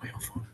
for your phone.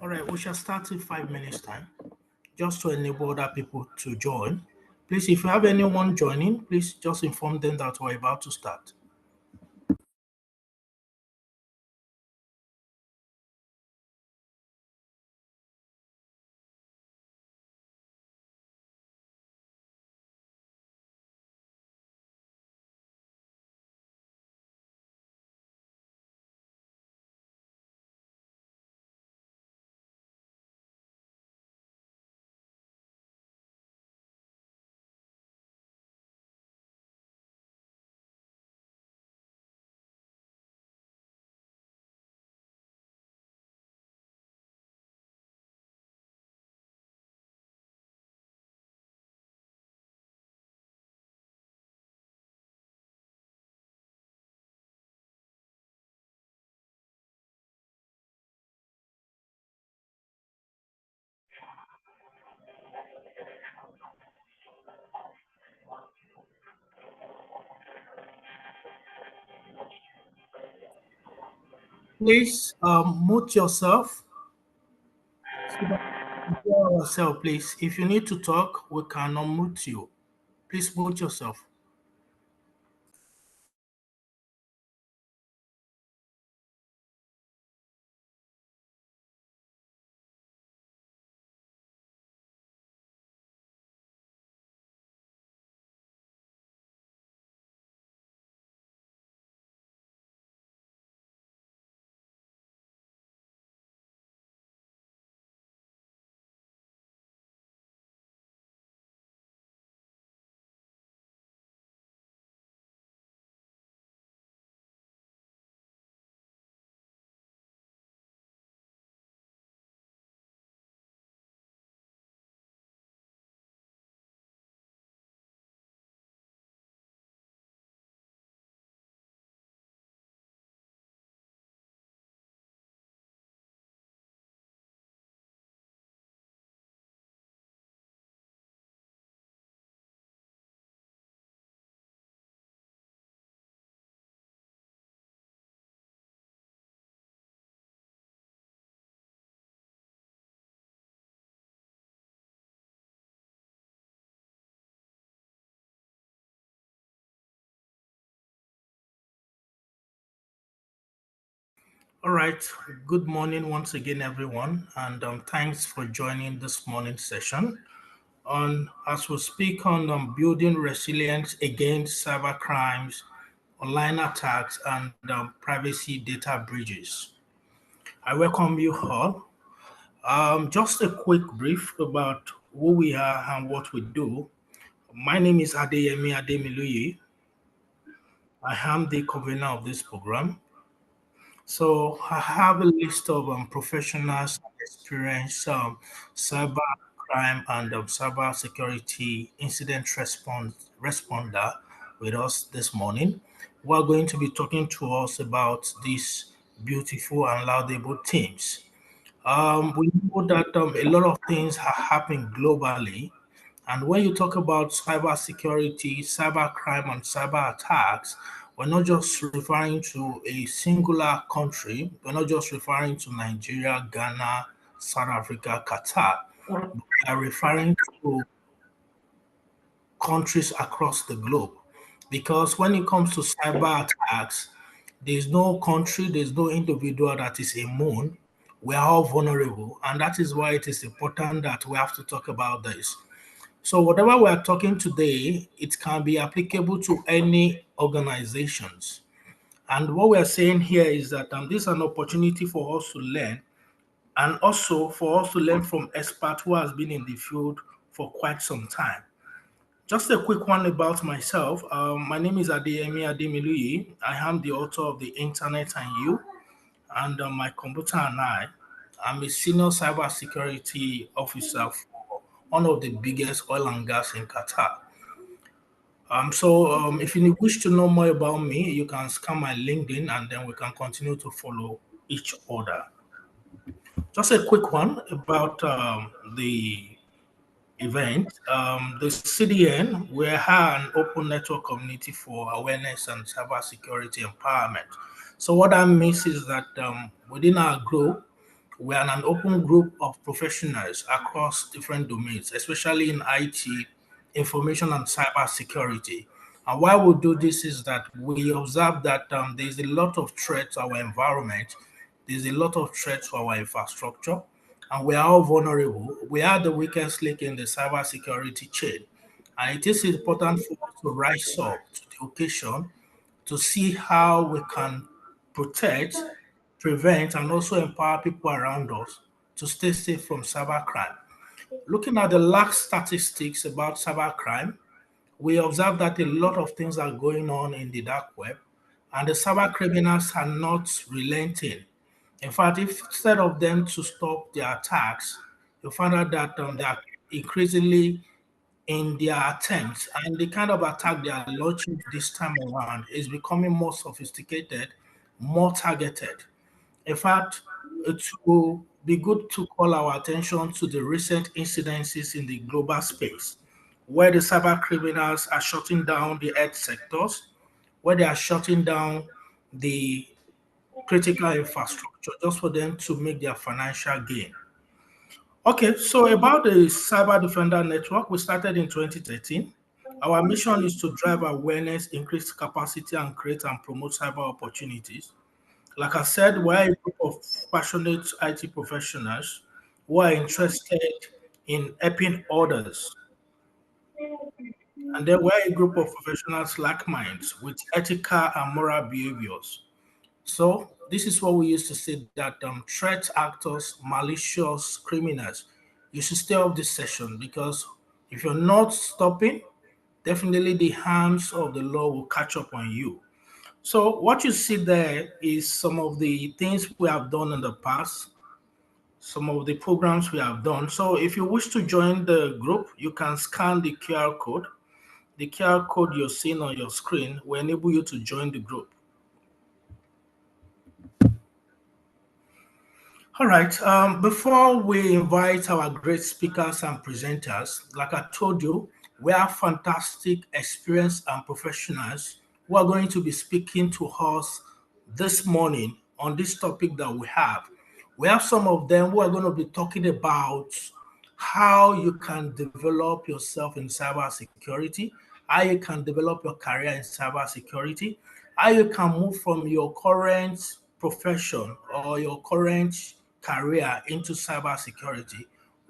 All right, we shall start in 5 minutes time, just to enable other people to join. Please, if you have anyone joining, please just inform them that we're about to start. Please mute yourself so that we hear ourselves, please. If you need to talk, we can unmute you. Please mute yourself. All right. Good morning once again, everyone, and thanks for joining this morning session. On as we speak on building resilience against cybercrimes, online attacks, and privacy data breaches. I welcome you all. Just a quick brief about who we are and what we do. My name is Adeyemi Ademiluyi. I am the convener of this program. So I have a list of professionals and experienced cyber cybercrime and cyber security incident responder with us this morning. We're going to be talking to us about these beautiful and laudable themes. We know that a lot of things are happening globally, and when you talk about cyber security, cyber crime, and cyber attacks, we're not just referring to a singular country. We're not just referring to Nigeria, Ghana, South Africa, Qatar. We are referring to countries across the globe. Because when it comes to cyber attacks, there's no country, there's no individual that is immune. We are all vulnerable, and that is why it is important that we have to talk about this. So whatever we are talking today, it can be applicable to any organizations. And what we are saying here is that this is an opportunity for us to learn, and also for us to learn from experts who has been in the field for quite some time. Just a quick one about myself. My name is Adeyemi Ademiluyi. I am the author of The Internet and You, and my computer and I. I'm a senior cybersecurity officer for one of the biggest oil and gas in Qatar. If you wish to know more about me, you can scan my LinkedIn and then we can continue to follow each other. Just a quick one about the event. The CDN, we are an open network community for awareness and cybersecurity empowerment. So what that means is that within our group, we are an open group of professionals across different domains, especially in IT, information and cyber security. And why we do this is that we observe that there's a lot of threat to our environment, there's a lot of threat to our infrastructure, and we are all vulnerable. We are the weakest link in the cyber security chain. And it is important for us to rise up to the occasion to see how we can protect, prevent, and also empower people around us to stay safe from cybercrime. Looking at the last statistics about cybercrime, we observe that a lot of things are going on in the dark web, and the cyber criminals are not relenting. In fact, if instead of them to stop their attacks, you find out that they are increasingly in their attempts, and the kind of attack they are launching this time around is becoming more sophisticated, more targeted. In fact, it will be good to call our attention to the recent incidences in the global space, where the cyber criminals are shutting down the earth sectors, where they are shutting down the critical infrastructure just for them to make their financial gain. Okay, so about the Cyber Defender Network, we started in 2013. Our mission is to drive awareness, increase capacity, and create and promote cyber opportunities. Like I said, we're a group of passionate IT professionals who are interested in helping others. And then we're a group of professionals like minds with ethical and moral behaviors. So this is what we used to say that threat actors, malicious criminals, you should stay off this session because if you're not stopping, definitely the hands of the law will catch up on you. So what you see there is some of the things we have done in the past, some of the programs we have done. So if you wish to join the group, you can scan the QR code. The QR code you're seeing on your screen will enable you to join the group. All right. Before we invite our great speakers and presenters, like I told you, we are fantastic, experienced, and professionals who are going to be speaking to us this morning on this topic that we have. We have some of them who are going to be talking about how you can develop yourself in cybersecurity, how you can develop your career in cybersecurity, how you can move from your current profession or your current career into cybersecurity,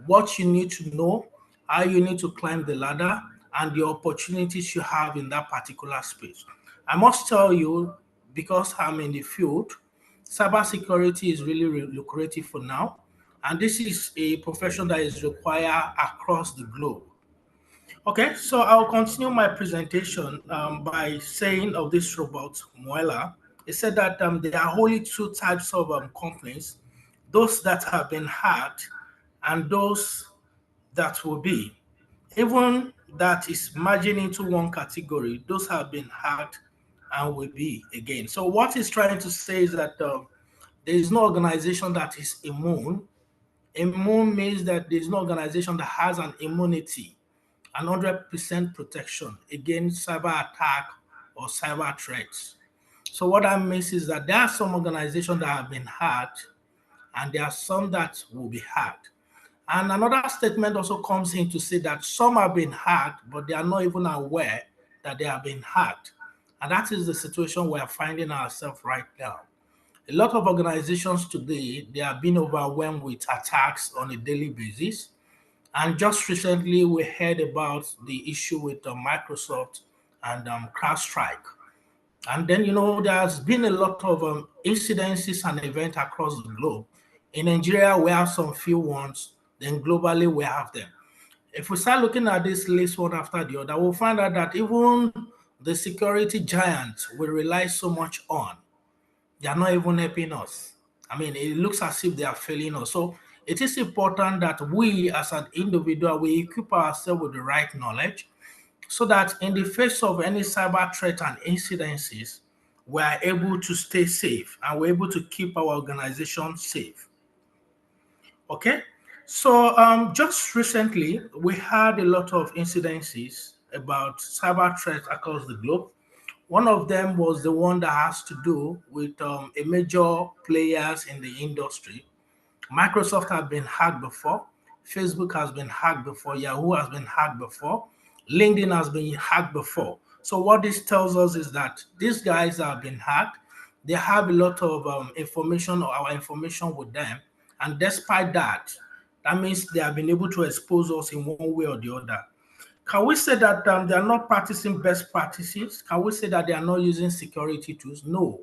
what you need to know, how you need to climb the ladder, and the opportunities you have in that particular space. I must tell you, because I'm in the field, cybersecurity is really lucrative for now, and this is a profession that is required across the globe. Okay, so I'll continue my presentation by saying of this robot, Muela. It said that there are only two types of companies, those that have been hacked and those that will be. Even that is merging into one category, those have been hacked and will be again. So what he's trying to say is that there is no organization that is immune. Immune means that there is no organization that has an immunity, an 100% protection against cyber attack or cyber threats. So what that means is that there are some organizations that have been hacked and there are some that will be hacked. And another statement also comes in to say that some have been hacked, but they are not even aware that they have been hacked. And that is the situation we are finding ourselves right now. A lot of organizations today, they are being overwhelmed with attacks on a daily basis. And just recently, we heard about the issue with Microsoft and CrowdStrike. And then, there's been a lot of incidences and events across the globe. In Nigeria, we have some few ones, then globally, we have them. If we start looking at this list one after the other, we'll find out that even the security giants we rely so much on, they are not even helping us. I mean, it looks as if they are failing us. So it is important that we as an individual, we equip ourselves with the right knowledge so that in the face of any cyber threat and incidences, we are able to stay safe and we're able to keep our organization safe. Okay, so just recently we had a lot of incidences about cyber threats across the globe. One of them was the one that has to do with a major players in the industry. Microsoft has been hacked before. Facebook has been hacked before. Yahoo has been hacked before. LinkedIn has been hacked before. So what this tells us is that these guys have been hacked. They have a lot of information or our information with them. And despite that, that means they have been able to expose us in one way or the other. Can we say that they are not practicing best practices? Can we say that they are not using security tools? No.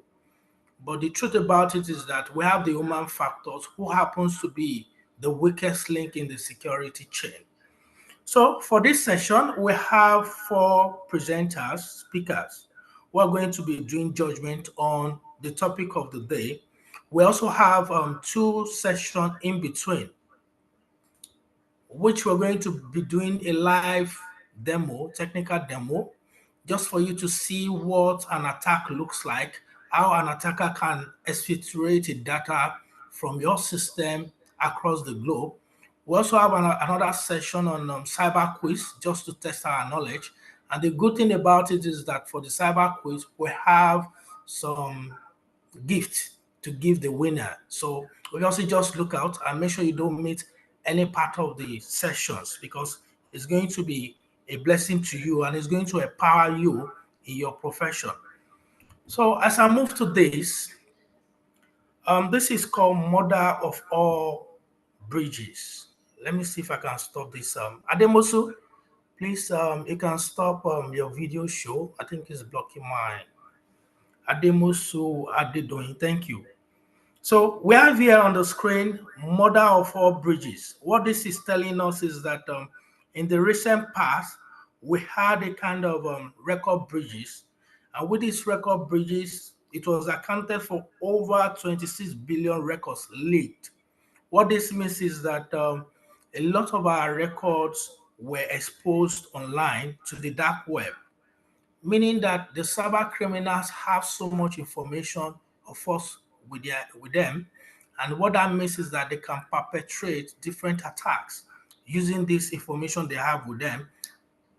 But the truth about it is that we have the human factors who happens to be the weakest link in the security chain. So for this session, we have four presenters, speakers, who are going to be doing judgment on the topic of the day. We also have two sessions in between, which we're going to be doing a live demo, technical demo, just for you to see what an attack looks like, how an attacker can exfiltrate data from your system across the globe. We also have another session on cyber quiz just to test our knowledge. And the good thing about it is that for the cyber quiz, we have some gift to give the winner. So we also just look out and make sure you don't miss any part of the sessions because it's going to be a blessing to you and it's going to empower you in your profession. So as I move to this is called Mother of All Bridges. Let me see if I can stop this. Ademosu, please, you can stop your video show. I think it's blocking my Ademosu Adedoyin. Thank you. So we have here on the screen Mother of All Bridges. What this is telling us is that in the recent past, we had a kind of record bridges. And with these record bridges, it was accounted for over 26 billion records leaked. What this means is that a lot of our records were exposed online to the dark web, meaning that the cyber criminals have so much information of us with them. And what that means is that they can perpetrate different attacks using this information they have with them.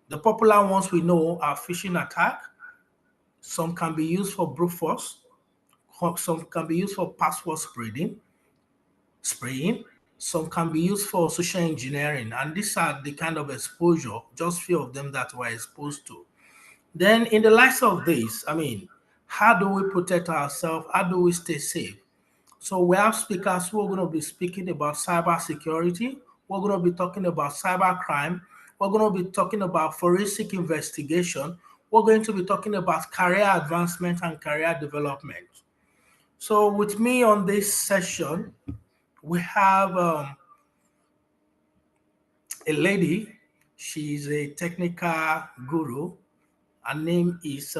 The popular ones we know are phishing attack. Some can be used for brute force. Some can be used for password spraying. Some can be used for social engineering. And these are the kind of exposure, just few of them that we're exposed to. Then, in the light of this, I mean, how do we protect ourselves? How do we stay safe? So, we have speakers who are going to be speaking about cyber security. We're going to be talking about cyber crime. We're going to be talking about forensic investigation. We're going to be talking about career advancement and career development. So, with me on this session, we have a lady. She's a technical guru. Her name is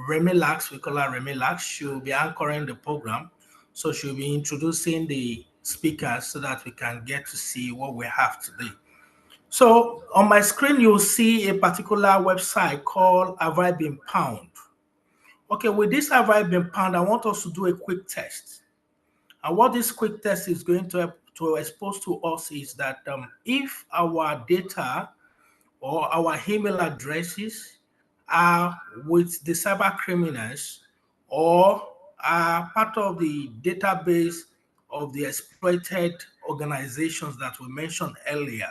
Remilax. We call her Remilax. She'll be anchoring the program. So she'll be introducing the speakers so that we can get to see what we have today. So on my screen, you'll see a particular website called Have I Been Pound? Okay, with this Have I Been Pound, I want us to do a quick test. And what this quick test is going to expose to us is that if our data or our email addresses are with the cyber criminals or are part of the database of the exploited organizations that we mentioned earlier,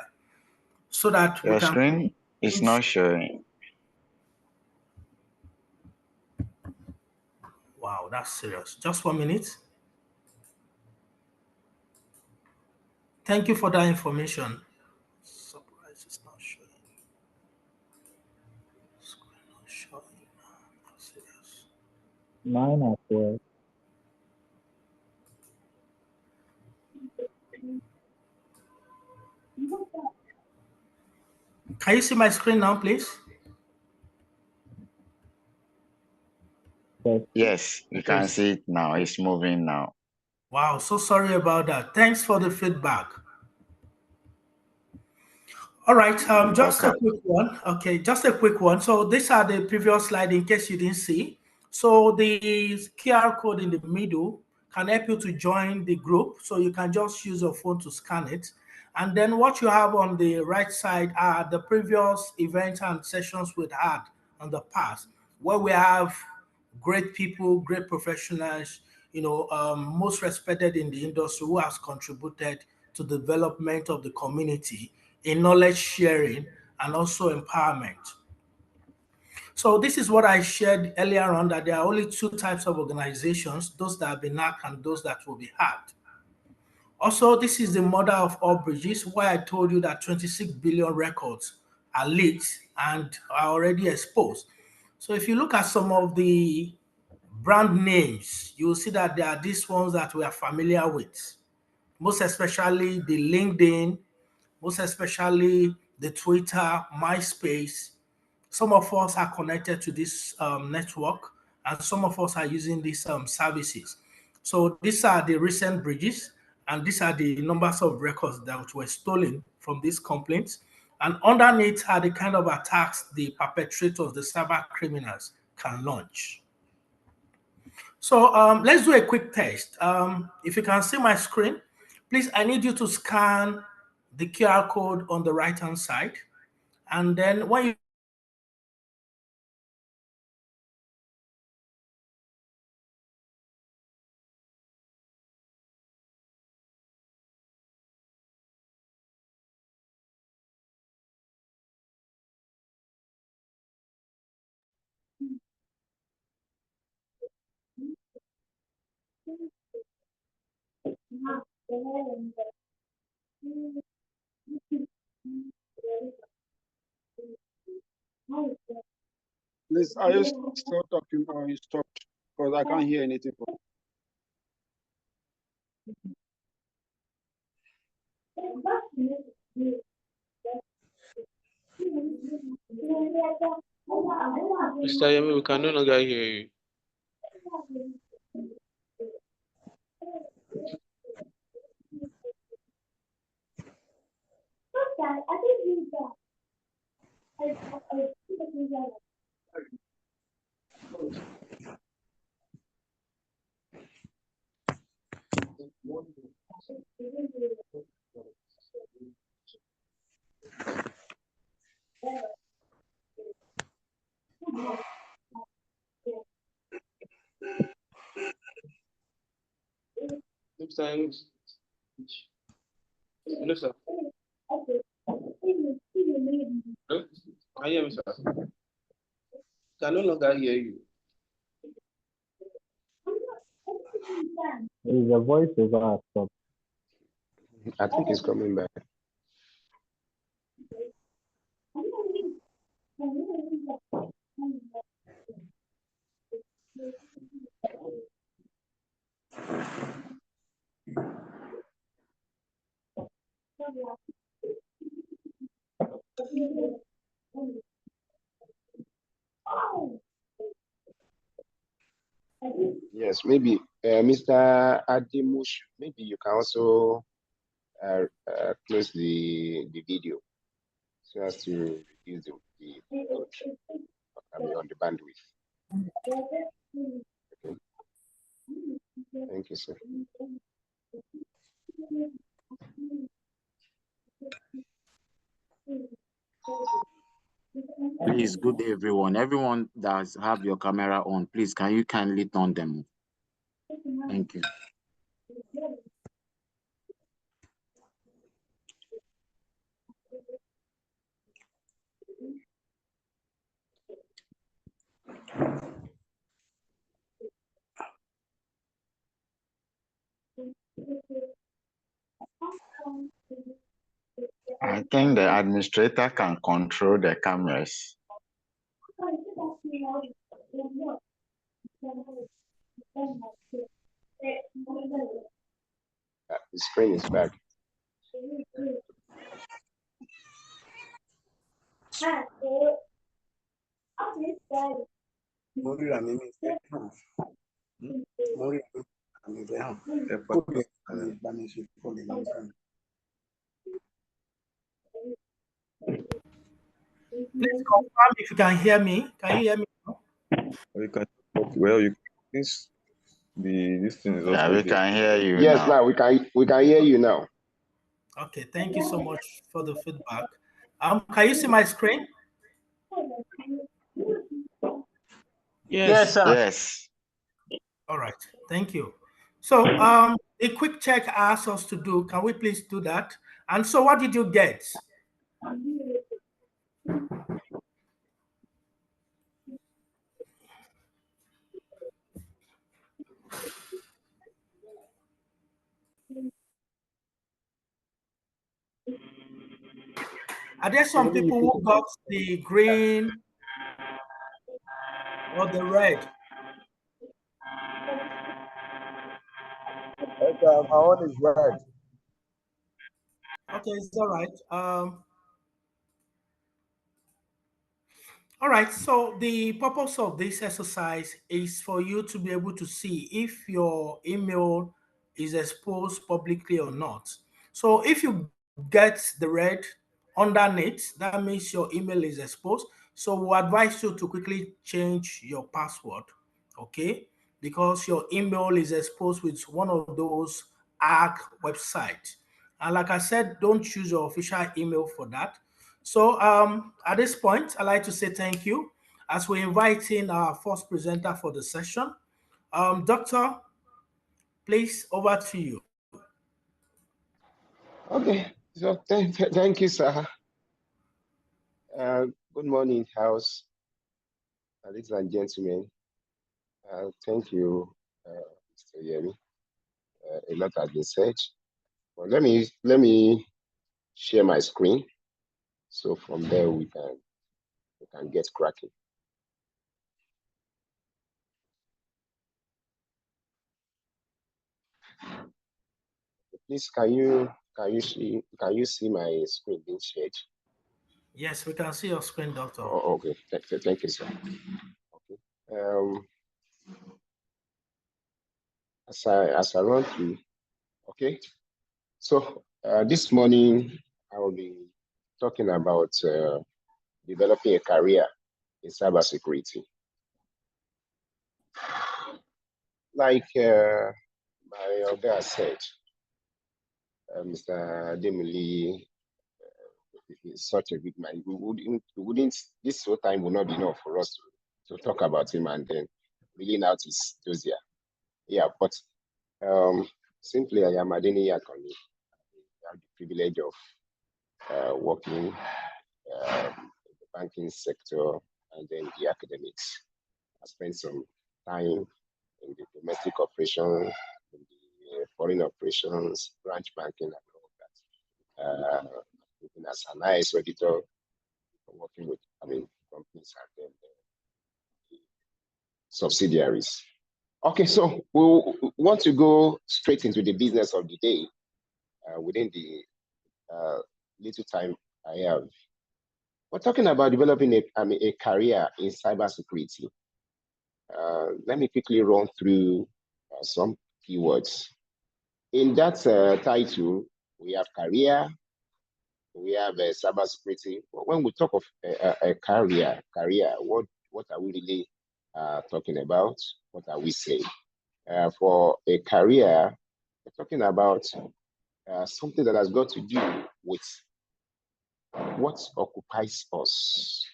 so that we Your can. screen is not showing. Wow, that's serious. Just 1 minute. Thank you for that information. Surprise, it's not showing. Screen not showing. Serious. Mine as well. Can you see my screen now, please? Yes, you can see it now. It's moving now. Wow, so sorry about that. Thanks for the feedback. All right, just a quick one. Okay, just a quick one. So these are the previous slide in case you didn't see. So the QR code in the middle can help you to join the group. So you can just use your phone to scan it. And then what you have on the right side are the previous events and sessions we've had in the past, where we have great people, great professionals, most respected in the industry who has contributed to the development of the community in knowledge sharing and also empowerment. So this is what I shared earlier on, that there are only two types of organizations, those that have been hacked and those that will be hacked. Also, this is the mother of all bridges, why I told you that 26 billion records are leaked and are already exposed. So if you look at some of the brand names, you will see that there are these ones that we are familiar with, most especially the LinkedIn, most especially the Twitter, MySpace. Some of us are connected to this network, and some of us are using these services. So these are the recent breaches, and these are the numbers of records that were stolen from these complaints. And underneath are the kind of attacks the perpetrators, the cyber criminals, can launch. So let's do a quick test. If you can see my screen, please, I need you to scan the QR code on the right-hand side. And then when you Please, are you still talking or you stopped? Because I can't hear anything. Mr. Yemi, we can no longer hear you. Sometimes, no, sir. Hello? Can you hear me, sir? Can no longer hear you. Is the voice over stop? I think it's coming back. Yes, maybe Mr. Adimush, maybe you can also close the video so as to reduce the on the bandwidth. Okay. Thank you, sir. Please, good day, everyone. Everyone that have your camera on, please, can you kindly turn them? Thank you. I think the administrator can control the cameras. The screen is back. Please confirm if you can hear me. Can you hear me now? You can, well, you this thing is Yeah, also we here. can hear you Yes, now. now we can hear you now. Okay, thank you so much for the feedback. Can you see my screen? Yes, sir. Yes. All right, thank you. So a quick check asked us to do. Can we please do that? And so what did you get? Are there some people who got the green or the red? My own is red. Okay, it's all right. All right, so the purpose of this exercise is for you to be able to see if your email is exposed publicly or not. So if you get the red underneath, that means your email is exposed. So we advise you to quickly change your password, okay? Because your email is exposed with one of those ARC websites. And like I said, don't choose your official email for that. So at this point, I'd like to say thank you as we invite in our first presenter for the session. Doctor, please, over to you. Okay, so thank you, sir. Good morning, House, ladies and gentlemen. Thank you, Mr. Yemi. A lot has been said. Well, let me share my screen. So from there we can get cracking. Please, can you see my screen being shared? Yes, we can see your screen, Doctor. Oh, okay, thank you, sir. Okay. As I run through, okay. So this morning I will be talking about developing a career in cybersecurity. Like my other said, Mr. Demili is such a big man. We wouldn't. This whole time will not be enough for us to talk about him and then reading out his dossier. Yeah, but simply I am Adeni Yakoni. I have the privilege of working in the banking sector and then the academics. I spent some time in the domestic operations, in the foreign operations, branch banking, and all that. Working as an IS auditor, working with companies and then subsidiaries. Okay, so we want to go straight into the business of the day within the little time I have. We're talking about developing a career in cybersecurity. Let me quickly run through some keywords. In that title, we have career, we have cybersecurity. But when we talk of a career, what are we really talking about? What are we saying? For a career, we're talking about something that has got to do with what occupies us,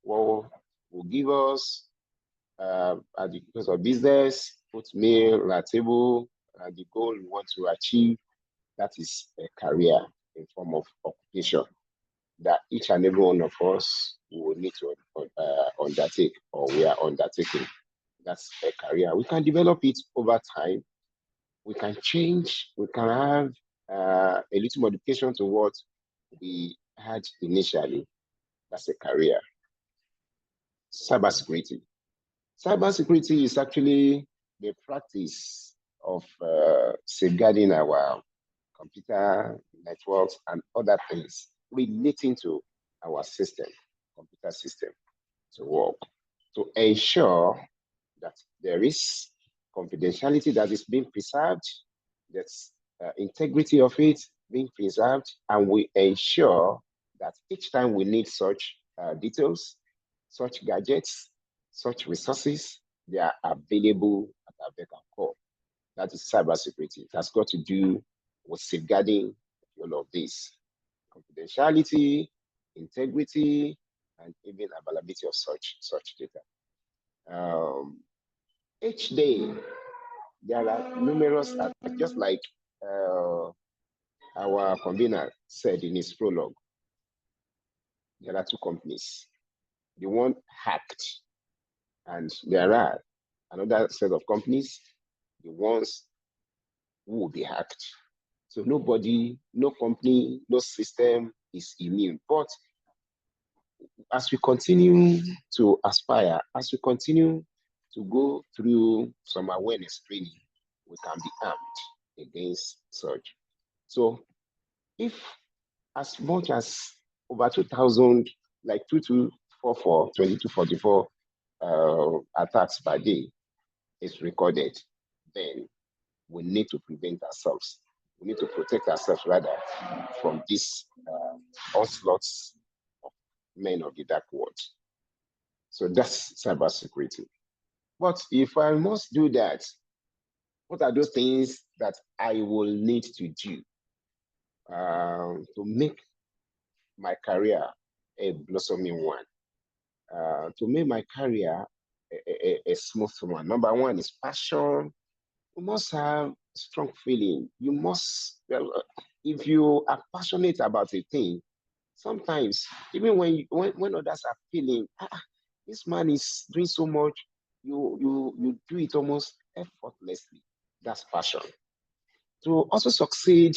what will give us at the place of business, put meal on our table, the goal we want to achieve. That is a career in form of occupation that each and every one of us will need to undertake, or we are undertaking. That's a career. We can develop it over time. We can change. We can have a little modification to what we had initially. That's a career. Cybersecurity. Cybersecurity is actually the practice of safeguarding our computer networks and other things relating to our system, computer system, to work, to ensure that there is confidentiality that is being preserved, that's integrity of it being preserved, and we ensure that each time we need such details, such gadgets, such resources, they are available at our beck and call. That is cybersecurity. It has got to do with safeguarding all of this. Confidentiality, integrity, and even availability of such data. Each day, there are numerous attacks, just like our convener said in his prologue. There are two companies. The one hacked, and there are another set of companies, the ones who will be hacked. So nobody, no company, no system is immune. But as we continue to aspire, as we continue to go through some awareness training, we can be armed against such. So if as much as over 2,000, like 2244, 2244 attacks per day is recorded, then we need to prevent ourselves. We need to protect ourselves rather from these onslaughts of men of the dark world. So that's cybersecurity. But if I must do that, what are those things that I will need to do to make my career a blossoming one, to make my career a smooth one? Number one is passion. You must have strong feeling. You must, if you are passionate about a thing, sometimes even when others are feeling, this man is doing so much, you do it almost effortlessly. That's passion. To also succeed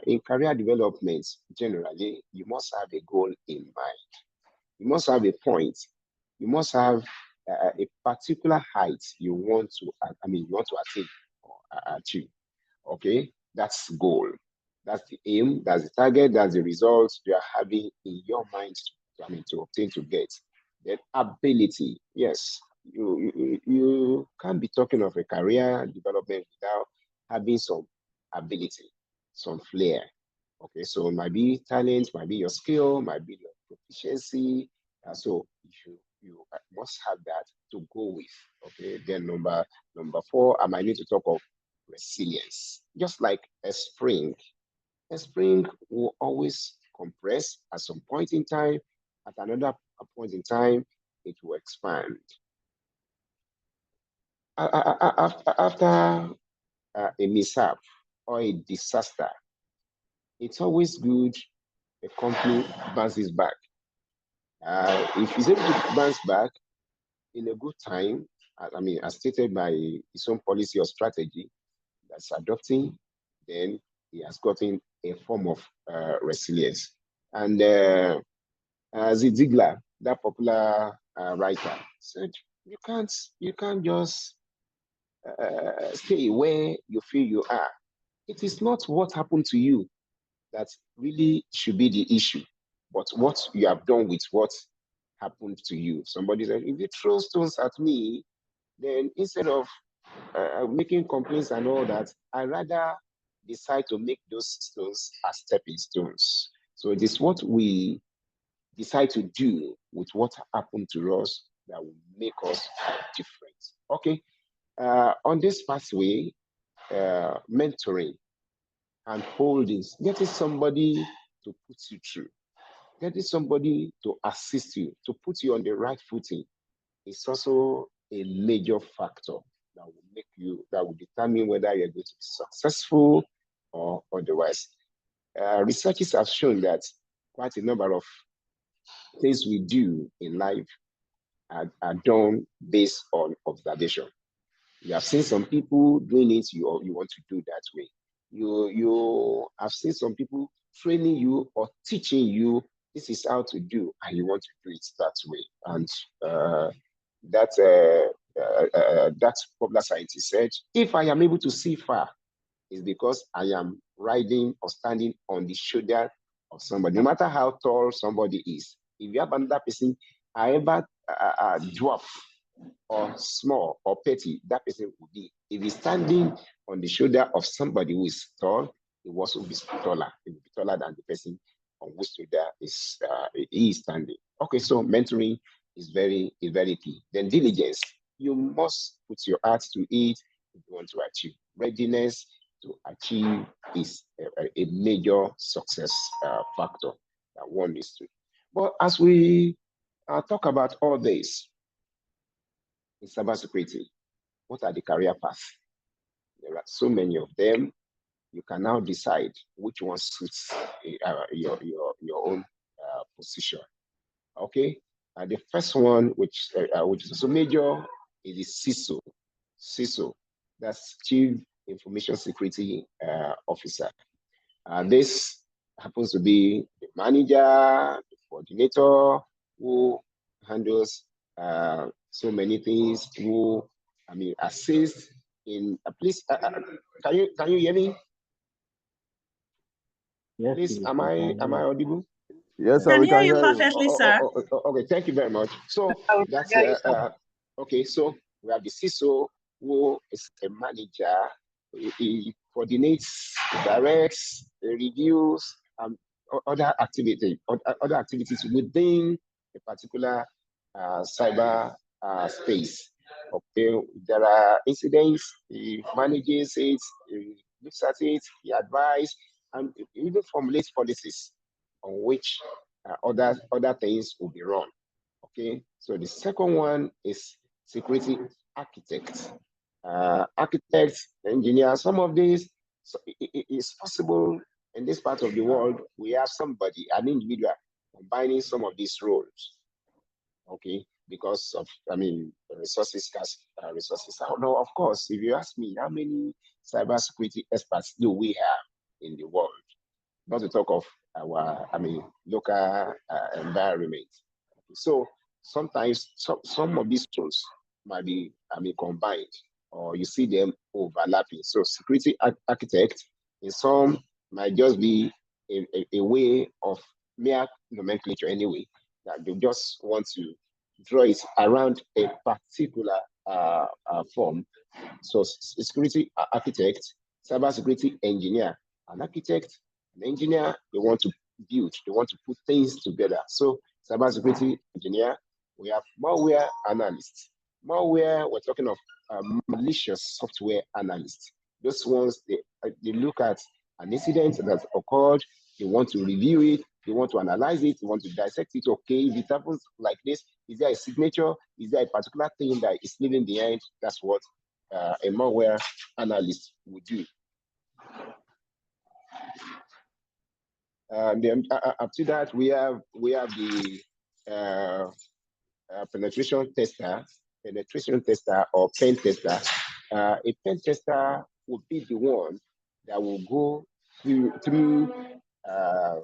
in career development, generally, you must have a goal in mind. You must have a point. You must have a particular height you want to, you want to attain or achieve. Okay, that's goal. That's the aim. That's the target. That's the results you are having in your mind to obtain, to get. Then ability. Yes, you can't be talking of a career development without having some ability, some flair. Okay, so it might be talent, might be your skill, might be your proficiency. So you must have that to go with. Okay, then number four, I might need to talk of resilience. Just like a spring will always compress at some point in time. At another point in time, it will expand. After a mishap or a disaster, it's always good a company bounces back. If it's able to bounce back in a good time, as stated by his own policy or strategy that's adopting, then he has gotten a form of resilience. And Ziegler, that popular writer, said, you can't just stay where you feel you are. It is not what happened to you that really should be the issue, but what you have done with what happened to you. Somebody said, if you throw stones at me, then instead of making complaints and all that, I rather decide to make those stones as stepping stones. So it is what we decide to do with what happened to us that will make us different. Okay. On this pathway, mentoring and holdings, getting somebody to put you through, getting somebody to assist you, to put you on the right footing is also a major factor that will make you, that will determine whether you're going to be successful or otherwise. Researchers have shown that quite a number of things we do in life are done based on observation. You have seen some people doing it, you want to do that way. You have seen some people training you or teaching you this is how to do, and you want to do it that way. And that popular scientist said, if I am able to see far, it's because I am riding or standing on the shoulder of somebody. No matter how tall somebody is, if you have another person, however dwarf or small or petty that person will be, if he's standing on the shoulder of somebody who is tall, he will also be taller. He will be taller than the person on whose shoulder he is standing. Okay, so mentoring is very key. Then diligence. You must put your heart to it if you want to achieve. Readiness to achieve is a major success factor that one needs to. But as we talk about all this in cybersecurity, what are the career paths? There are so many of them. You can now decide which one suits your own position. Okay, the first one, which is also major, is the CISO. CISO, that's Chief Information Security Officer. This happens to be the manager, the coordinator who handles so many things, who assist in. Please, can you hear me? Yes, Please, please, am we I can hear you. audible? Yes, sir, Can we hear can you hear you. perfectly, sir. Okay, thank you very much. So that's okay. So we have the CISO, who is a manager. He coordinates, directs, reviews, other activities within a particular cyber space. Okay, there are incidents. He manages it. He looks at it. He advises, and even formulates policies on which other things will be run. Okay, so the second one is security architect. Architects, engineers, some of these, so it is possible in this part of the world, we have somebody, an individual, combining some of these roles. Okay, because of, resources, resources. Now, of course, if you ask me, how many cybersecurity experts do we have in the world? Not to talk of our, local environment. So sometimes some of these tools might be, combined, or you see them overlapping. So security architect in some might just be a way of mere nomenclature anyway, that they just want to draw it around a particular form. So security architect, cybersecurity engineer, an architect, an engineer, they want to build, they want to put things together. So cybersecurity engineer, we have malware analysts. Malware, we're talking of malicious software analysts. Those ones, they look at an incident that occurred, they want to review it, they want to analyze it, they want to dissect it. Okay, if it happens like this, is there a signature? Is there a particular thing that is leaving behind? That's what a malware analyst would do. Then after that, we have the penetration tester or pen tester. A pen tester would be the one that will go through a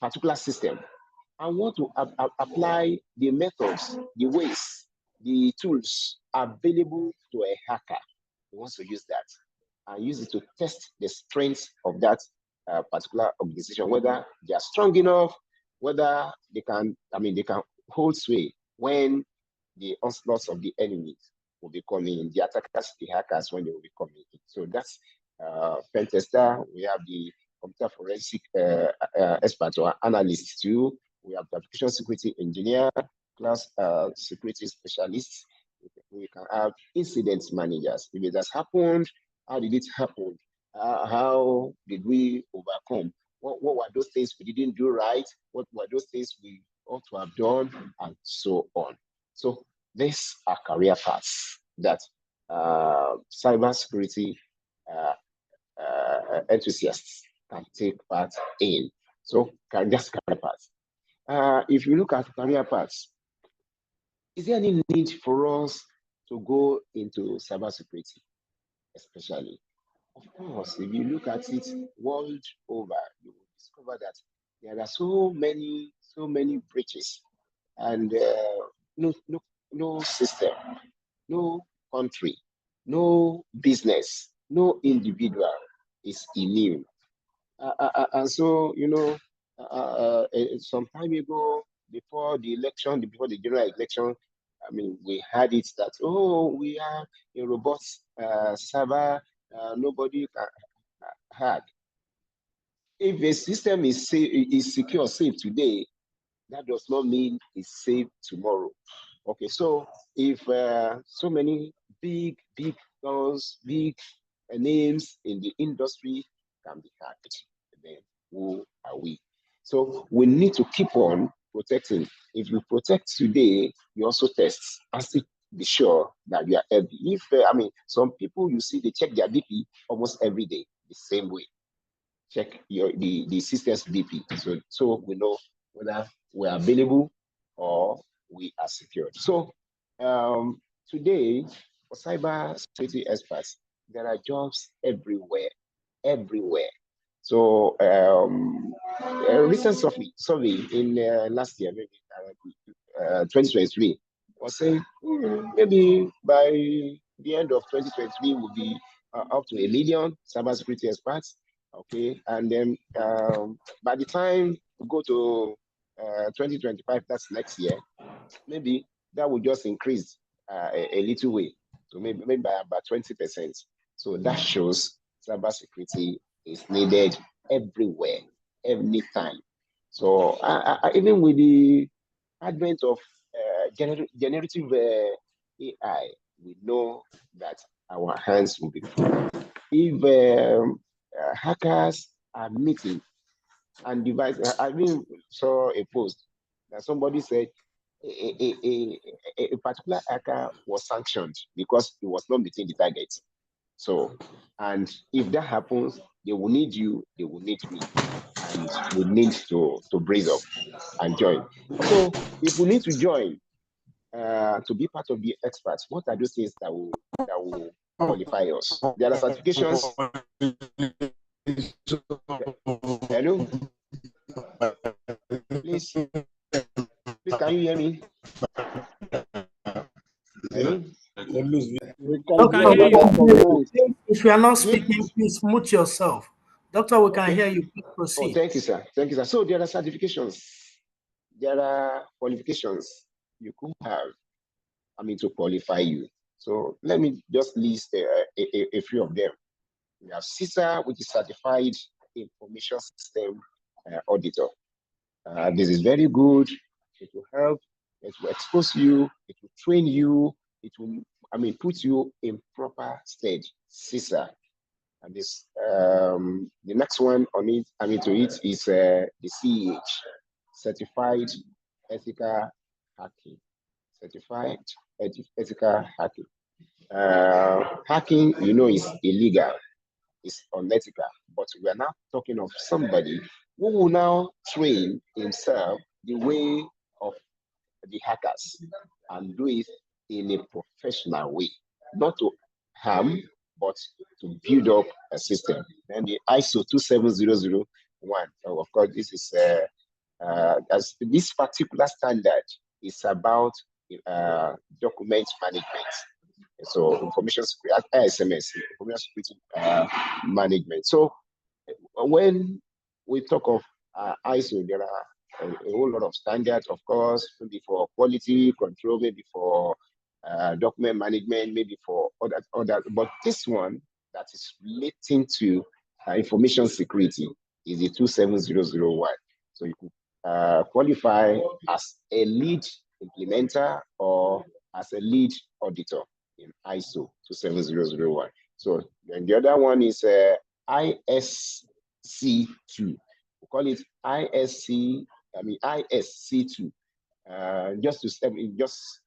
particular system and want to apply the methods, the ways, the tools available to a hacker. He wants to use that and use it to test the strength of that particular organization, whether they are strong enough, whether they can, they can hold sway when the onslaughts of the enemy will be coming in, the attackers, the hackers when they will be coming in. So that's pen tester. We have the computer forensic expert or analyst too. We have the application security engineer, class security specialists. We can have incident managers. If it has happened, how did it happen? How did we overcome? What were those things we didn't do right? What were those things we ought to have done? And so on. So these are career paths that cybersecurity enthusiasts can take part in. So just career paths. If you look at career paths, is there any need for us to go into cybersecurity, especially? Of course, if you look at it world over, you will discover that there are so many breaches, and no system, no country, no business, no individual is immune. And so, some time ago, before the election, before the general election, I mean, we had it that, oh, we have a robust server, nobody can hack. If a system is secure, safe today, that does not mean it's safe tomorrow. Okay, so if so many big guns, big names in the industry can be hacked, then who are we? So we need to keep on protecting. If you protect today, you also test and still be sure that you are healthy. If some people you see they check their BP almost every day the same way. Check the system's BP, so we know whether we are available or we are secured. So today, for cyber security experts, there are jobs everywhere. So a recent survey in last year, maybe 2023, was saying maybe by the end of 2023 will be up to 1 million cybersecurity experts. Okay, and then by the time we go to 2025, that's next year, maybe that will just increase a little way, so maybe by about 20%. So that shows cybersecurity is needed everywhere, anytime. So even with the advent of generative AI, we know that our hands will be full. If hackers are meeting and device, I even saw a post that somebody said a particular hacker was sanctioned because he was not meeting the target. So, and if that happens, they will need you, they will need me, and we need to brace up and join. So, if we need to join to be part of the experts, what are those things that will qualify us? There are certifications. Hello? Please, can you hear me? Hello? We Doctor, can hear you from night. if you are not speaking, please mute yourself. Doctor, we can hear you. Please Oh, proceed. thank you, sir. Thank you, sir. So there are certifications. There are qualifications you could have, to qualify you. So let me just list a few of them. We have CISA, which is Certified Information System Auditor. This is very good. It will help. It will expose you. It will train you. It will, put you in proper stage. CISA. And this, the next one on it, to it is the CEH, Certified Ethical Hacking. Certified Ethical Hacking. Hacking, is illegal. It's unethical. But we are now talking of somebody who will now train himself the way of the hackers and do it in a professional way, not to harm, but to build up a system. Then the ISO 27001, of course, this is as this particular standard is about document management. So information security, ISMS, information security management. So when we talk of ISO, there are a whole lot of standards, of course, maybe for quality control, maybe for document management, maybe for other. But this one that is relating to information security is the 27001. So you could qualify as a lead implementer or as a lead auditor in ISO 27001. So then the other one is ISC2. We call it ISC2. Just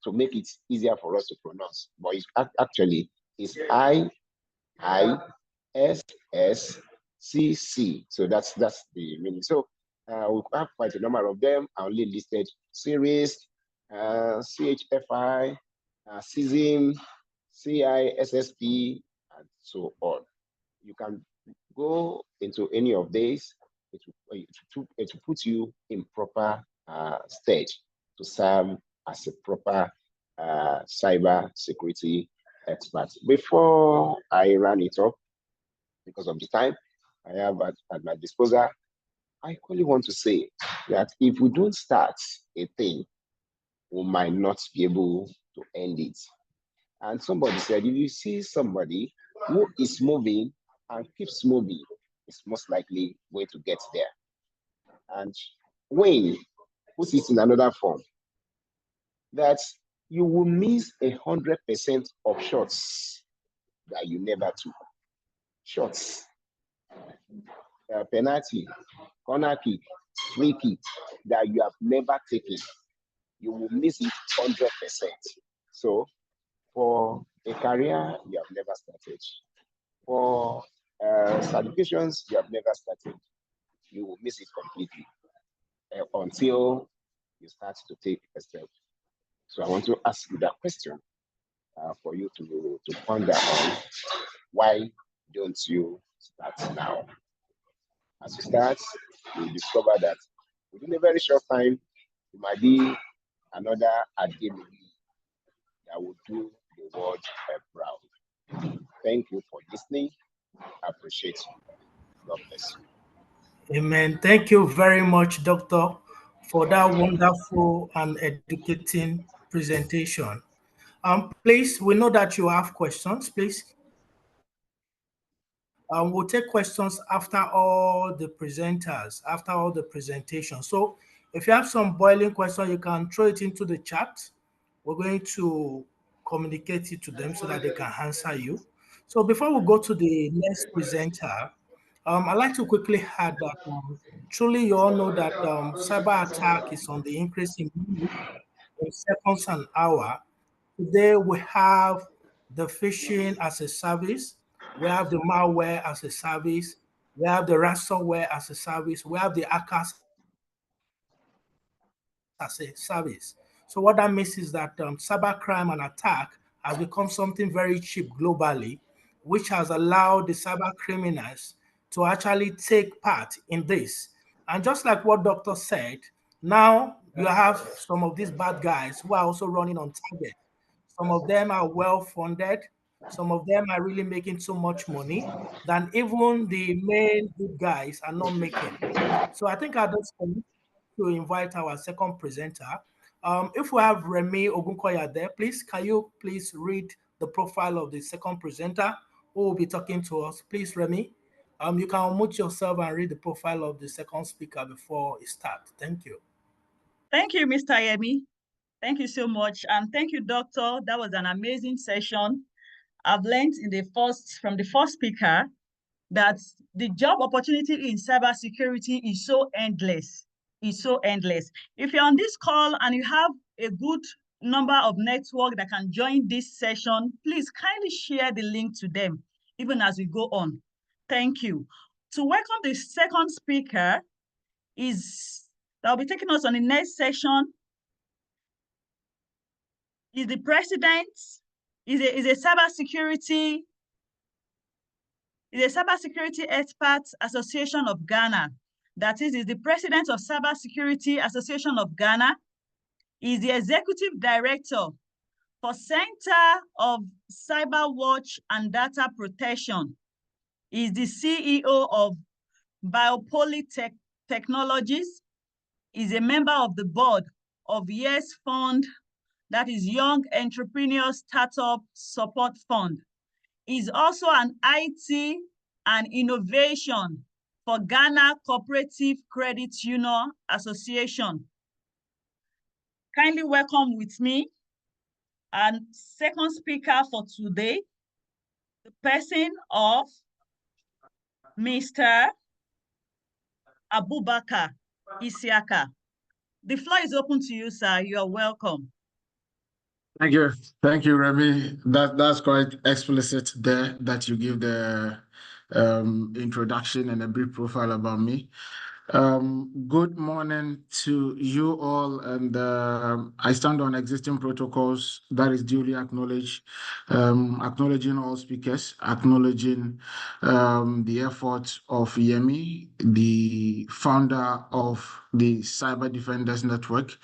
to make it easier for us to pronounce, but it actually is IISSCC. So that's the meaning. So we have quite a number of them. I only listed series, CHFI, CISM, CISSP, and so on. You can go into any of these. It will put you in proper stage to serve as a proper cyber security expert. Before I run it up, because of the time I have at my disposal, I equally want to say that if we don't start a thing, we might not be able to end it. And somebody said, if you see somebody who is moving and keeps moving, it's most likely going to get there. And Wayne puts it in another form, that you will miss 100% of shots that you never took. Shots, penalty, corner kick, free kick that you have never taken. You will miss it 100%. So for a career you have never started, for certifications you have never started, you will miss it completely until you start to take a step. So I want to ask you that question for you to ponder on. Why don't you start now? As you start, you'll discover that within a very short time, you might be another Ademili that will do the world proud. Thank you for listening. I appreciate you. God bless you. Amen. Thank you very much, Doctor, for that wonderful and educating presentation. Please, we know that you have questions. Please, we'll take questions after all the presenters, after all the presentations. So if you have some boiling questions, you can throw it into the chat. We're going to communicate it to them so that they can answer you. So before we go to the next presenter, I'd like to quickly add that truly you all know that cyber attack is on the increase in seconds an hour. Today we have the phishing as a service, we have the malware as a service, we have the ransomware as a service, we have the hackers as a service. So what that means is that cybercrime and attack has become something very cheap globally, which has allowed the cyber criminals to actually take part in this. And just like what Doctor said, now you have some of these bad guys who are also running on target. Some of them are well funded. Some of them are really making so much money than even the main good guys are not making. So I think at this point, to invite our second presenter. If we have Remy Ogunkoya there, please, can you please read the profile of the second presenter who will be talking to us? Please, Remy, you can unmute yourself and read the profile of the second speaker before it starts. Thank you. Thank you, Mr. Yemi. Thank you so much. And thank you, Doctor. That was an amazing session. I've learned from the first speaker that the job opportunity in cybersecurity is so endless. It's so endless. If you're on this call and you have a good number of network that can join this session, please kindly share the link to them, even as we go on. Thank you. To welcome the second speaker that'll be taking us on the next session is the president, is a cybersecurity Experts Association of Ghana. That is the president of Cybersecurity Association of Ghana. Is the executive director for Center of Cyber Watch and Data Protection. Is the CEO of Biopoly Technologies. Is a member of the board of Yes Fund that is Young Entrepreneur Startup Support Fund, is also an IT and innovation for Ghana Cooperative Credit Union Association. Kindly welcome with me and second speaker for today, the person of Mr. Abubakar Isiaka. The floor is open to you, sir. You are welcome. Thank you, Remy. That's quite explicit there that you give the introduction and a brief profile about me. Good morning to you all, and I stand on existing protocols that is duly acknowledged, acknowledging all speakers, acknowledging the efforts of Yemi, the founder of the Cyber Defenders Network,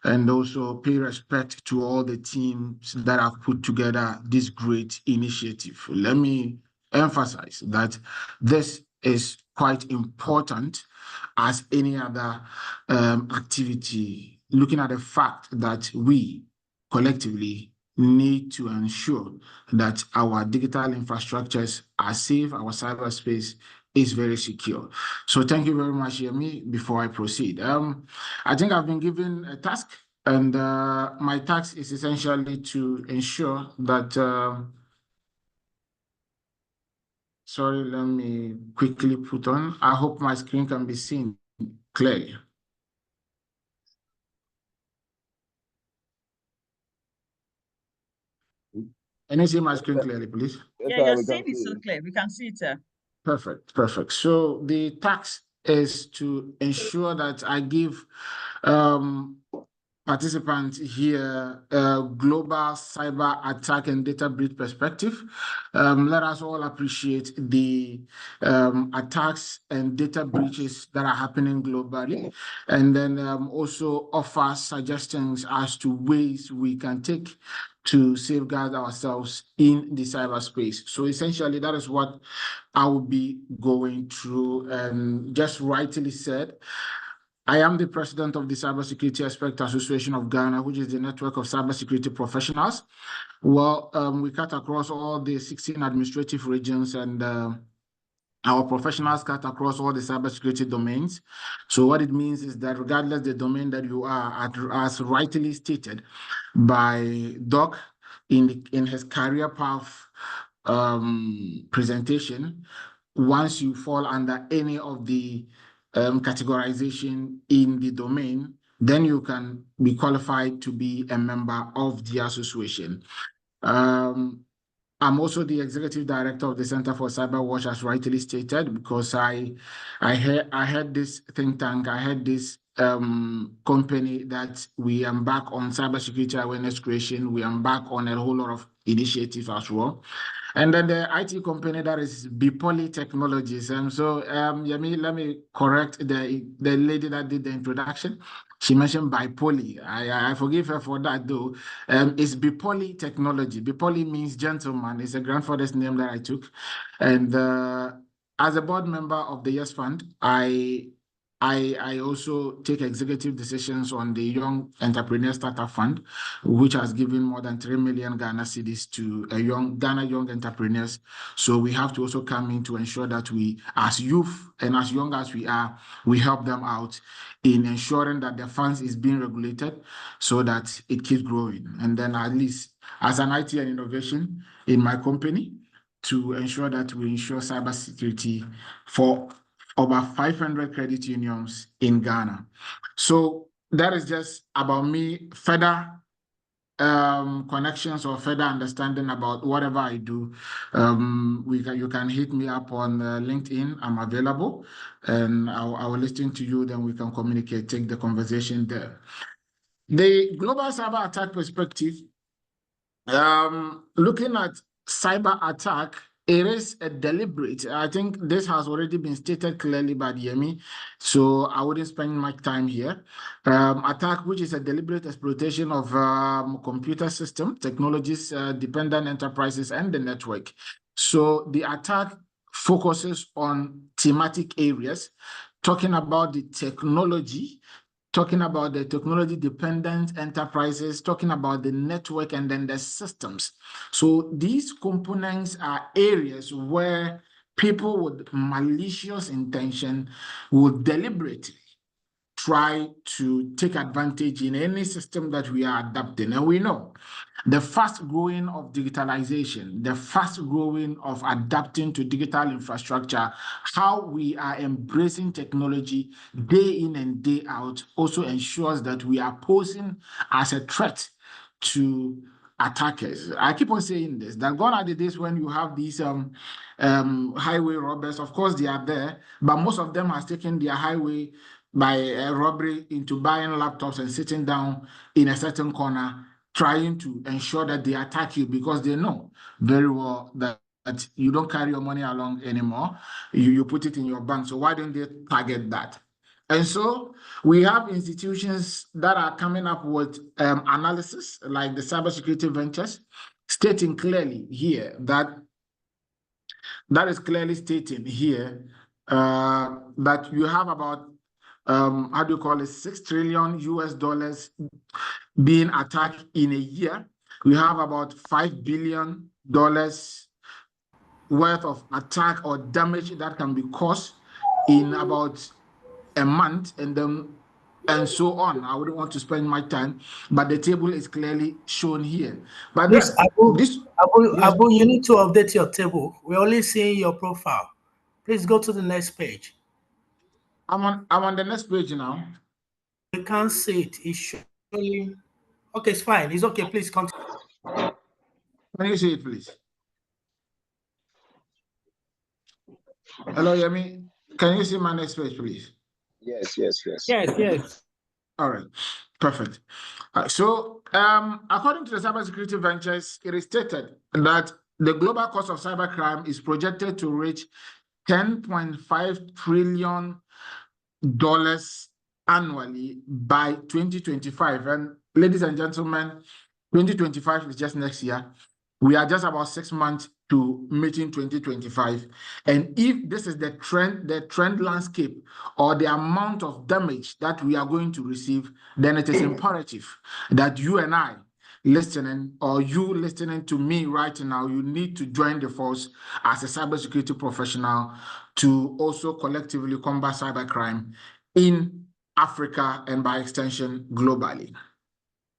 and also pay respect to all the teams that have put together this great initiative. Let me emphasize that this is quite important as any other activity, looking at the fact that we collectively need to ensure that our digital infrastructures are safe, our cyberspace is very secure. So thank you very much, Yemi. Before I proceed, I think I've been given a task, and my task is essentially to ensure that sorry, let me quickly put on. I hope my screen can be seen clearly. Can you see my screen clearly, please? Yeah, your screen is so clear. We can see it, sir. Perfect. So the task is to ensure that I give participants here a global cyber attack and data breach perspective. Let us all appreciate the attacks and data breaches that are happening globally, and then also offer suggestions as to ways we can take to safeguard ourselves in the cyberspace. So essentially, that is what I will be going through. And just rightly said, I am the president of the Cybersecurity Expert Association of Ghana, which is the network of cybersecurity professionals. Well, we cut across all the 16 administrative regions, and our professionals cut across all the cybersecurity domains. So what it means is that regardless the domain that you are, as rightly stated by Doc in his career path presentation, once you fall under any of the categorization in the domain, then you can be qualified to be a member of the association. I'm also the executive director of the Center for Cyber Watch, as rightly stated, because I had this think tank, I had this company that we embark on cybersecurity awareness creation. We embark on a whole lot of initiatives as well. And then the IT company that is Bipoly Technologies. So Yemi, let me correct the lady that did the introduction. She mentioned Bipoly. I forgive her for that though. It's Bipoly Technology. Bipoly means gentleman. It's a grandfather's name that I took. And as a board member of the Yes Fund, I also take executive decisions on the Young Entrepreneur Startup Fund, which has given more than 3 million Ghana cedis to Ghana young entrepreneurs. So we have to also come in to ensure that we, as youth and as young as we are, we help them out in ensuring that the funds is being regulated so that it keeps growing. And then at least as an IT and innovation in my company, to ensure that we ensure cybersecurity for over 500 credit unions in Ghana. So that is just about me. Further connections or further understanding about whatever I do, you can hit me up on LinkedIn. I'm available, and I will listen to you. Then we can communicate, take the conversation there. The global cyber attack perspective, looking at cyber attack, it is a deliberate. I think this has already been stated clearly by Yemi, so I wouldn't spend much time here. Attack, which is a deliberate exploitation of computer system, technologies, dependent enterprises, and the network. So the attack focuses on thematic areas, talking about the technology, talking about the technology-dependent enterprises, talking about the network and then the systems. So these components are areas where people with malicious intention will deliberately try to take advantage in any system that we are adapting. And we know the fast growing of digitalization, the fast growing of adapting to digital infrastructure, how we are embracing technology day in and day out also ensures that we are posing as a threat to attackers. I keep on saying this, that gone are the days when you have these highway robbers. Of course, they are there, but most of them has taken their highway by robbery into buying laptops and sitting down in a certain corner, trying to ensure that they attack you because they know very well that you don't carry your money along anymore. You put it in your bank. So why don't they target that? And so we have institutions that are coming up with analysis like the cybersecurity ventures, stating clearly here that is clearly stating here that you have about how do you call it, $6 trillion US being attacked in a year. We have about $5 billion worth of attack or damage that can be caused in about a month, and so on. I wouldn't want to spend my time, but the table is clearly shown here. But Please, Abu, yes. Abu, you need to update your table. We're only seeing your profile. Please go to the next page. I'm on the next page now. We can't see it. It's showing. Okay, it's fine. It's okay. Please continue. Can you see it, please? Hello, Yemi. Can you see my next page, please? Yes. Yes. All right, perfect. So, according to the Cybersecurity Ventures, it is stated that the global cost of cybercrime is projected to reach $10.5 trillion annually by 2025. And ladies and gentlemen, 2025 is just next year. We are just about 6 months to meeting 2025. And if this is the trend landscape or the amount of damage that we are going to receive, then it is imperative that you and I listening, or you listening to me right now, you need to join the force as a cybersecurity professional to also collectively combat cybercrime in Africa and by extension globally.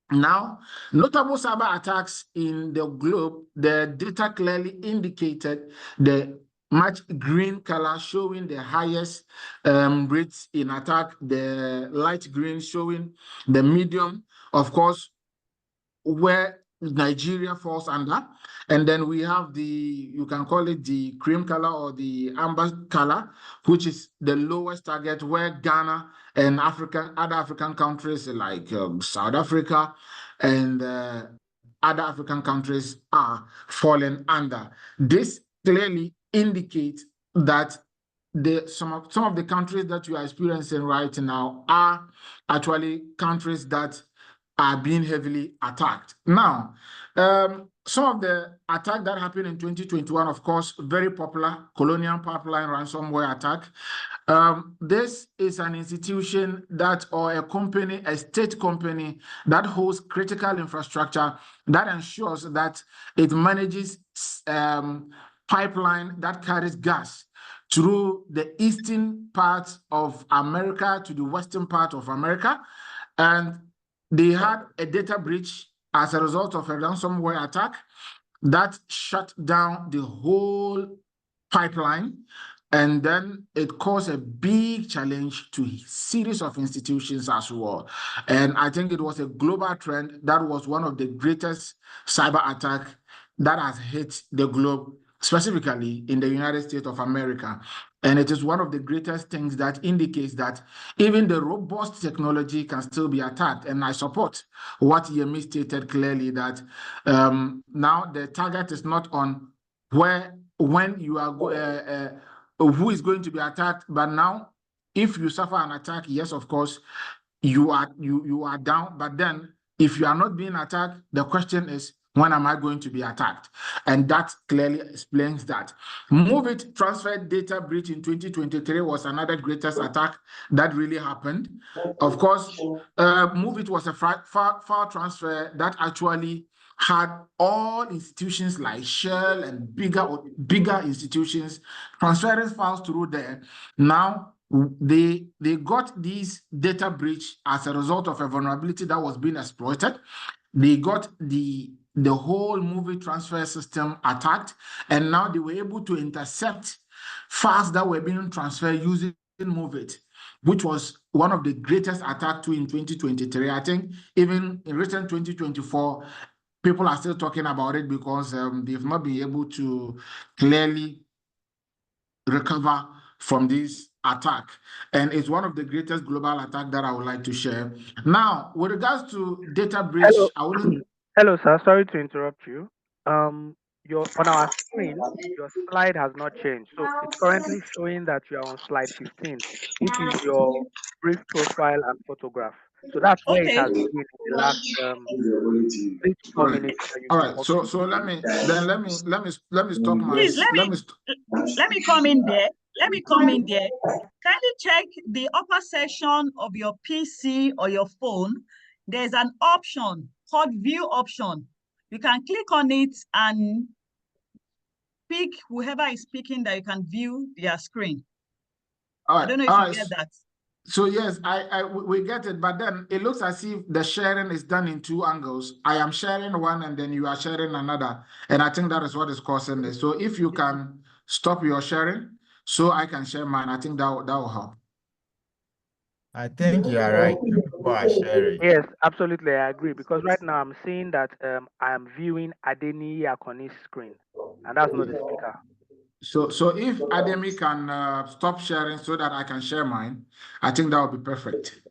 Now, notable cyber attacks in the globe, the data clearly indicated the much green color showing the highest rates in attack, the light green showing the medium, of course, where Nigeria falls under. And then we have you can call it the cream color or the amber color, which is the lowest target, where Ghana and other African countries like South Africa and other African countries are falling under. This clearly indicates that some of the countries that you are experiencing right now are actually countries that are being heavily attacked. Now, some of the attack that happened in 2021, of course, very popular Colonial Pipeline ransomware attack. This is an institution or a company, a state company that holds critical infrastructure that ensures that it manages pipeline that carries gas through the eastern part of America to the western part of America. And they had a data breach as a result of a ransomware attack that shut down the whole pipeline. And then it caused a big challenge to a series of institutions as well. And I think it was a global trend. That was one of the greatest cyber attack that has hit the globe, specifically in the United States of America. And it is one of the greatest things that indicates that even the robust technology can still be attacked. And I support what Yemi stated clearly, that now the target is not on when you are who is going to be attacked, but now if you suffer an attack, yes, of course, you are down. But then if you are not being attacked, the question is, when am I going to be attacked? And that clearly explains that. Move It transfer data breach in 2023 was another greatest attack that really happened. Of course, Move It was a file transfer that actually had all institutions like Shell and bigger institutions transferring files through there. Now, they got this data breach as a result of a vulnerability that was being exploited. They got the whole movie transfer system attacked, and now they were able to intercept files that were being transferred using MoveIt, which was one of the greatest attacks too in 2023. I think even in recent 2024, people are still talking about it because they've not been able to clearly recover from this attack. And it's one of the greatest global attacks that I would like to share. Now, with regards to data breach, Hello. I wouldn't. Hello, sir. Sorry to interrupt you. Your on our screen, your slide has not changed. So it's currently showing that you are on slide 15, which is your brief profile and photograph. So that's where it Okay. has been in the last 3 to 4 All right. minutes that you've All been right. talking. So let me stop my Please let me come in there. Let me come in there. Kindly check the upper section of your PC or your phone. There's an option called View option. You can click on it and pick whoever is speaking that you can view their screen. All I right. don't know if All you right. get that. So yes, we get it, but then it looks as if the sharing is done in two angles. I am sharing one and then you are sharing another. And I think that is what is causing this. So if you can stop your sharing so I can share mine, I think that will help. I think you are right. You people are sharing. Yes, absolutely, I agree. Because right now I'm seeing that I am viewing Adeni Akoni's screen, and that's not the speaker. So if Ademi can stop sharing so that I can share mine, I think that would be perfect.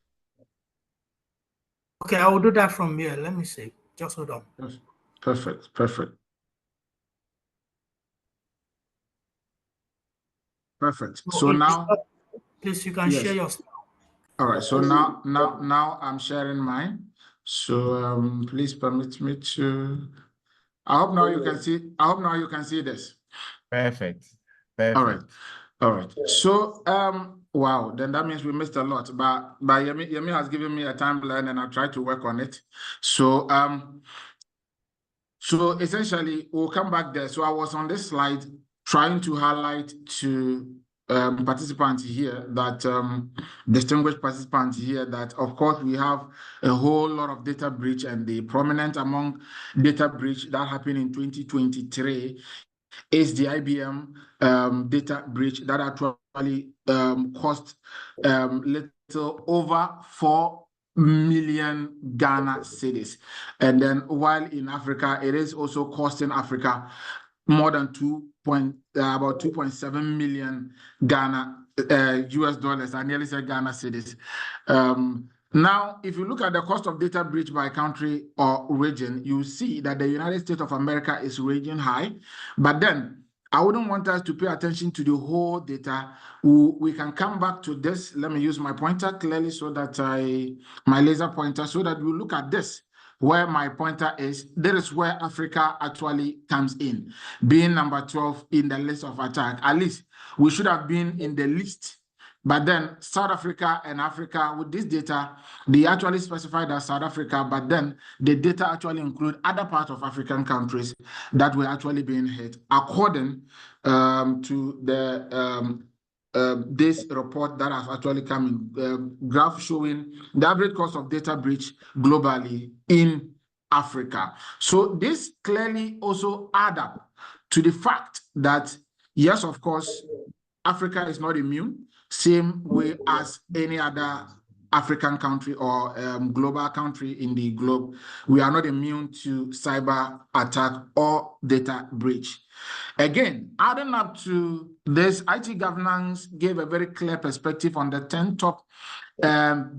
Okay, I will do that from here. Let me see. Just hold on. Perfect. So now, please, you can share your stuff. All right. So now I'm sharing mine. So please permit me to. I hope now you can see this. Perfect. All right. So wow, then that means we missed a lot. But Yemi has given me a timeline and I'll try to work on it. So essentially we'll come back there. So I was on this slide trying to highlight to participants here that distinguished participants here that of course we have a whole lot of data breach, and the prominent among data breach that happened in 2023 is the IBM data breach that actually cost little over 4 million Ghana cedis. And then while in Africa, it is also costing Africa more than about 2.7 million Ghana US dollars. I nearly said Ghana cedis. Now, if you look at the cost of data breach by country or region, you see that the United States of America is raging high. But then I wouldn't want us to pay attention to the whole data. We can come back to this. Let me use my pointer clearly so that my laser pointer, so that we look at this. Where my pointer is, there is where Africa actually comes in, being number 12 in the list of attack. At least we should have been in the list. But then South Africa and Africa, with this data, they actually specified as South Africa, but then the data actually include other parts of African countries that were actually being hit, according to the this report that has actually come in, graph showing the average cost of data breach globally in Africa. So this clearly also add up to the fact that, yes, of course, Africa is not immune, same way as any other African country or global country in the globe. We are not immune to cyber attack or data breach. Again, adding up to this, IT governance gave a very clear perspective on the 10 top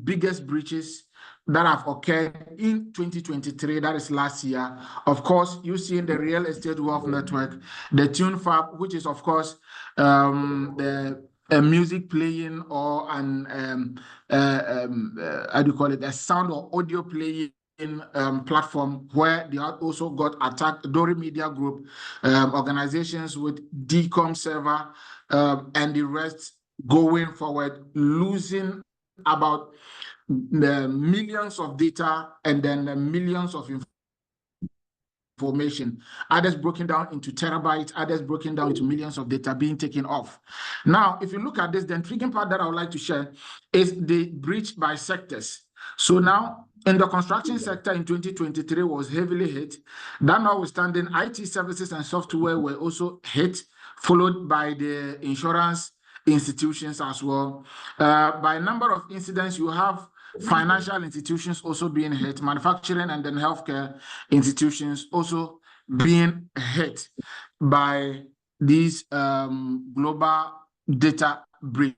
biggest breaches that have occurred in 2023, that is last year. Of course, you see in the real estate wealth network, the TuneFab, which is of course the music playing or an how do you call it, a sound or audio playing platform where they also got attacked. Dory Media Group, organizations with DCOM server, and the rest going forward, losing about the millions of data and then the millions of information, others broken down into terabytes, others broken down into millions of data being taken off. Now, if you look at this, the intriguing part that I would like to share is the breach by sectors. So now, in the construction sector in 2023 was heavily hit. That notwithstanding, IT services and software were also hit, followed by the insurance institutions as well. By number of incidents, you have financial institutions also being hit, manufacturing and then healthcare institutions also being hit by these global data breach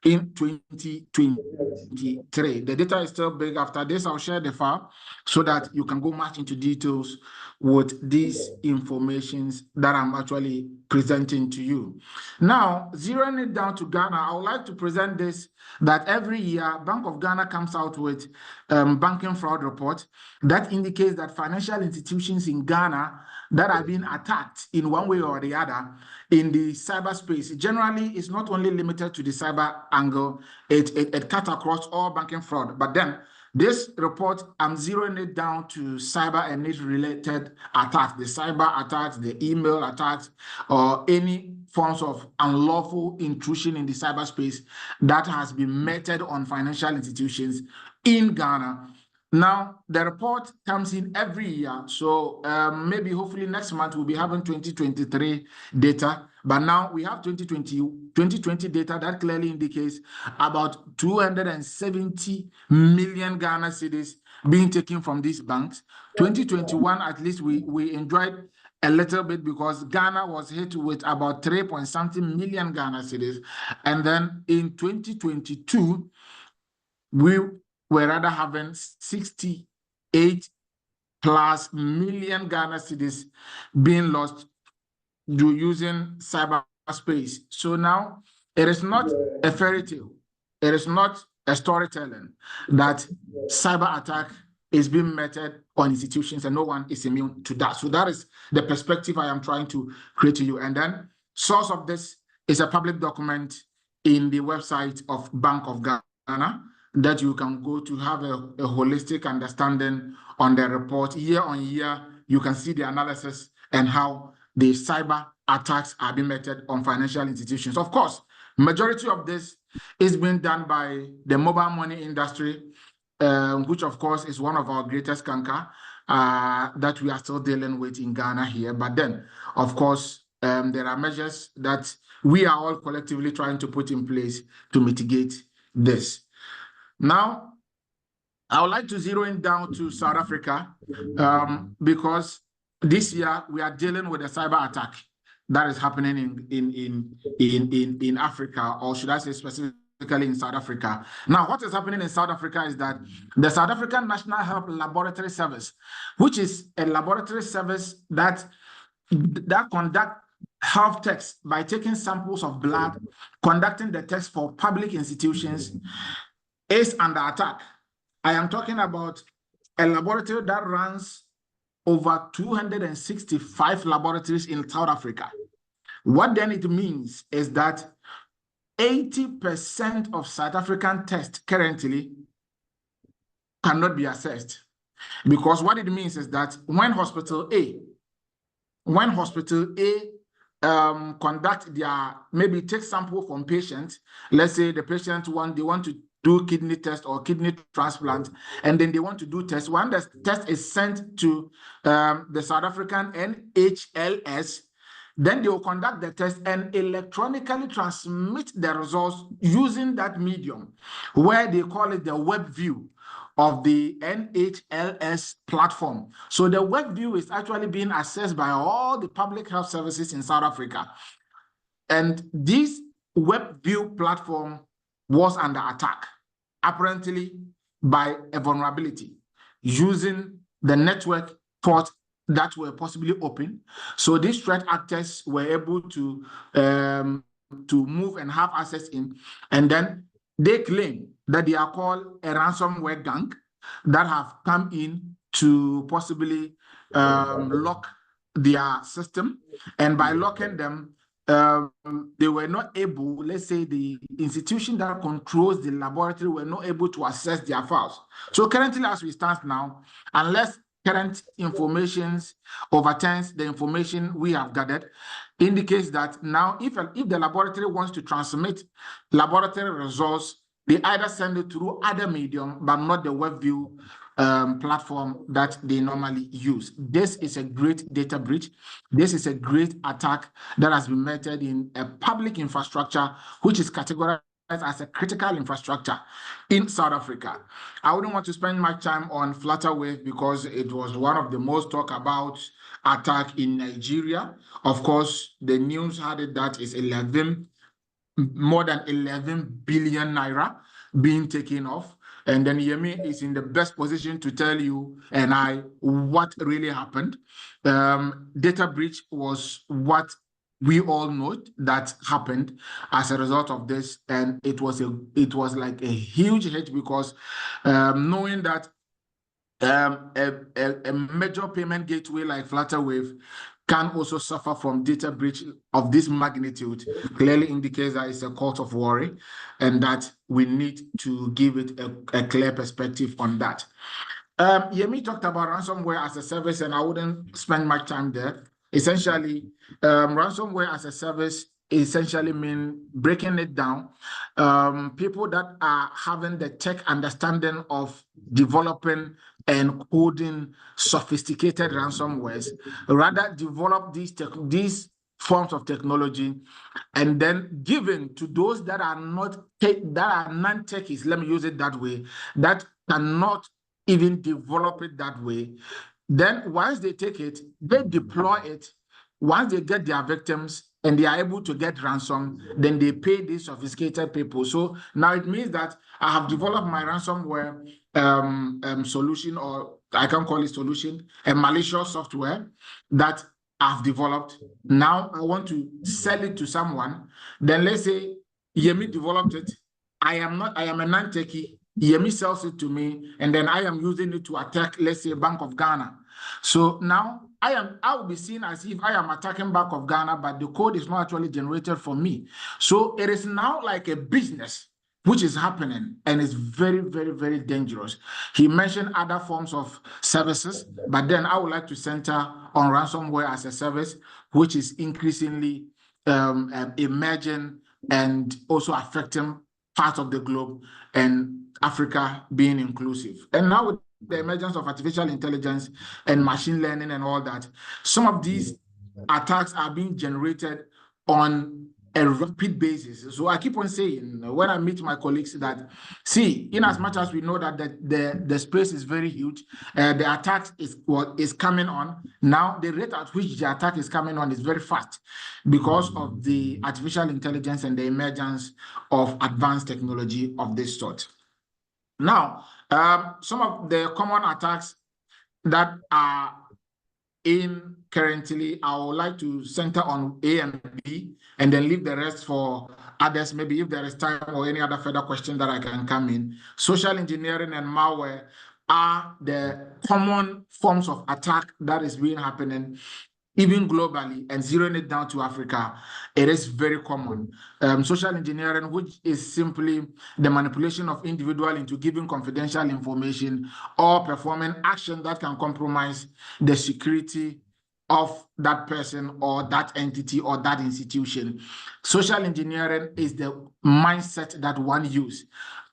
in 2023. The data is still big. After this, I'll share the file so that you can go much into details with these informations that I'm actually presenting to you. Now, zeroing it down to Ghana, I would like to present this, that every year, Bank of Ghana comes out with banking fraud report that indicates that financial institutions in Ghana that are being attacked in one way or the other in the cyberspace. Generally, it's not only limited to the cyber angle, it cuts across all banking fraud. But then this report, I'm zeroing it down to cyber and related attacks, the cyber attacks, the email attacks, or any forms of unlawful intrusion in the cyberspace that has been meted on financial institutions in Ghana. Now, the report comes in every year. So maybe hopefully next month we'll be having 2023 data. But now we have 2020 data that clearly indicates about 270 million Ghana cedis being taken from these banks. 2021, at least we enjoyed a little bit because Ghana was hit with about 3-point-something million Ghana cedis. And then in 2022, we were rather having 68 plus million Ghana cedis being lost using cyberspace. So now it is not a fairy tale. It is not a storytelling that cyber attack is being meted on institutions and no one is immune to that. So that is the perspective I am trying to create to you. And then source of this is a public document in the website of Bank of Ghana that you can go to have a holistic understanding on the report. Year on year, you can see the analysis and how the cyber attacks are being meted on financial institutions. Of course, majority of this is being done by the mobile money industry, which of course is one of our greatest canker that we are still dealing with in Ghana here. But then, of course, there are measures that we are all collectively trying to put in place to mitigate this. Now, I would like to zero in down to South Africa because this year we are dealing with a cyber attack that is happening in Africa, or should I say specifically in South Africa. Now, what is happening in South Africa is that the South African National Health Laboratory Service, which is a laboratory service that conduct health tests by taking samples of blood, conducting the tests for public institutions, is under attack. I am talking about a laboratory that runs over 265 laboratories in South Africa. What then it means is that 80% of South African tests currently cannot be accessed. Because what it means is that when hospital A conduct their, maybe take sample from patients, let's say the patient they want to do kidney test or kidney transplant, and then they want to do tests. When the test is sent to the South African NHLS, then they will conduct the test and electronically transmit the results using that medium, where they call it the web view of the NHLS platform. So the web view is actually being accessed by all the public health services in South Africa. And this web view platform was under attack, apparently by a vulnerability, using the network ports that were possibly open. So these threat actors were able to move and have access in, and then they claim that they are called a ransomware gang. that have come in to possibly lock their system, and by locking them, they were not able, let's say the institution that controls the laboratory were not able to access their files. So currently, as we stand now, unless current information overturns the information we have gathered, indicates that now if the laboratory wants to transmit laboratory results, they either send it through other medium, but not the WebView platform that they normally use. This is a great data breach. This is a great attack that has been meted in a public infrastructure, which is categorized as a critical infrastructure in South Africa. I wouldn't want to spend much time on Flutterwave because it was one of the most talked about attack in Nigeria. Of course, the news had it that is more than 11 billion naira being taken off. And then Yemi is in the best position to tell you and I what really happened. Data breach was what we all know that happened as a result of this, and it was like a huge hit because knowing that a major payment gateway like Flutterwave can also suffer from data breach of this magnitude clearly indicates that it's a cause of worry and that we need to give it a clear perspective on that. Yemi talked about ransomware as a service, and I wouldn't spend much time there. Essentially, ransomware as a service essentially mean breaking it down. People that are having the tech understanding of developing and coding sophisticated ransomwares rather develop these forms of technology and then given to those that are non-techies, let me use it that way, that cannot even develop it that way. Then once they take it, they deploy it. Once they get their victims and they are able to get ransom, then they pay these sophisticated people. So now it means that I have developed my ransomware solution, or I can call it solution, a malicious software that I've developed. Now I want to sell it to someone. Then let's say Yemi developed it. I am a non-techie. Yemi sells it to me, and then I am using it to attack, let's say, Bank of Ghana. So now I will be seen as if I am attacking Bank of Ghana, but the code is not actually generated for me. So it is now like a business which is happening, and it's very, very, very dangerous. He mentioned other forms of services, but then I would like to center on ransomware as a service, which is increasingly emerging and also affecting parts of the globe, and Africa being inclusive. And now with the emergence of artificial intelligence and machine learning and all that, some of these attacks are being generated on a rapid basis. So I keep on saying when I meet my colleagues that, see, in as much as we know that the space is very huge, the attack is what is coming on. Now the rate at which the attack is coming on is very fast because of the artificial intelligence and the emergence of advanced technology of this sort. Now, some of the common attacks that are in currently, I would like to center on A and B and then leave the rest for others, maybe if there is time or any other further question that I can come in. Social engineering and malware are the common forms of attack that is being happening even globally, and zeroing it down to Africa, it is very common. Social engineering, which is simply the manipulation of individual into giving confidential information or performing action that can compromise the security of that person or that entity or that institution. Social engineering is the mindset that one uses.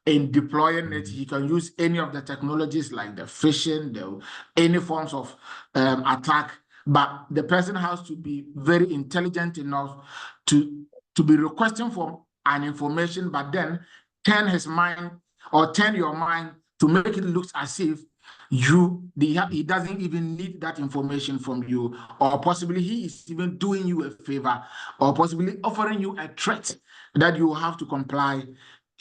In deploying it, he can use any of the technologies like the phishing, any forms of attack, but the person has to be very intelligent enough to be requesting for an information, but then turn his mind or turn your mind to make it look as if he doesn't even need that information from you, or possibly he is even doing you a favor, or possibly offering you a threat that you have to comply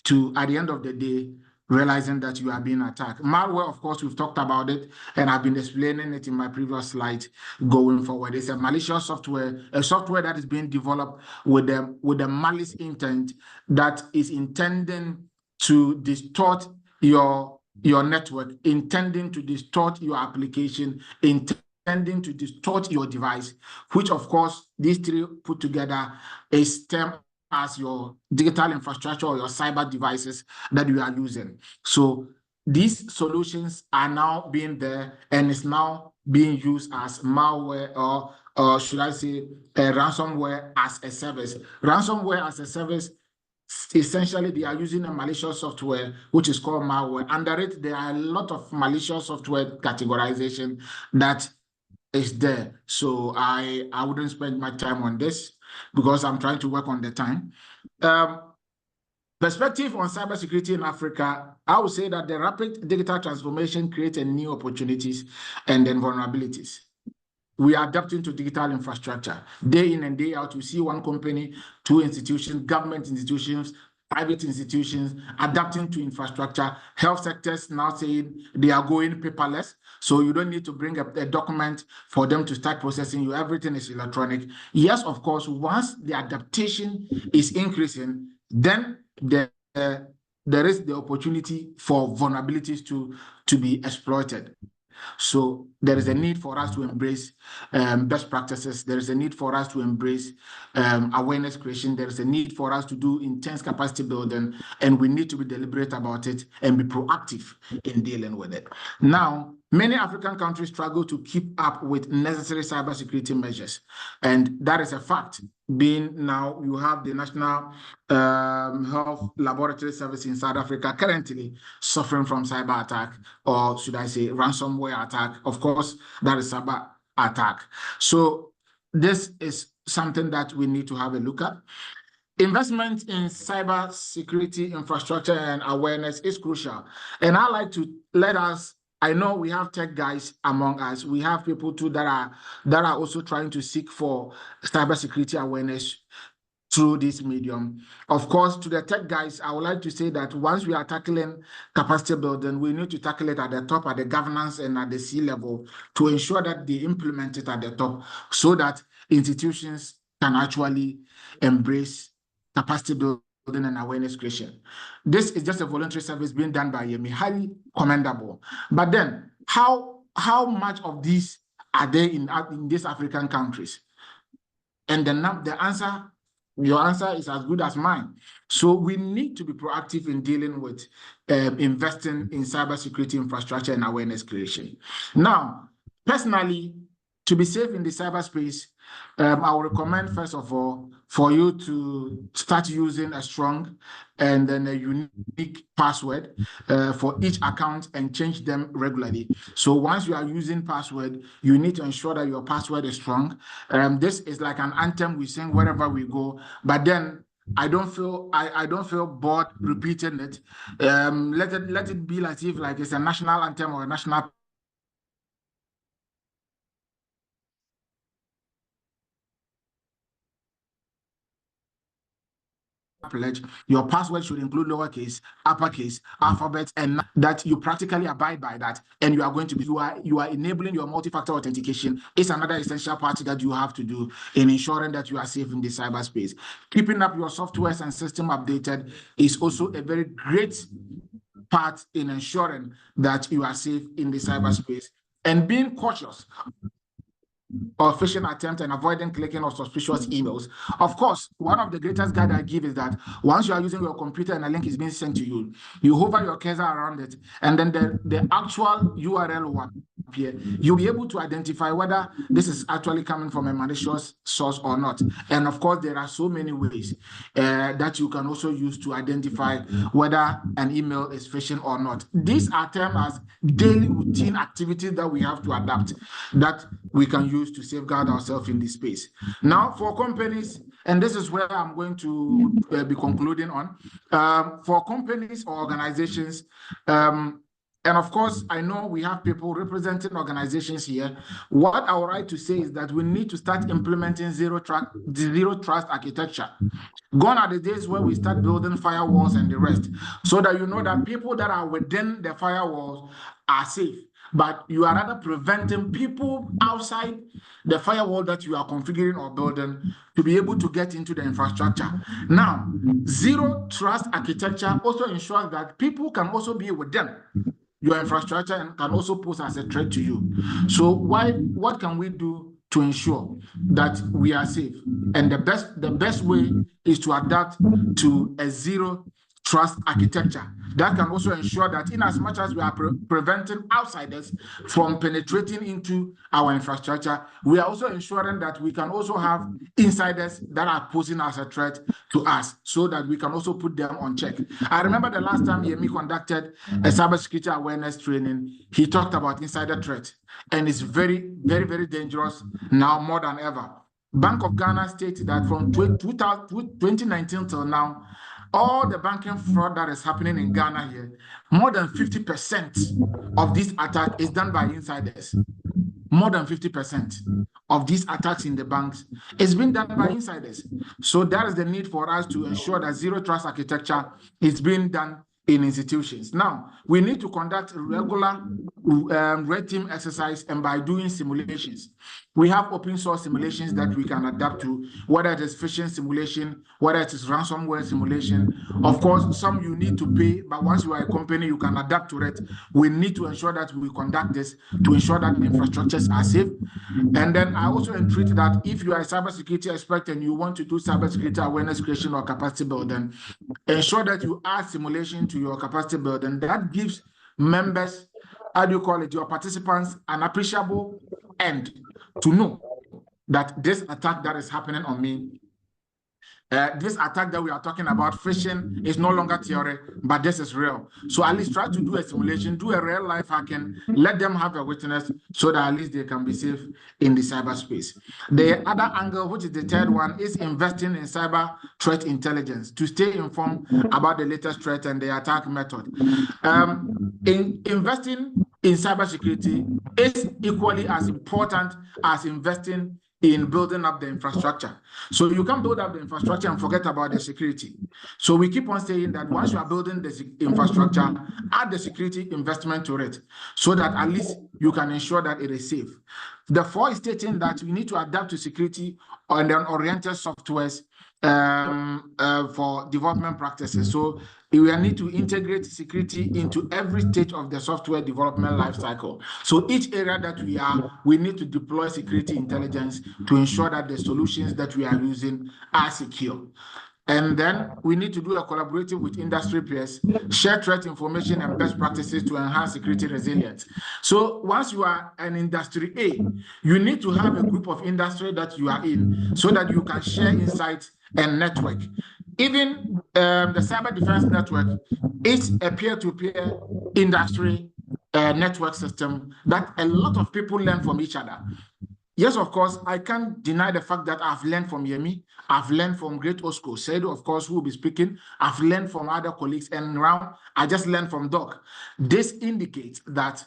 to, at the end of the day, realizing that you are being attacked. Malware, of course, we've talked about it, and I've been explaining it in my previous slide going forward. It's a malicious software, a software that is being developed with a malice intent that is intending to distort your your network, intending to distort your application, intending to distort your device, which of course these three put together is termed as your digital infrastructure or your cyber devices that you are using. So these solutions are now being there and is now being used as malware or should I say ransomware as a service. Ransomware as a service, essentially they are using a malicious software which is called malware. Under it, there are a lot of malicious software categorization that is there. So I wouldn't spend my time on this because I'm trying to work on the time. Perspective on cybersecurity in Africa, I would say that the rapid digital transformation creates new opportunities and then vulnerabilities. We are adapting to digital infrastructure. Day in and day out, you see one company, two institutions, government institutions, private institutions adapting to infrastructure. Health sectors now saying they are going paperless. So you don't need to bring up a document for them to start processing you. Everything is electronic. Yes, of course, once the adaptation is increasing, then there is the opportunity for vulnerabilities to be exploited. So there is a need for us to embrace best practices. There is a need for us to embrace awareness creation. There is a need for us to do intense capacity building, and we need to be deliberate about it and be proactive in dealing with it. Now, many African countries struggle to keep up with necessary cybersecurity measures, and that is a fact. Being now you have the National Health Laboratory Service in South Africa currently suffering from cyber attack, or should I say ransomware attack. Of course, that is cyber attack. So this is something that we need to have a look at. Investment in cyber security infrastructure and awareness is crucial. And I like to I know we have tech guys among us. We have people too that are also trying to seek for cybersecurity awareness through this medium. Of course, to the tech guys, I would like to say that once we are tackling capacity building, we need to tackle it at the top, at the governance and at the C-level to ensure that they implement it at the top so that institutions can actually embrace capacity building and awareness creation. This is just a voluntary service being done by Yemi, highly commendable. But then, how much of these are there in these African countries? And your answer is as good as mine. So we need to be proactive in dealing with investing in cybersecurity infrastructure and awareness creation. Now, personally, to be safe in the cyberspace, I would recommend, first of all, for you to start using a strong and then a unique password for each account and change them regularly. So once you are using password, you need to ensure that your password is strong. This is like an anthem we sing wherever we go, but then I don't feel bored repeating it. Let it be as if like it's a national anthem or a national pledge. Your password should include lowercase, uppercase, alphabet, and that you practically abide by that. And you are going to be, you are enabling your multi-factor authentication. It's another essential part that you have to do in ensuring that you are safe in the cyberspace. Keeping up your softwares and system updated is also a very great part in ensuring that you are safe in the cyberspace. And being cautious or phishing attempt and avoiding clicking on suspicious emails. Of course, one of the greatest guide I give is that once you are using your computer and a link is being sent to you, you hover your cursor around it, and then the actual URL will appear. You'll be able to identify whether this is actually coming from a malicious source or not. And of course, there are so many ways that you can also use to identify whether an email is phishing or not. These are termed as daily routine activities that we have to adapt, that we can use to safeguard ourselves in this space. Now, for companies, and this is where I'm going to be concluding on, for companies or organizations, and of course, I know we have people representing organizations here. What I would like to say is that we need to start implementing zero trust architecture. Gone are the days where we start building firewalls and the rest, so that you know that people that are within the firewalls are safe. But you are rather preventing people outside the firewall that you are configuring or building to be able to get into the infrastructure. Now, zero trust architecture also ensures that people can also be within your infrastructure and can also pose as a threat to you. So what can we do to ensure that we are safe? And the best way is to adapt to a zero trust architecture that can also ensure that in as much as we are preventing outsiders from penetrating into our infrastructure, we are also ensuring that we can also have insiders that are posing as a threat to us so that we can also put them on check. I remember the last time Yemi conducted a cybersecurity awareness training, he talked about insider threat, and it's very, very, very dangerous now more than ever. Bank of Ghana states that from 2019 till now, all the banking fraud that is happening in Ghana here, more than 50% of this attack is done by insiders. More than 50% of these attacks in the banks is being done by insiders. So that is the need for us to ensure that zero trust architecture is being done in institutions. Now, we need to conduct regular red team exercise and by doing simulations. We have open source simulations that we can adapt to, whether it is phishing simulation, whether it is ransomware simulation. Of course, some you need to pay, but once you are a company, you can adapt to it. We need to ensure that we conduct this to ensure that the infrastructures are safe. And then I also entreat that if you are a cybersecurity expert and you want to do cybersecurity awareness creation or capacity building, ensure that you add simulation to your capacity building. That gives members, how do you call it, your participants, an appreciable end to know that this attack that is happening on me, this attack that we are talking about, phishing, is no longer theory, but this is real. So at least try to do a simulation, do a real life hacking, let them have a witness so that at least they can be safe in the cyberspace. The other angle, which is the third one, is investing in cyber threat intelligence to stay informed about the latest threat and the attack method. In investing in cybersecurity is equally as important as investing in building up the infrastructure. So you can't build up the infrastructure and forget about the security. So we keep on saying that once you are building the infrastructure, add the security investment to it so that at least you can ensure that it is safe. The four is stating that we need to adapt to security and then oriented softwares for development practices. So we need to integrate security into every stage of the software development lifecycle. So each area that we need to deploy security intelligence to ensure that the solutions that we are using are secure. And then we need to do a collaborative with industry peers, share threat information and best practices to enhance security resilience. So once you are an industry A, you need to have a group of industry that you are in so that you can share insights and network. Even the Cyber Defense Network is a peer-to-peer industry network system that a lot of people learn from each other. Yes, of course, I can't deny the fact that I've learned from Yemi, I've learned from Great Osco, Said, of course, who will be speaking, I've learned from other colleagues, and now I just learned from Doc. This indicates that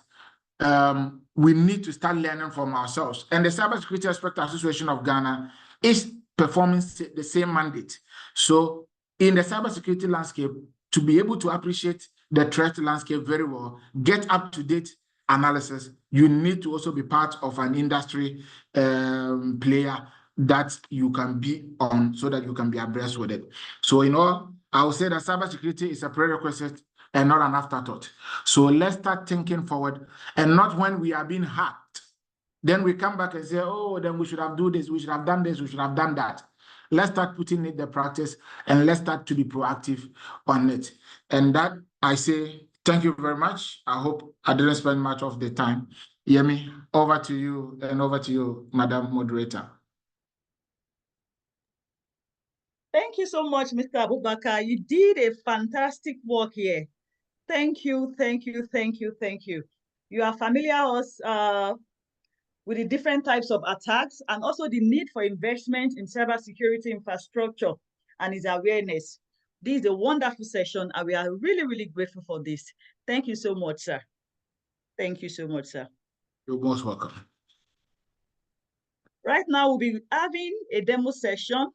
we need to start learning from ourselves. And the Cybersecurity Expert Association of Ghana is performing the same mandate. So in the cybersecurity landscape, to be able to appreciate the threat landscape very well, get up-to-date analysis, you need to also be part of an industry player that you can be on so that you can be abreast with it. So in all, I would say that cybersecurity is a prerequisite and not an afterthought. So let's start thinking forward and not when we are being hacked. Then we come back and say, oh, then we should have done this, we should have done this, we should have done that. Let's start putting it the practice and let's start to be proactive on it. And that I say, thank you very much. I hope I didn't spend much of the time. Yemi, over to you and over to you, Madam Moderator. Thank you so much, Mr. Abubakar. You did a fantastic work here. Thank you, thank you, thank you, thank you. You are familiar with the different types of attacks and also the need for investment in cybersecurity infrastructure and its awareness. This is a wonderful session and we are really, really grateful for this. Thank you so much, sir. Thank you so much, sir. You're most welcome. Right now, we'll be having a demo session.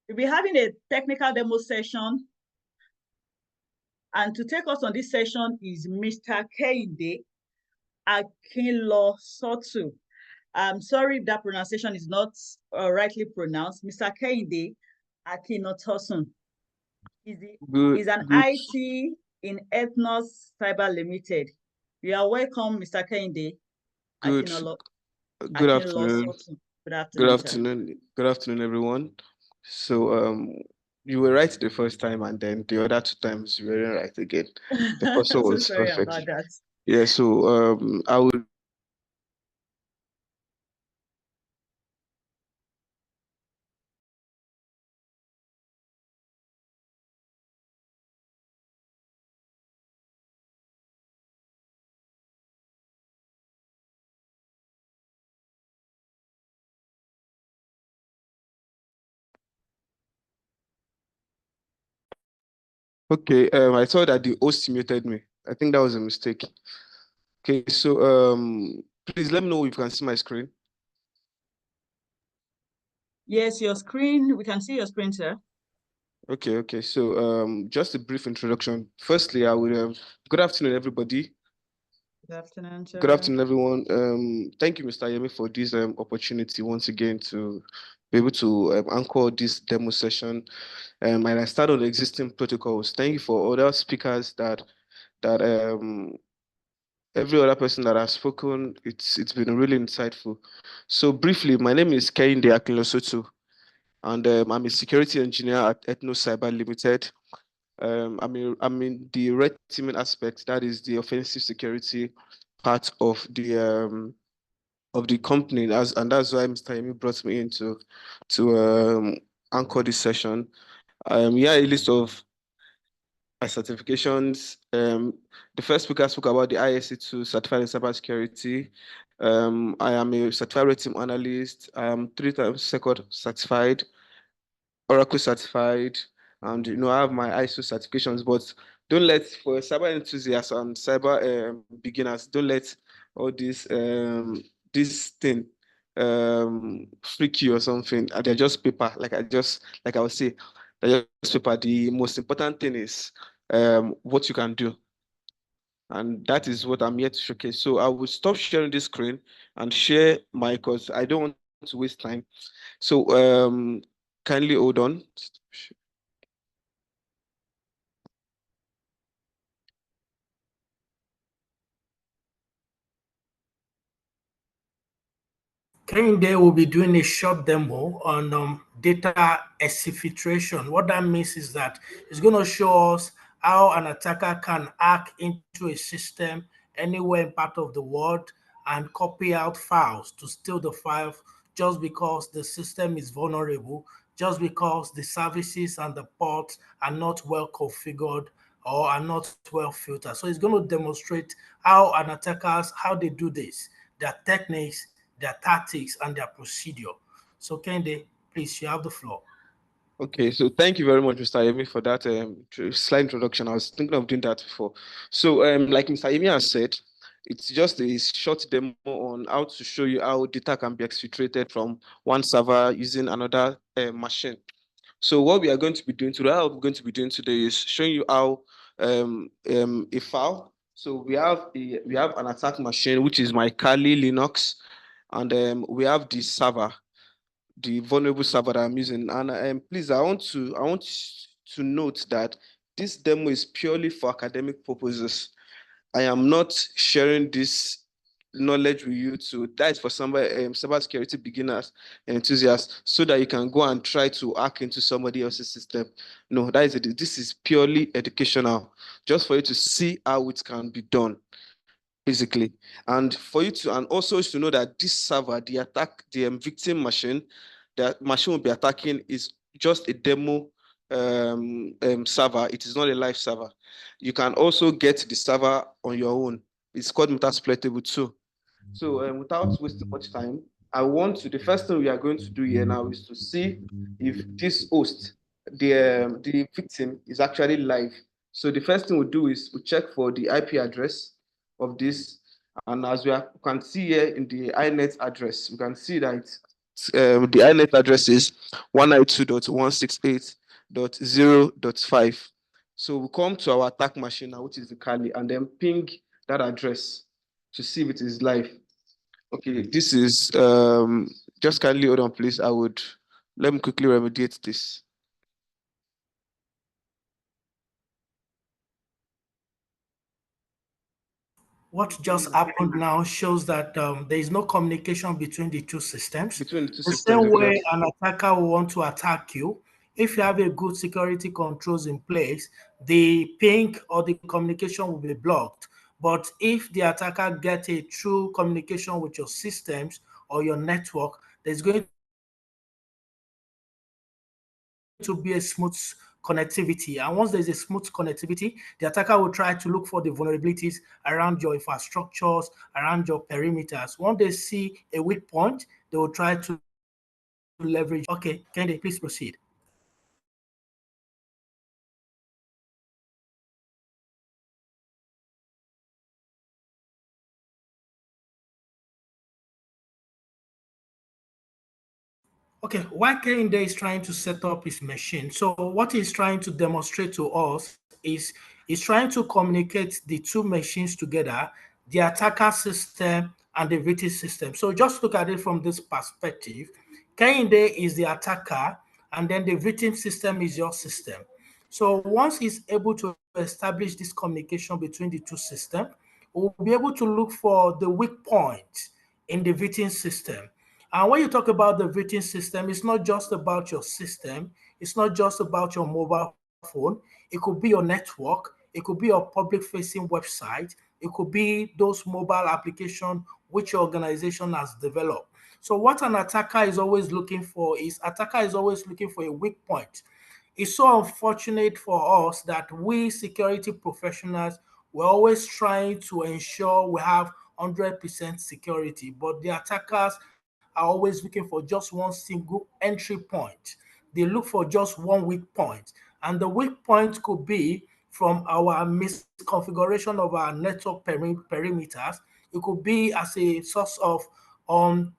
We'll be having a technical demo session. And to take us on this session is Mr. Kehinde Akinlosotu. I'm sorry if that pronunciation is not rightly pronounced. Mr. Kehinde Akinlosotu. He's an IT in Ethnos Cyber Limited. You are welcome, Mr. Kehinde. Good. Good afternoon. Good afternoon, sir. Good afternoon, everyone. So you were right the first time, and then the other 2 times you weren't right again. The first one So was sorry perfect. about that. Yeah. So I would. Okay, I saw that the host muted me. I think that was a mistake. Okay, so please let me know if you can see my screen. Yes, your screen, we can see your screen, sir. Okay. So just a brief introduction. Firstly, I would good afternoon, everybody. Good afternoon, sir. Good afternoon, everyone. Thank you, Mr. Yemi, for this opportunity once again to be able to anchor this demo session. And I start on the existing protocols. Thank you for other speakers that every other person that has spoken. It's been really insightful. So briefly, my name is Kehinde Akinlosotu, and I'm a security engineer at Ethno Cyber Limited. I'm in the red teaming aspect, that is the offensive security part of the company, and that's why Mr. Yemi brought me in to anchor this session. Here are a list of my certifications. The first speaker spoke about the ISC2 certified in cybersecurity. I am a certified red team analyst. I am 3 times second certified, Oracle certified, and I have my ISO certifications. But don't let, for cyber enthusiasts and cyber beginners, don't let all this thing freak you or something. They're just paper. Like I would say, they're just paper. The most important thing is what you can do. And that is what I'm here to showcase. So I will stop sharing this screen and share my, because I don't want to waste time. So kindly hold on. Kehinde will be doing a short demo on data exfiltration. What that means is that it's going to show us how an attacker can hack into a system anywhere in part of the world and copy out files to steal the files just because the system is vulnerable, just because the services and the ports are not well configured or are not well filtered. So it's going to demonstrate how how they do this, their techniques, their tactics, and their procedure. So Kehinde, please, you have the floor. Okay, so thank you very much, Mr. Yemi, for that slight introduction. I was thinking of doing that before. So like Mr. Yemi has said, it's just a short demo on how to show you how data can be exfiltrated from one server using another machine. So what we are going to be doing today, is showing you how a file. So we have an attack machine, which is my Kali Linux, and we have the server, the vulnerable server that I'm using. And please, I want to note that this demo is purely for academic purposes. I am not sharing this knowledge with you to, that is for somebody, cybersecurity beginners and enthusiasts, so that you can go and try to hack into somebody else's system. No, that is it. This is purely educational, just for you to see how it can be done, basically. And for you to, and also to know that this server, the victim machine, that machine will be attacking is just a demo server. It is not a live server. You can also get the server on your own. It's called Metasploitable too. So without wasting much time, the first thing we are going to do here now is to see if this host, the victim, is actually live. So the first thing we do is we check for the IP address of this. And as can see here in the INET address, we can see that the INET address is 192.168.0.5. So we come to our attack machine now, which is the Kali, and then ping that address to see if it is live. Okay, this is just kindly hold on, please. Let me quickly remediate this. what just happened now shows that there is no communication between the two systems. Between the two The systems, same way exactly. an attacker will want to attack you, if you have a good security controls in place, the ping or the communication will be blocked. But if the attacker gets a true communication with your systems or your network, there's going to be a smooth connectivity. And once there's a smooth connectivity, the attacker will try to look for the vulnerabilities around your infrastructures, around your perimeters. Once they see a weak point, they will try to leverage. Okay, Kennedy, please proceed. Okay, what Kehinde is trying to set up his machine. So what he's trying to demonstrate to us is he's trying to communicate the two machines together, the attacker system and the victim system. So just look at it from this perspective. Kehinde is the attacker, and then the victim system is your system. So once he's able to establish this communication between the two systems, we'll be able to look for the weak point in the victim system. And when you talk about the rating system, it's not just about your system. It's not just about your mobile phone. It could be your network. It could be your public-facing website. It could be those mobile applications which your organization has developed. So what an attacker is always looking for is attacker is always looking for a weak point. It's so unfortunate for us that we security professionals we're always trying to ensure we have 100% security, but the attackers are always looking for just one single entry point. They look for just one weak point. And the weak point could be from our misconfiguration of our network perimeters. It could be as a source of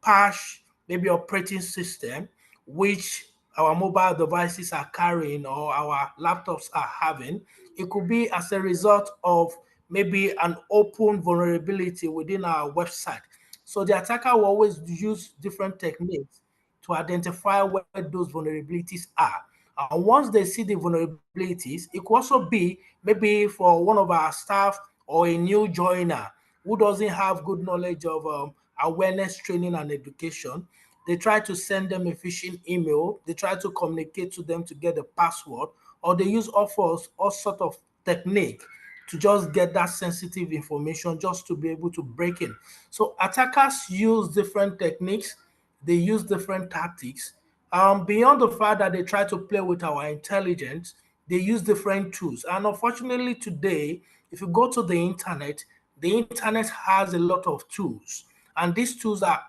patch, maybe operating system, which our mobile devices are carrying or our laptops are having. It could be as a result of maybe an open vulnerability within our website. So the attacker will always use different techniques to identify where those vulnerabilities are. And once they see the vulnerabilities, it could also be maybe for one of our staff or a new joiner who doesn't have good knowledge of awareness training and education. They try to send them a phishing email. They try to communicate to them to get the password, or they use offers all sort of technique to just get that sensitive information just to be able to break in. So attackers use different techniques, they use different tactics. Beyond the fact that they try to play with our intelligence, they use different tools. And unfortunately today, if you go to the internet has a lot of tools. And these tools are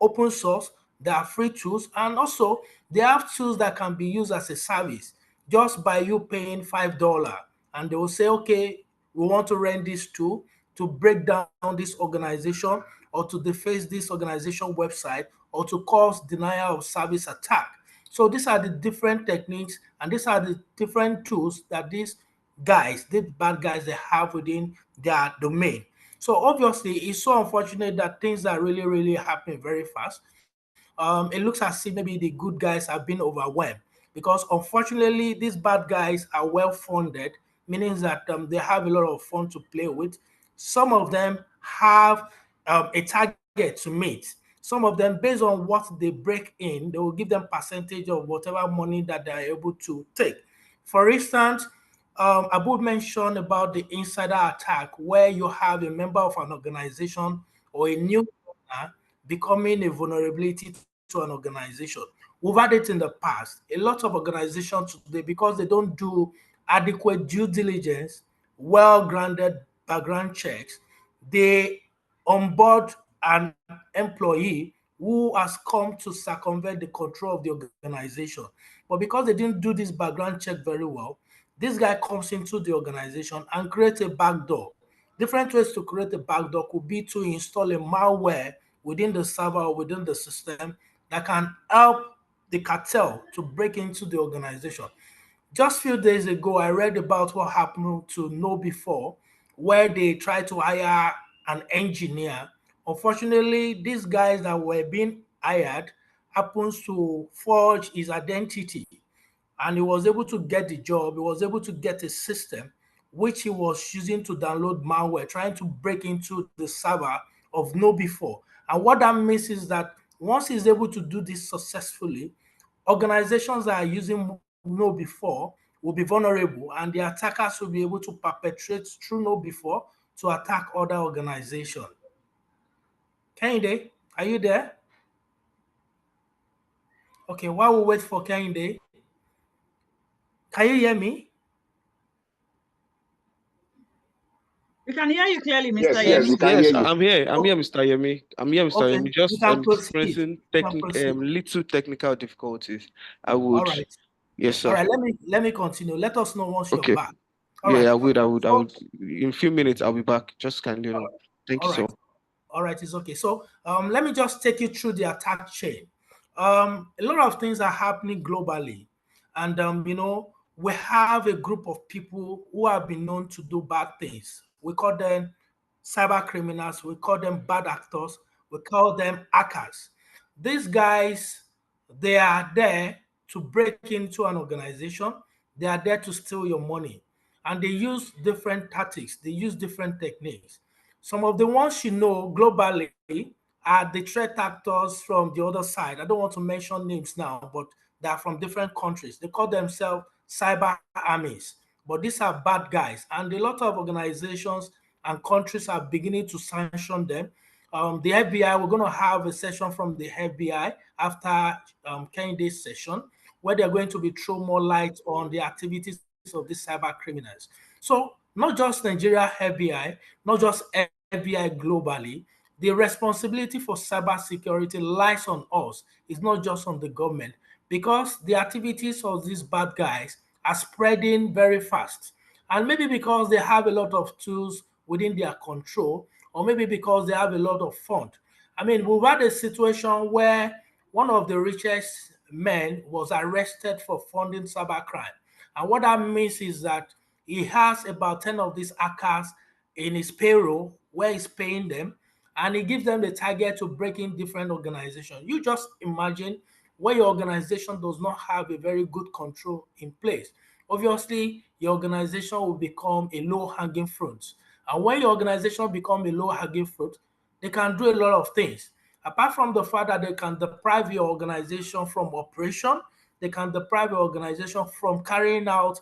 open source, there are free tools, and also they have tools that can be used as a service just by you paying $5. And they will say, okay, we want to rent this tool to break down this organization or to deface this organization website or to cause denial of service attack. So these are the different techniques and these are the different tools that these bad guys, they have within their domain. So obviously, it's so unfortunate that things are really, really happening very fast. It looks as if maybe the good guys have been overwhelmed because unfortunately, these bad guys are well funded, meaning that they have a lot of fun to play with. Some of them have a target to meet. Some of them, based on what they break in, they will give them percentage of whatever money that they are able to take. For instance, Abu mentioned about the insider attack, where you have a member of an organization or a new owner becoming a vulnerability to an organization. We've had it in the past. A lot of organizations today, because they don't do adequate due diligence, well-grounded background checks, they onboard an employee who has come to circumvent the control of the organization. But because they didn't do this background check very well, this guy comes into the organization and creates a backdoor. Different ways to create a backdoor could be to install a malware within the server or within the system that can help the cartel to break into the organization. Just few days ago, I read about what happened to Know Before, where they tried to hire an engineer. Unfortunately, these guys that were being hired happens to forge his identity, and he was able to get the job. He was able to get a system which he was using to download malware, trying to break into the server of KnowBe4. And what that means is that once he's able to do this successfully, organizations that are using KnowBe4 will be vulnerable, and the attackers will be able to perpetrate through KnowBe4 to attack other organizations. Kehinde, are you there? Okay, while we wait for Kehinde, can you hear me? We can hear you clearly, Mr. Yes, Yemi. yes, we can hear you. I'm here. I'm here, Mr. Yemi. I'm here, Mr. Okay, Yemi. you Just can proceed. experiencing You can proceed. little technical difficulties. I All would. right. Yes, sir. All right, let me continue. Let us know once you're Okay. back. All Yeah, right. I would. So, In a few minutes, I'll be back. Just kindly know. Thank all you, right. sir. All right, it's okay. So let me just take you through the attack chain. A lot of things are happening globally. And, we have a group of people who have been known to do bad things. We call them cyber criminals. We call them bad actors. We call them hackers. These guys, they are there to break into an organization. They are there to steal your money. And they use different tactics. They use different techniques. Some of the ones globally are the threat actors from the other side. I don't want to mention names now, but they are from different countries. They call themselves cyber armies, but these are bad guys. And a lot of organizations and countries are beginning to sanction them. The FBI, we're going to have a session from the FBI after Kennedy's session, where they're going to be throw more light on the activities of these cyber criminals. So not just Nigeria FBI, not just FBI globally, the responsibility for cybersecurity lies on us. It's not just on the government, because the activities of these bad guys are spreading very fast. And maybe because they have a lot of tools within their control, or maybe because they have a lot of fund. I mean, we've had a situation where one of the richest men was arrested for funding cybercrime. And what that means is that he has about 10 of these hackers in his payroll where he's paying them, and he gives them the target to break in different organizations. You just imagine where your organization does not have a very good control in place. Obviously, your organization will become a low-hanging fruit. And when your organization becomes a low-hanging fruit, they can do a lot of things. Apart from the fact that they can deprive your organization from operation, they can deprive your organization from carrying out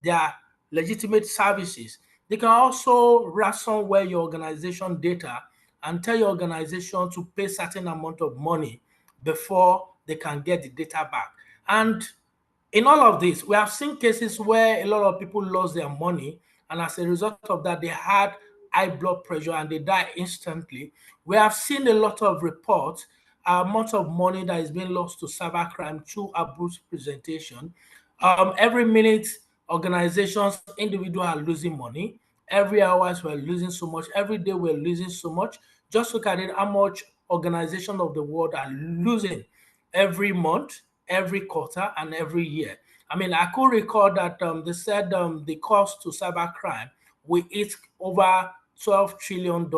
their legitimate services. They can also ransomware your organization data and tell your organization to pay certain amount of money before they can get the data back. And in all of this, we have seen cases where a lot of people lost their money, and as a result of that, they had high blood pressure and they died instantly. We have seen a lot of reports, amount of money that is being lost to cybercrime through abuse presentation. Every minute, organizations, individuals are losing money. Every hours we're losing so much. Every day we're losing so much. Just look at it, how much organizations of the world are losing every month, every quarter, and every year. I mean, I could recall that they said the cost to cybercrime will hit over $12 trillion.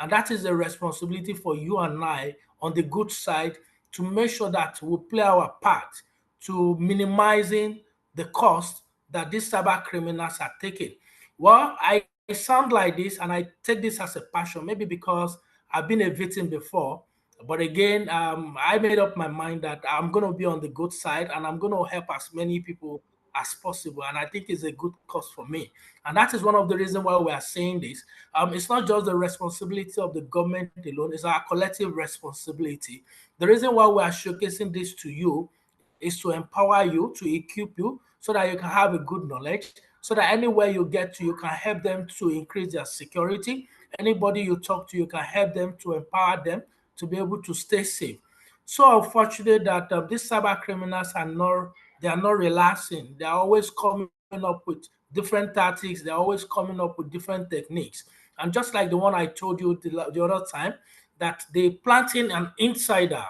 And that is a responsibility for you and I on the good side to make sure that we play our part to minimizing the cost that these cyber criminals are taking. Well, I sound like this and I take this as a passion, maybe because I've been a victim before. But again, I made up my mind that I'm going to be on the good side and I'm going to help as many people as possible. And I think it's a good cause for me. And that is one of the reasons why we are saying this. It's not just the responsibility of the government alone, it's our collective responsibility. The reason why we are showcasing this to you is to empower you, to equip you, so that you can have a good knowledge, so that anywhere you get to, you can help them to increase their security. Anybody you talk to, you can help them to empower them to be able to stay safe. So unfortunate that these cyber criminals they are not relaxing. They are always coming up with different tactics. They're always coming up with different techniques. And just like the one I told you the other time, that they planting an insider,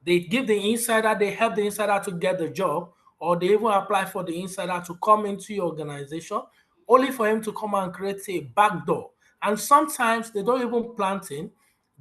they give the insider, they help the insider to get the job, or they even apply for the insider to come into your organization, only for him to come and create a backdoor. And sometimes they don't even plant in,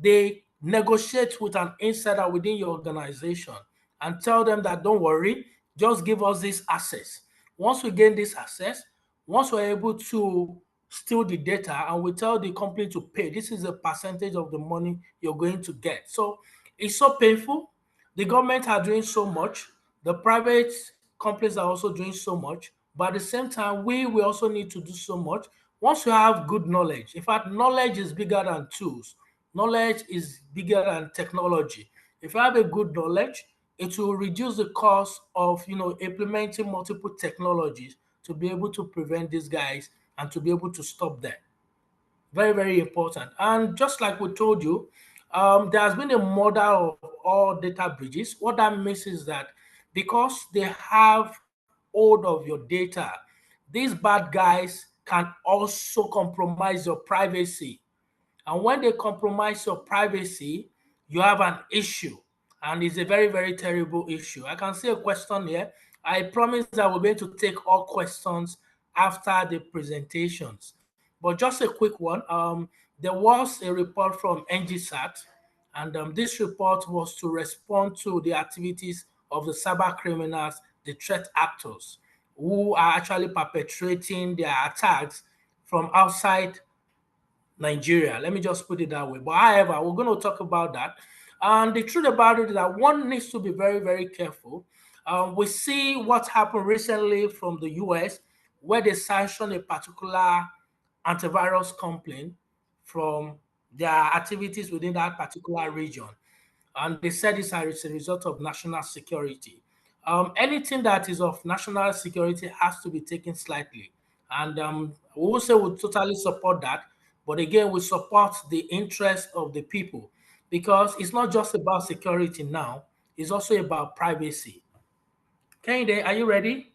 they negotiate with an insider within your organization and tell them that don't worry, just give us this access. Once we gain this access, Once we're able to steal the data and we tell the company to pay, this is a percentage of the money you're going to get. So it's so painful. The government are doing so much. The private companies are also doing so much. But at the same time, we also need to do so much. Once you have good knowledge, in fact, knowledge is bigger than tools. Knowledge is bigger than technology. If you have a good knowledge, it will reduce the cost of implementing multiple technologies to be able to prevent these guys and to be able to stop them. Very, very important. And just like we told you, there has been a model of all data breaches. What that means is that because they have hold of your data, these bad guys can also compromise your privacy. And when they compromise your privacy, you have an issue. And it's a very, very terrible issue. I can see a question here. I promise that we're going to take all questions after the presentations. But just a quick one. There was a report from NGSAT, and this report was to respond to the activities of the cyber criminals, the threat actors, who are actually perpetrating their attacks from outside Nigeria. Let me just put it that way. But however, we're going to talk about that. And the truth about it is that one needs to be very, very careful. We see what happened recently from the US, where they sanctioned a particular antivirus complaint from their activities within that particular region. And they said it's as a result of national security. Anything that is of national security has to be taken slightly. And we will say we totally support that. But again, we support the interest of the people because it's not just about security now, it's also about privacy. Kende, are you ready?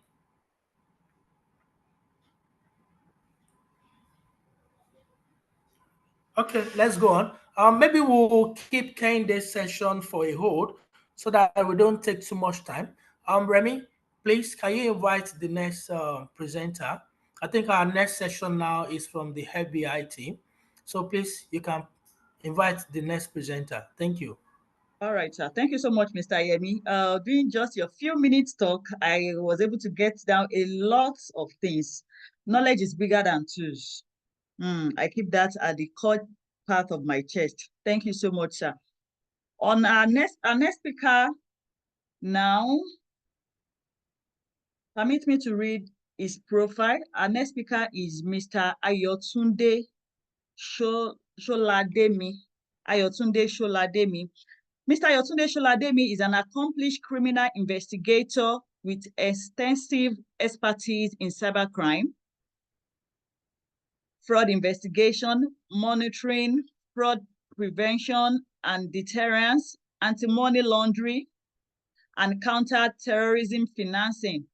Okay, let's go on. Maybe we'll keep Kende's session for a hold so that we don't take too much time. Remy, please, can you invite the next presenter? I think our next session now is from the FBI team. So please, you can invite the next presenter. Thank you. All right, sir. Thank you so much, Mr. Yemi. During just your few minutes talk, I was able to get down a lot of things. Knowledge is bigger than tools. I keep that at the core part of my chest. Thank you so much, sir. On our next speaker now, permit me to read his profile. Our next speaker is Mr. Ayotunde Sholademi. Ayotunde Sholademi. Mr. Ayotunde Sholademi is an accomplished criminal investigator with extensive expertise in cybercrime, fraud investigation, monitoring, fraud prevention and deterrence, anti-money laundering, and counter-terrorism financing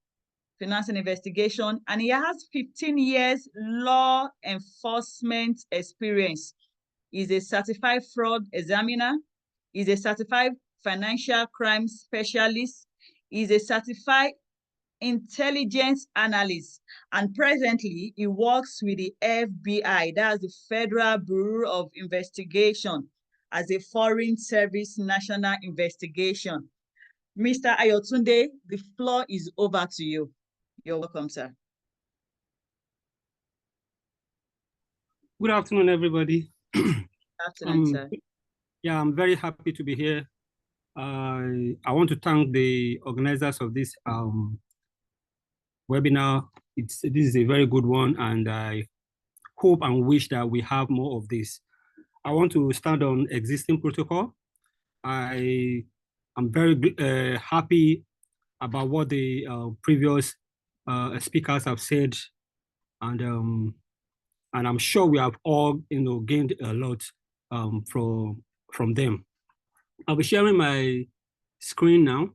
investigation. And he has 15 years law enforcement experience. He's a certified fraud examiner. He's a certified financial crime specialist. He's a certified intelligence analyst. And presently, he works with the FBI, that's the Federal Bureau of Investigation, as a foreign service national investigation. Mr. Ayotunde, the floor is over to you. You're welcome, sir. Good afternoon, everybody. Good afternoon, sir. Yeah, I'm very happy to be here. I want to thank the organizers of this webinar. This is a very good one, and I hope and wish that we have more of this. I want to start on existing protocol. I am very happy about what the previous speakers have said, and I'm sure we have all gained a lot from them. I'll be sharing my screen now.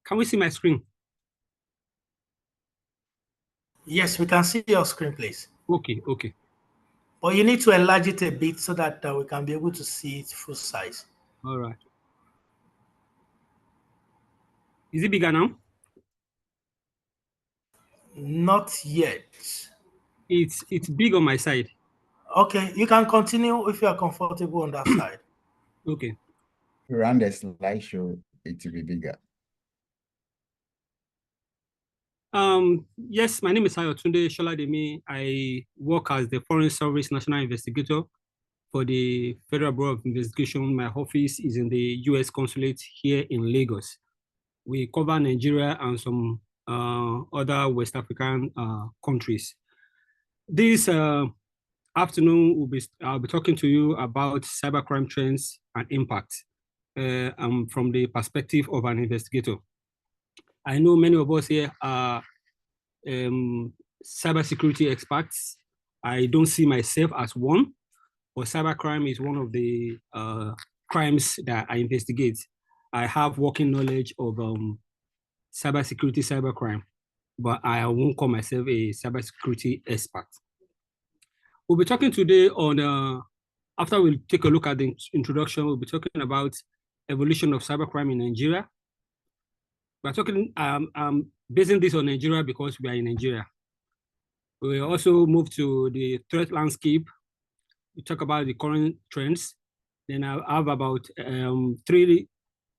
Can we see my screen? Yes, we can see your screen, please. Okay. But you need to enlarge it a bit so that we can be able to see it full size. All right. Is it bigger now? Not yet. It's big on my side. Okay, you can continue if you are comfortable on that side. Okay. Run the slideshow, it will be bigger. Yes, my name is Ayotunde Sholademi. I work as the Foreign Service National Investigator for the Federal Bureau of Investigation. My office is in the U.S. Consulate here in Lagos. We cover Nigeria and some other West African countries. This afternoon, I'll be talking to you about cybercrime trends and impact from the perspective of an investigator. I know many of us here are cybersecurity experts. I don't see myself as one, but cybercrime is one of the crimes that I investigate. I have working knowledge of cybersecurity, cybercrime, but I won't call myself a cybersecurity expert. We'll be talking today on, after we take a look at the introduction, we'll be talking about evolution of cybercrime in Nigeria. We're talking, basing this on Nigeria because we are in Nigeria. We also move to the threat landscape. We talk about the current trends. Then I have about 3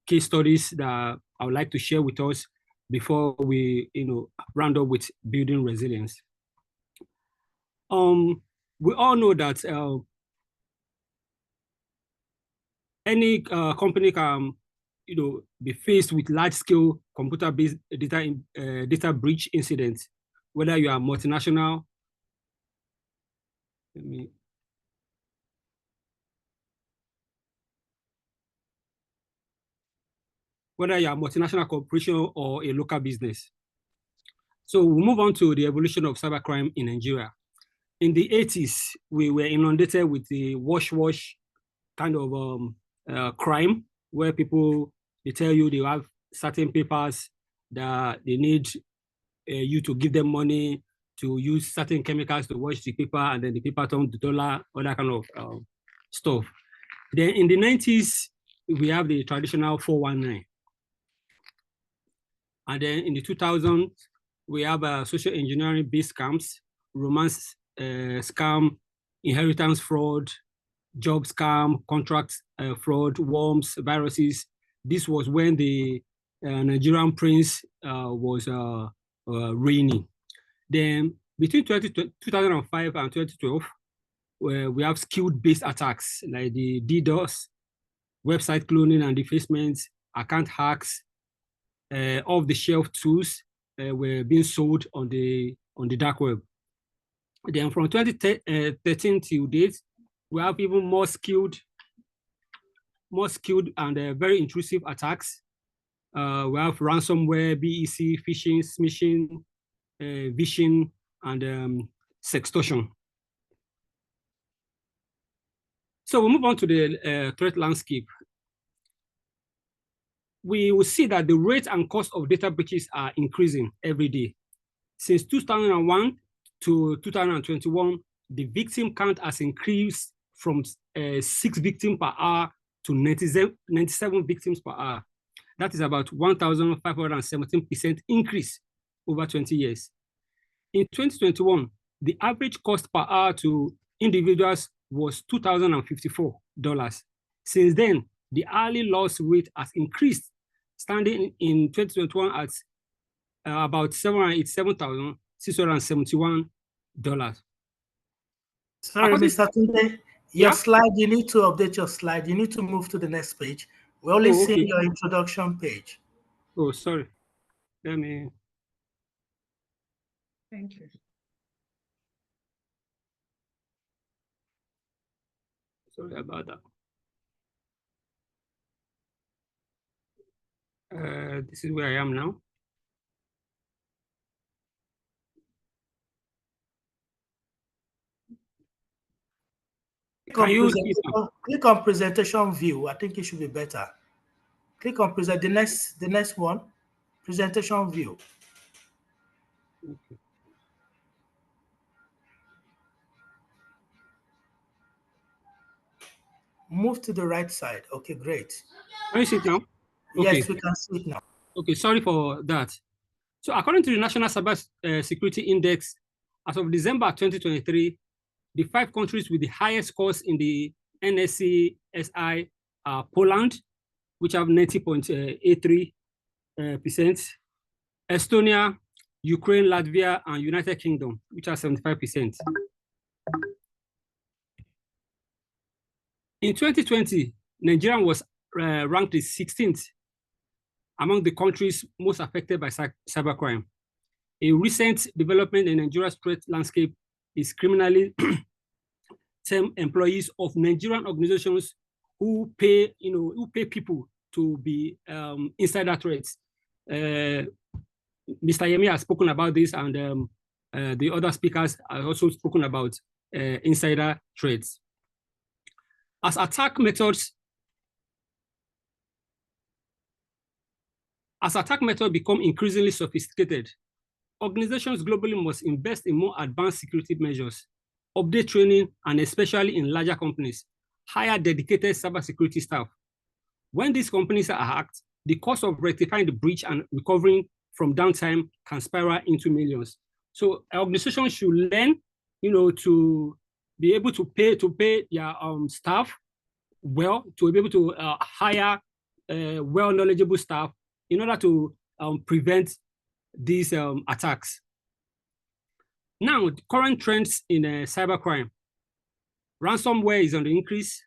case studies that I would like to share with us before we, round up with building resilience. We all know that any company can, be faced with large-scale computer-based data breach incidents, whether you are multinational. Whether you are a multinational corporation or a local business. So we'll move on to the evolution of cybercrime in Nigeria. In the 80s, we were inundated with the wash kind of crime, where people, they tell you they have certain papers that they need you to give them money to use certain chemicals to wash the paper, and then the paper turns to dollar, all that kind of stuff. Then in the 90s, we have the traditional 419. And then in the 2000s, we have social engineering-based scams, romance scam, inheritance fraud, job scam, contract fraud, worms, viruses. This was when the Nigerian prince was reigning. Then between 2005 and 2012, we have skilled-based attacks like the DDoS, website cloning and defacement, account hacks, off-the-shelf tools were being sold on the dark web. Then from 2013 till date, we have even more skilled and very intrusive attacks. We have ransomware, BEC, phishing, smishing, vishing, and sextortion. So we'll move on to the threat landscape. We will see that the rate and cost of data breaches are increasing every day. Since 2001 to 2021, the victim count has increased from 6 victims per hour to 97 victims per hour. That is about 1,517% increase over 20 years. In 2021, the average cost per hour to individuals was $2,054. Since then, the hourly loss rate has increased, standing in 2021 at about $787,671. Sorry, Mr. Tunde, your slide, you need to update your slide. You need to move to the next page. We're only seeing your introduction page. Oh, sorry. Let me. Thank you. Sorry about that. This is where I am now. Click on presentation view. I think it should be better. Click on the next one, presentation view. Okay. Move to the right side. Okay, great. Can you see it now? Yes, we can see it now. Okay, sorry for that. So according to the National Cyber Security Index, as of December 2023, the 5 countries with the highest scores in the NSCSI are Poland, which have 90.83%, Estonia, Ukraine, Latvia, and United Kingdom, which are 75%. In 2020, Nigeria was ranked the 16th among the countries most affected by cybercrime. A recent development in Nigeria's threat landscape is criminally term employees of Nigerian organizations who pay people to be insider threats. Mr. Yemi has spoken about this, and the other speakers have also spoken about insider threats. As attack methods become increasingly sophisticated, organizations globally must invest in more advanced security measures, update training, and especially in larger companies, hire dedicated cybersecurity staff. When these companies are hacked, the cost of rectifying the breach and recovering from downtime can spiral into millions. So organizations should learn, to be able to pay their staff well, to be able to hire well-knowledgeable staff in order to prevent these attacks. Now, the current trends in cybercrime. Ransomware is on the increase.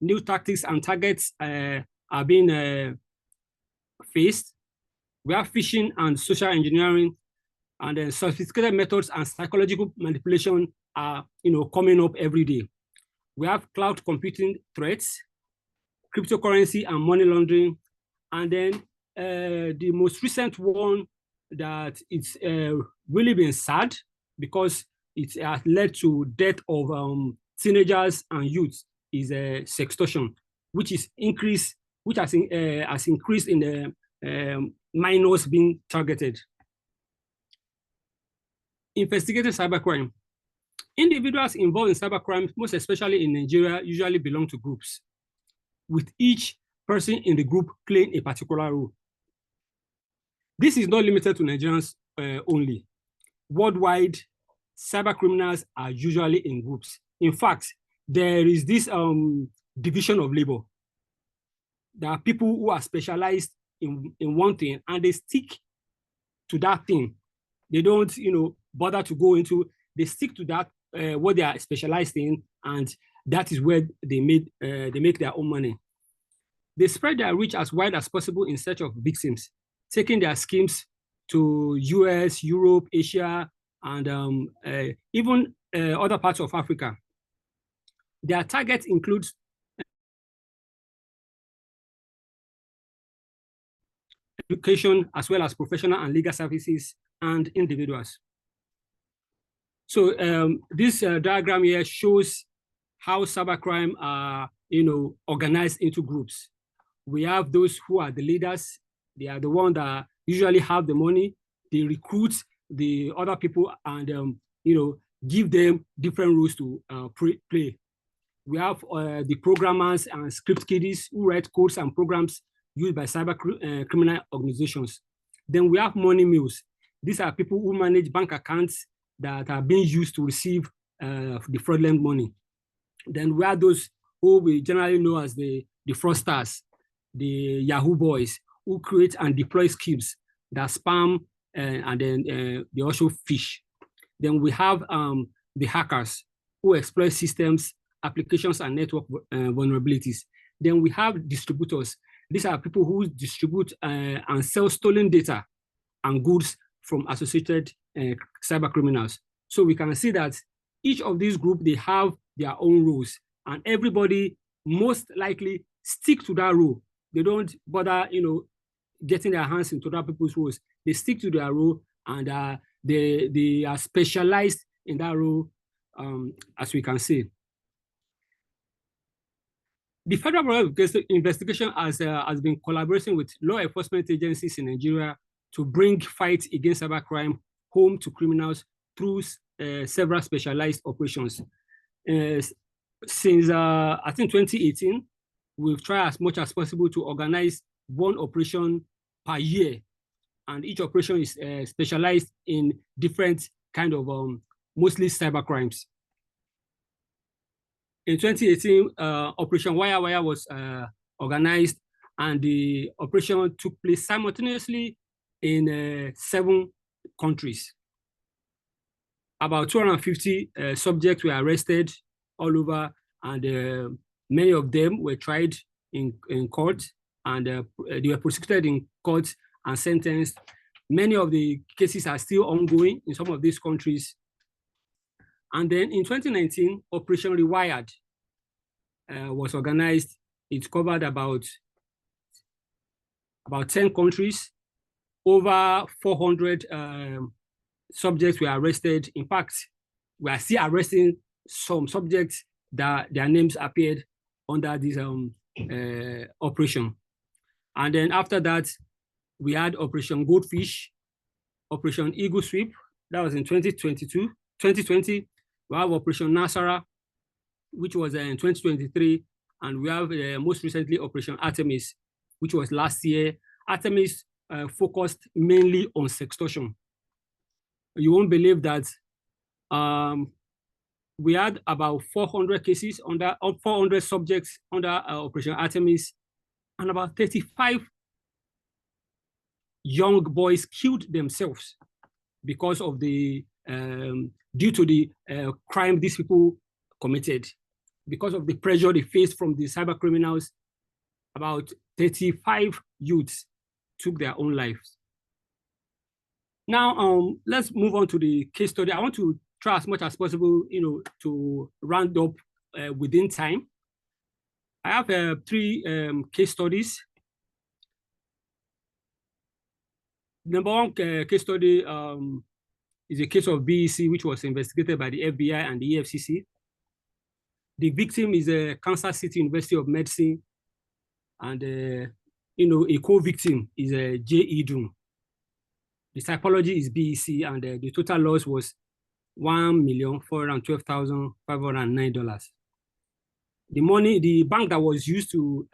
New tactics and targets are being faced. We have phishing and social engineering, and then sophisticated methods and psychological manipulation are coming up every day. We have cloud computing threats, cryptocurrency and money laundering, and then the most recent one that it's really been sad because it has led to death of teenagers and youths is sextortion, which has increased in the minors being targeted. Investigating cybercrime. Individuals involved in cybercrime, most especially in Nigeria, usually belong to groups, with each person in the group playing a particular role. This is not limited to Nigerians only. Worldwide, cybercriminals are usually in groups. In fact, there is this division of labor. There are people who are specialized in one thing and they stick to that thing. They don't, bother to go into, they stick to that, what they are specialized in, and that is where they make their own money. They spread their reach as wide as possible in search of victims, taking their schemes to US, Europe, Asia, and even other parts of Africa. Their targets include education, as well as professional and legal services and individuals. So this diagram here shows how cybercrime are, organized into groups. We have those who are the leaders. They are the ones that usually have the money. They recruit the other people and, give them different roles to play. We have the programmers and script kiddies who write codes and programs used by cyber criminal organizations. Then we have money mules. These are people who manage bank accounts that are being used to receive the fraudulent money. Then we have those who we generally know as the fraudsters, the Yahoo boys, who create and deploy schemes that spam and then they also phish. Then we have the hackers who exploit systems, applications, and network vulnerabilities. Then we have distributors. These are people who distribute and sell stolen data and goods from associated cyber criminals. So we can see that each of these groups, they have their own rules, and everybody most likely stick to that rule. They don't bother, getting their hands into other people's rules. They stick to their rule, and they are specialized in that role, as we can see. The Federal Bureau of Investigation has been collaborating with law enforcement agencies in Nigeria to bring fight against cybercrime home to criminals through several specialized operations. Since I think 2018, we've tried as much as possible to organize one operation per year and each operation is specialized in different kind of mostly cyber crimes. In 2018, Operation Wire Wire was organized, and the operation took place simultaneously in 7 countries. About 250 subjects were arrested all over, and many of them were tried in court, and they were prosecuted in court and sentenced. Many of the cases are still ongoing in some of these countries. And then in 2019, Operation Rewired was organized. It covered about 10 countries. Over 400 subjects were arrested. In fact, we are still arresting some subjects that their names appeared under this operation. And then after that, we had Operation Goldfish, Operation Eagle Sweep, that was in 2020. We have Operation Nasara, which was in 2023, and we have most recently Operation Artemis, which was last year. Artemis focused mainly on sextortion. You won't believe that we had about 400 cases under 400 subjects under Operation Artemis, and about 35 young boys killed themselves because of the due to the crime these people committed. Because of the pressure they faced from the cyber criminals, about 35 youths took their own lives. Now, let's move on to the case study. I want to try as much as possible, to round up within time. I have 3 case studies. Number 1 case study is a case of BEC, which was investigated by the FBI and the EFCC. The victim is a Kansas City University of Medicine, and a co-victim is a J.E. Doom. The typology is BEC, and the total loss was $1,412,509. The bank that was used to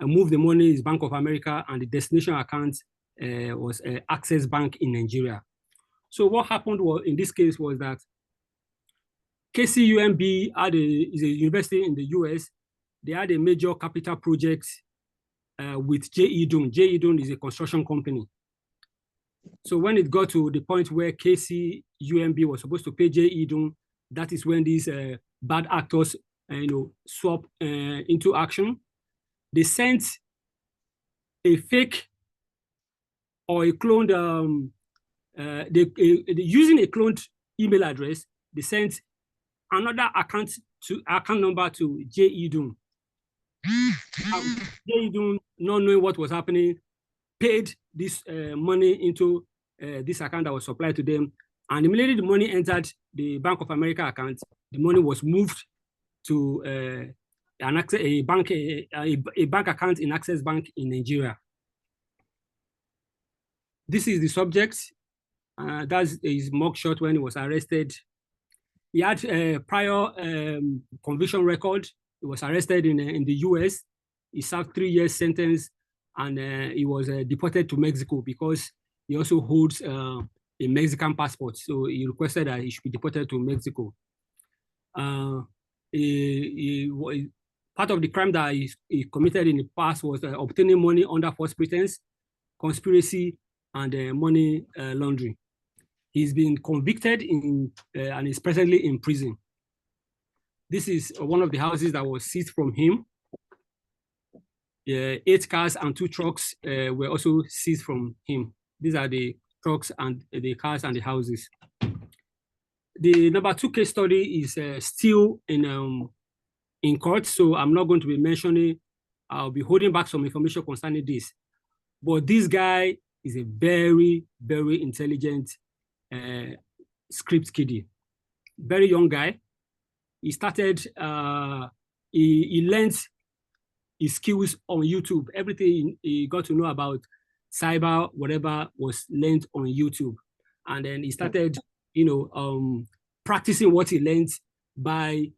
move the money is Bank of America, and the destination account was Access Bank in Nigeria. So what happened in this case was that KCUMB is a university in the US. They had a major capital project with J.E. Doom. J.E. Doom is a construction company. So when it got to the point where KCUMB was supposed to pay J.E. Doom, that is when these bad actors swap into action. They sent a fake or a cloned, using a cloned email address, they sent another account number to J.E. Doom. J.E. Doom, not knowing what was happening, paid this money into this account that was supplied to them. And immediately the money entered the Bank of America account, the money was moved to a bank account in Access Bank in Nigeria. This is the subject. That's his mugshot when he was arrested. He had a prior conviction record. He was arrested in the US. He served 3 years sentence, and he was deported to Mexico because he also holds a Mexican passport. So he requested that he should be deported to Mexico. Part of the crime that he committed in the past was obtaining money under false pretense, conspiracy, and money laundering. He's been convicted and is presently in prison. This is one of the houses that was seized from him. 8 cars and 2 trucks were also seized from him. These are the trucks and the cars and the houses. The number 2 case study is still in court, so I'm not going to be mentioning. I'll be holding back some information concerning this. But this guy is a very, very intelligent script kiddie. Very young guy. He started, he learned his skills on YouTube. Everything he got to know about cyber, whatever, was learned on YouTube. And then he started, practicing what he learned by,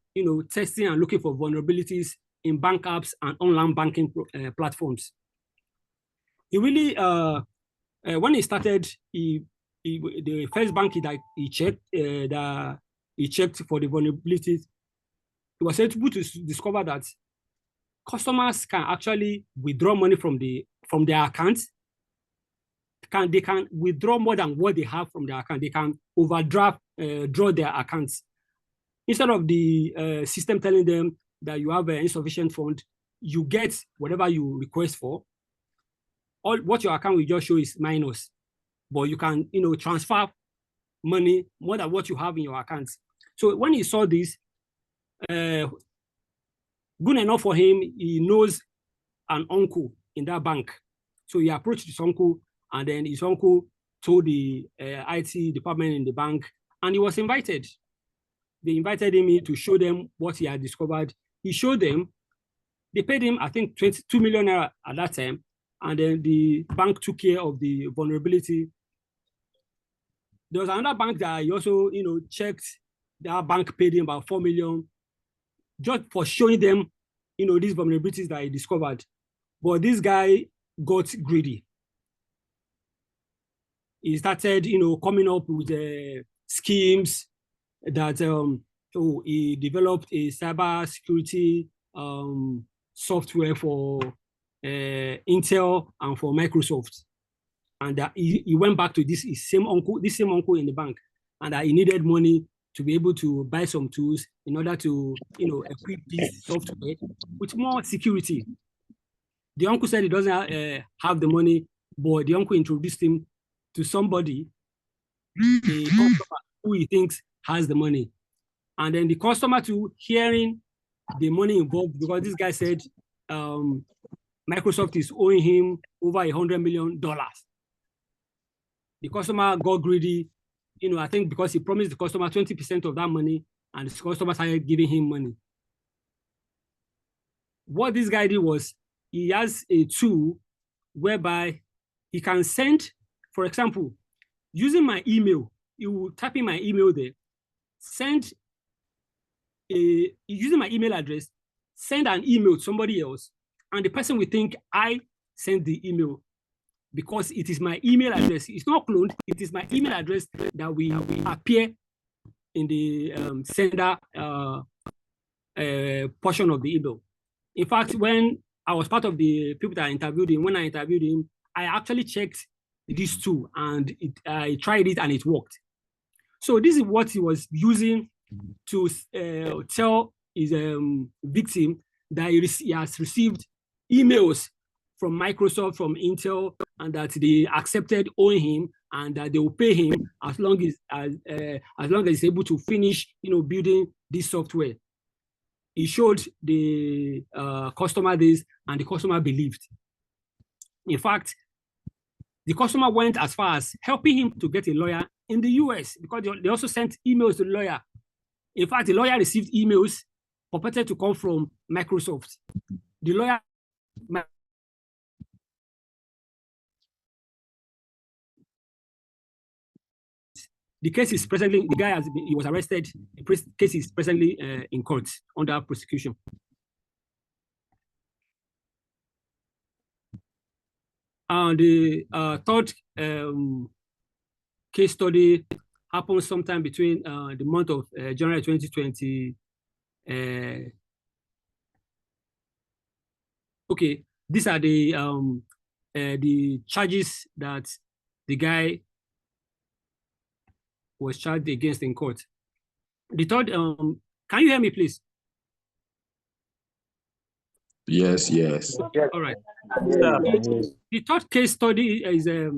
testing and looking for vulnerabilities in bank apps and online banking platforms. He really When he started, the first bank that he checked for the vulnerabilities, he was able to discover that customers can actually withdraw money from their account. They can withdraw more than what they have from their account. They can overdraft, draw their accounts. Instead of the system telling them that you have an insufficient fund, you get whatever you request for. All what your account will just show is minus, but you can, transfer money more than what you have in your accounts. So when he saw this, good enough for him, he knows an uncle in that bank. So he approached his uncle, and then his uncle told the IT department in the bank, and he was invited. They invited him in to show them what he had discovered. He showed them. They paid him, I think, 22 million naira at that time, and then the bank took care of the vulnerability. There was another bank that he also, checked. That bank paid him about 4 million just for showing them, these vulnerabilities that he discovered. But this guy got greedy. He started, coming up with schemes that, he developed a cyber security software for Intel and for Microsoft. And he went back to this same uncle in the bank, and he needed money to be able to buy some tools in order to, equip this software with more security. The uncle said he doesn't have the money, but the uncle introduced him to somebody, a customer who he thinks has the money. And then the customer too, hearing the money involved, because this guy said Microsoft is owing him over $100 million. The customer got greedy, I think because he promised the customer 20% of that money, and the customer started giving him money. What this guy did was, he has a tool whereby he can send, for example, using my email, you will type in my email there, using my email address, send an email to somebody else, and the person will think I sent the email because it is my email address. It's not cloned, it is my email address that will appear in the sender portion of the email. In fact, when I was part of the people that interviewed him, when I interviewed him, I actually checked this tool, and I tried it and it worked. So this is what he was using to tell his victim that he has received emails from Microsoft, from Intel, and that they accepted owing him, and that they will pay him as long as he's able to finish, building this software. He showed the customer this, and the customer believed. In fact, the customer went as far as helping him to get a lawyer in the US, because they also sent emails to the lawyer. In fact, the lawyer received emails purported to come from Microsoft. The lawyer the case is presently, he was arrested. The case is presently in court under prosecution. And the third case study happened sometime between the month of January 2020. Okay, these are the charges that the guy was charged against in court. The third, can you hear me, please? Yes, yes. All right. The third case study is it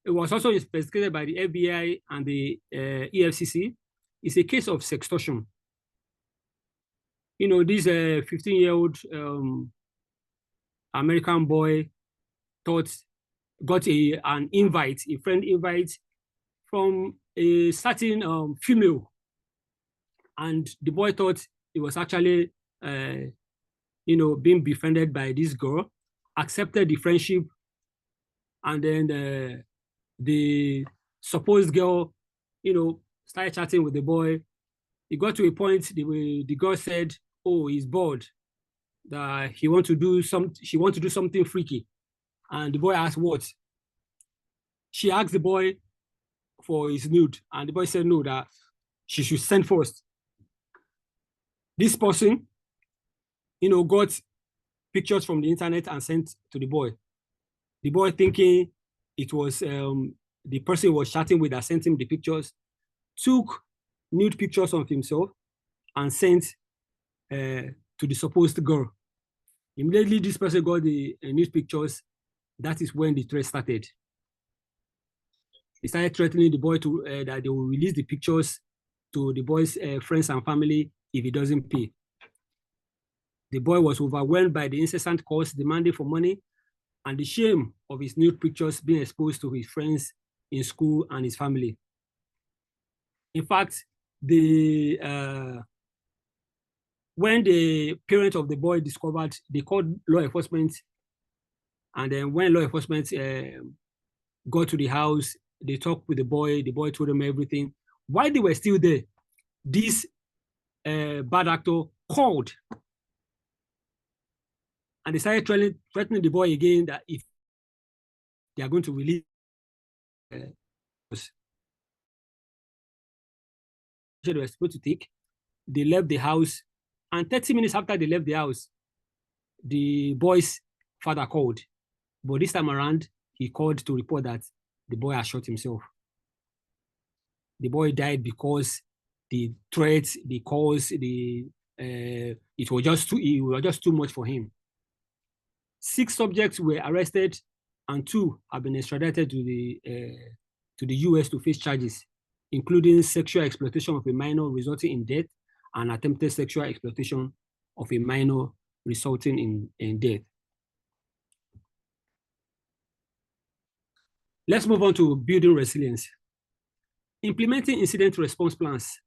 was also investigated by the FBI and the EFCC. It's a case of sextortion. This 15-year-old American boy got an invite, a friend invite from a certain female, and the boy thought it was actually being befriended by this girl, accepted the friendship, and then the supposed girl, started chatting with the boy. It got to a point the girl said, "Oh, he's bored, that she want to do something freaky," and the boy asked what. She asked the boy for his nude, and the boy said no, that she should send first. This person, got pictures from the internet and sent to the boy. The boy, thinking it was the person he was chatting with that sent him the pictures, took nude pictures of himself and sent to the supposed girl. Immediately, this person got the nude pictures. That is when the threat started. He started threatening the boy to that they will release the pictures to the boy's friends and family if he doesn't pay. The boy was overwhelmed by the incessant calls demanding for money and the shame of his nude pictures being exposed to his friends in school and his family. In fact, when the parents of the boy discovered, they called law enforcement, and then when law enforcement got to the house, they talked with the boy told them everything. While they were still there, this bad actor called, and they started threatening the boy again that if they are going to release they were supposed to take, they left the house, and 30 minutes after they left the house, the boy's father called. But this time around, he called to report that the boy had shot himself. The boy died because the threats, the calls, it was just too much for him. 6 subjects were arrested, and 2 have been extradited to the US to face charges, including sexual exploitation of a minor resulting in death and attempted sexual exploitation of a minor resulting in death. Let's move on to building resilience. Implementing incident response plans.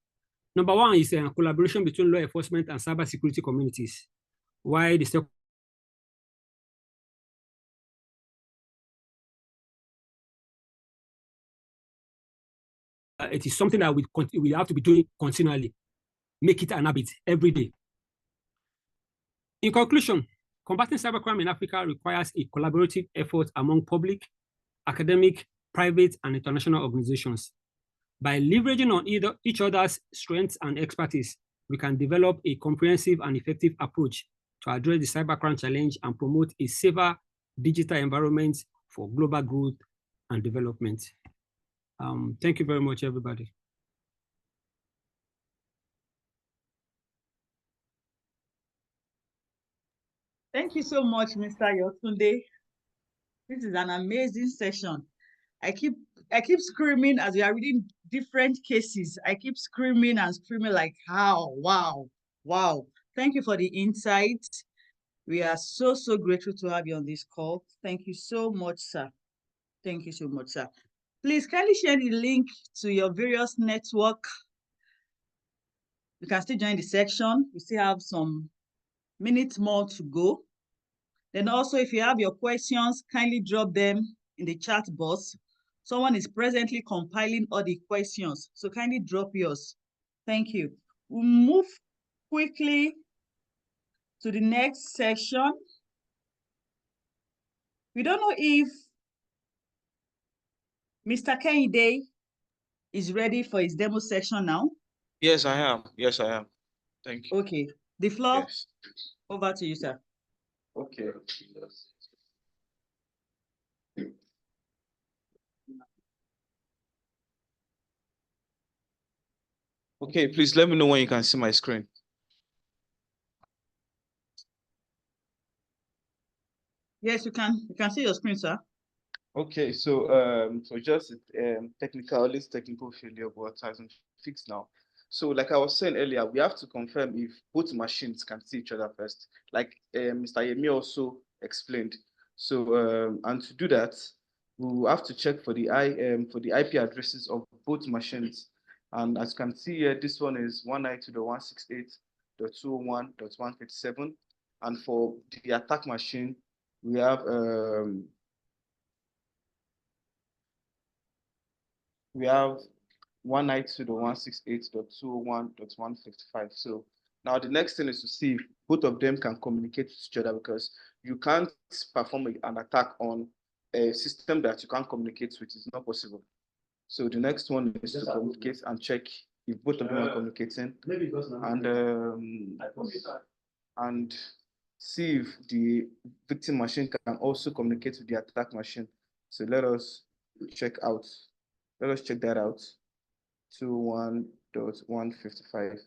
Number 1 is a collaboration between law enforcement and cybersecurity communities. Why the step it is something that we have to be doing continually. Make it an habit every day. In conclusion, combating cybercrime in Africa requires a collaborative effort among public, academic, private, and international organizations. By leveraging on each other's strengths and expertise, we can develop a comprehensive and effective approach to address the cybercrime challenge and promote a safer digital environment for global growth and development. Thank you very much, everybody. Thank you so much, Mr. Yotunde. This is an amazing session. I keep screaming as we are reading different cases. I keep screaming and screaming like, how, wow, wow. Thank you for the insight. We are so, so grateful to have you on this call. Thank you so much, sir. Thank you so much, sir. Please kindly share the link to your various network. You can still join the section. We still have some minutes more to go. Then also, if you have your questions, kindly drop them in the chat box. Someone is presently compiling all the questions, so kindly drop yours. Thank you. We'll move quickly to the next section. We don't know if Mr. Kehinde is ready for his demo section now. Yes, I am. Yes, I am. Thank you. Okay. The floor over to you, sir. Okay. Okay, please let me know when you can see my screen. Yes, you can. You can see your screen, sir. Okay, so just technical failure, but has been fixed now. So like I was saying earlier, we have to confirm if both machines can see each other first, like Mr. Yemi also explained. So and to do that, we will have to check for the IP addresses of both machines. And as you can see here, this one is 192.168.201.157, and for the attack machine, we have 192.168.201.155. So now the next thing is to see if both of them can communicate with each other, because you can't perform an attack on a system that you can't communicate with. It's not possible. So the next one is to communicate and check if both of them are communicating, and see if the victim machine can also communicate with the attack machine. So let us check that out. 21.155.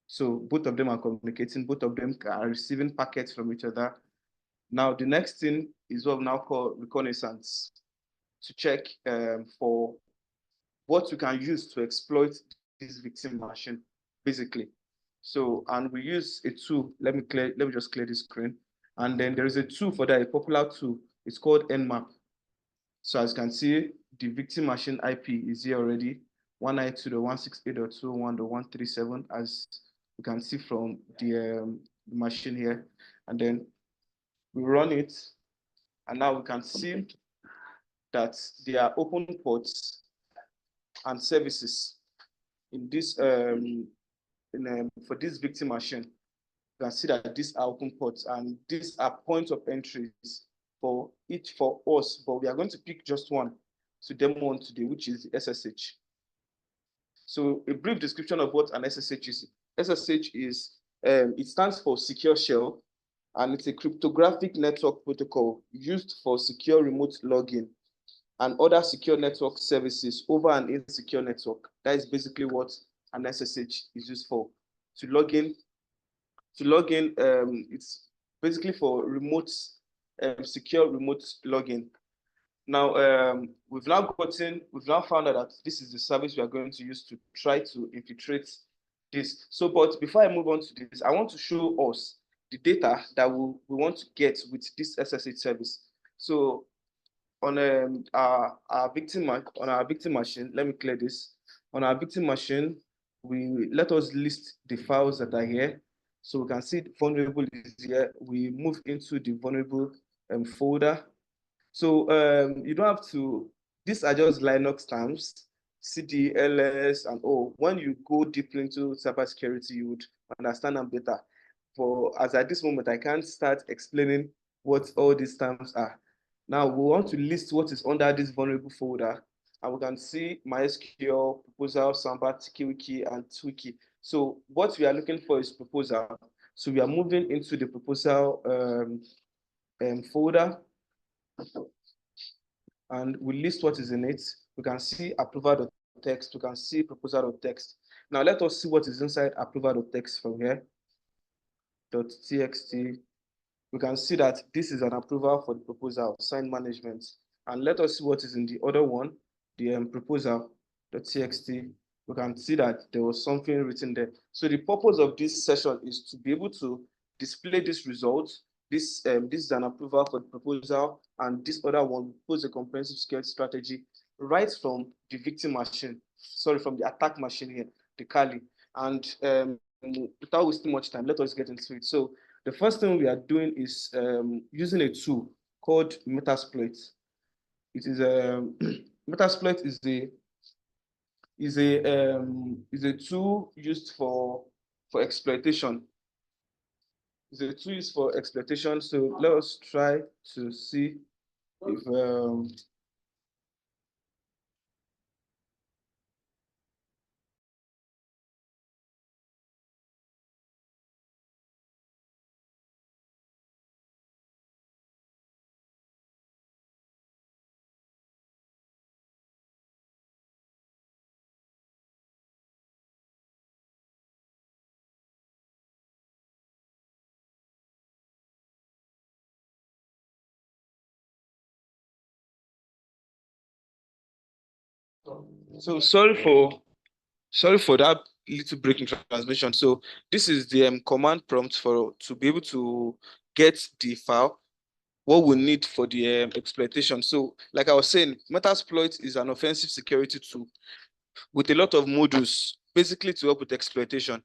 So both of them are communicating, both of them are receiving packets from each other. Now, the next thing is what we now call reconnaissance, to check for what we can use to exploit this victim machine, basically. So, and we use a tool. Let me just clear this screen. And then there is a tool for that, a popular tool. It's called Nmap. So as you can see, the victim machine IP is here already, 192.168.201.137, as you can see from the machine here. And then we run it, and now we can see that there are open ports and services in this for this victim machine. You can see that these are open ports, and these are points of entries for us, but we are going to pick just one to demo on today, which is the SSH. So a brief description of what an SSH is. SSH is, it stands for Secure Shell, and it's a cryptographic network protocol used for secure remote login and other secure network services over an insecure network. That is basically what an SSH is used for. To log in, it's basically for remote, secure remote login. Now, we've now found out that this is the service we are going to use to try to infiltrate this. So, but before I move on to this, I want to show us the data that we want to get with this SSH service. So, on our victim machine, let me clear this. On our victim machine, let us list the files that are here. So we can see the vulnerable is here. We move into the vulnerable folder. So you don't have to, these are just Linux terms, CD, LS, and all. When you go deep into cybersecurity, you would understand them better. For as at this moment, I can't start explaining what all these terms are. Now we want to list what is under this vulnerable folder, and we can see MySQL, proposal, Samba, TikiWiki, and Twiki. So what we are looking for is proposal. So we are moving into the proposal folder, and we list what is in it. We can see approval.txt, we can see proposal.txt. Now let us see what is inside approval.txt from here. .txt. We can see that this is an approval for the proposal, sign management. And let us see what is in the other one, the proposal.txt. We can see that there was something written there. So the purpose of this session is to be able to display this result. This is an approval for the proposal, and this other one will propose a comprehensive security strategy right from the victim machine, from the attack machine here, the Kali. And without wasting much time, let us get into it. So the first thing we are doing is using a tool called Metasploit. It is Metasploit is a tool used for exploitation. It's a tool used for exploitation. So let us try to see if so sorry for that little break in transmission. So this is the command prompt to be able to get the file, what we need for the exploitation. So like I was saying, Metasploit is an offensive security tool with a lot of modules, basically to help with exploitation,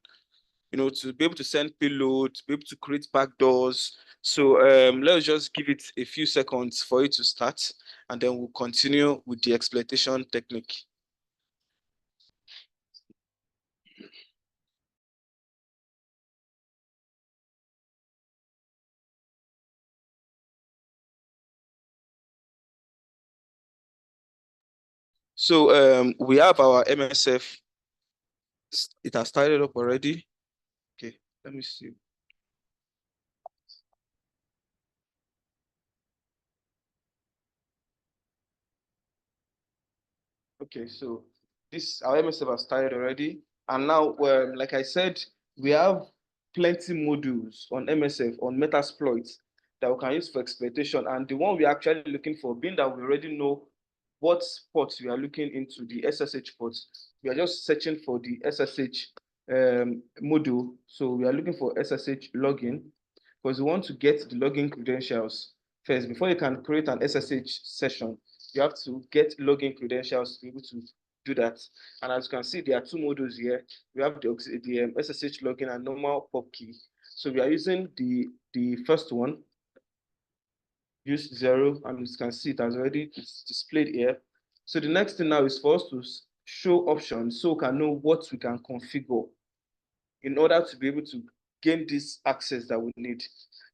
to be able to send payload, to be able to create backdoors. So let's just give it a few seconds for it to start, and then we'll continue with the exploitation technique. So we have our MSF. It has started up already. Okay, let me see. Okay, so this our MSF has started already, and now, like I said, we have plenty modules on MSF on Metasploit that we can use for exploitation. And the one we're actually looking for, being that we already know what ports we are looking into, the SSH ports, we are just searching for the SSH module. So we are looking for SSH login because we want to get the login credentials first. Before you can create an SSH session, you have to get login credentials to be able to do that. And as you can see, there are two modules here. We have the SSH login and normal pub key. So we are using the first one, use 0, and as you can see, it's displayed here. So the next thing now is for us to show options so we can know what we can configure in order to be able to gain this access that we need.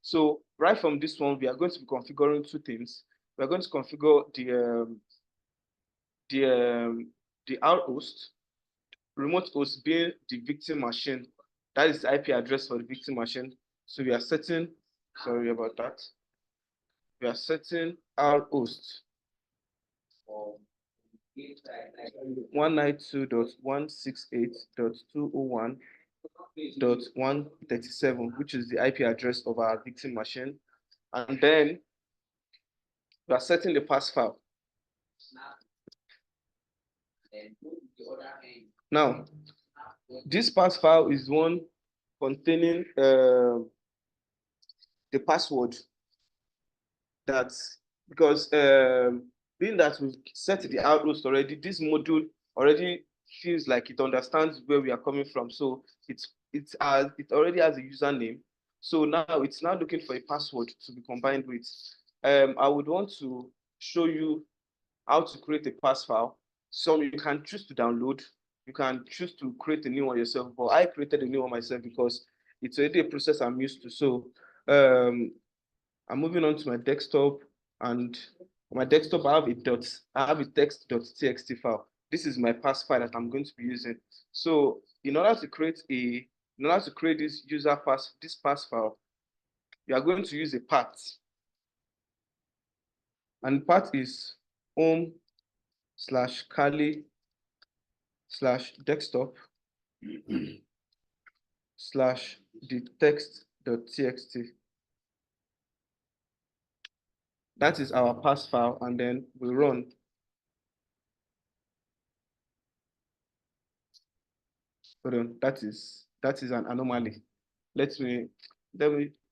So right from this one, we are going to be configuring two things. We are going to configure the R host, remote host being the victim machine. That is the IP address for the victim machine. So we are setting, sorry about that. We are setting R host 192.168.201.137, which is the IP address of our victim machine. And then we are setting the pass file. Now, this pass file is one containing the password. That's because being that we've set the outpost already, this module already feels like it understands where we are coming from. So it already has a username. So now it's now looking for a password to be combined with. I would want to show you how to create a pass file. So you can choose to download. You can choose to create a new one yourself. But I created a new one myself because it's already a process I'm used to. So I'm moving on to my desktop, and on my desktop I have a text.txt file. This is my pass file that I'm going to be using. So in order to create this pass file, you are going to use a path. And path is home/kali/desktop /the text.txt. That is our pass file, and then we run. Hold on, that is an anomaly. Let me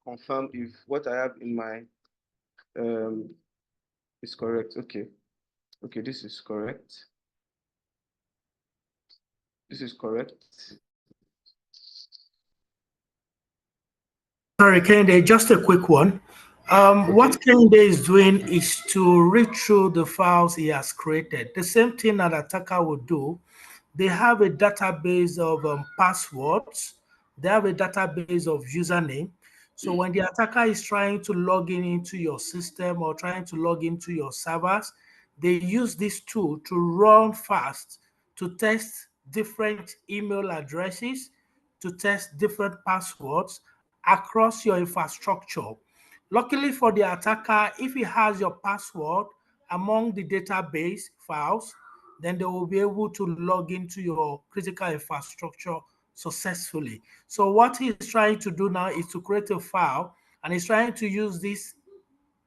confirm if what I have in my is correct. Okay, this is correct. This is correct. Sorry, Kende, just a quick one. What Kende is doing is to read through the files he has created. The same thing that attacker would do. They have a database of passwords. They have a database of username. So when the attacker is trying to log in into your system or trying to log into your servers, they use this tool to run fast to test different email addresses, to test different passwords across your infrastructure. Luckily for the attacker, if he has your password among the database files, then they will be able to log into your critical infrastructure successfully. So what he's trying to do now is to create a file, and he's trying to use these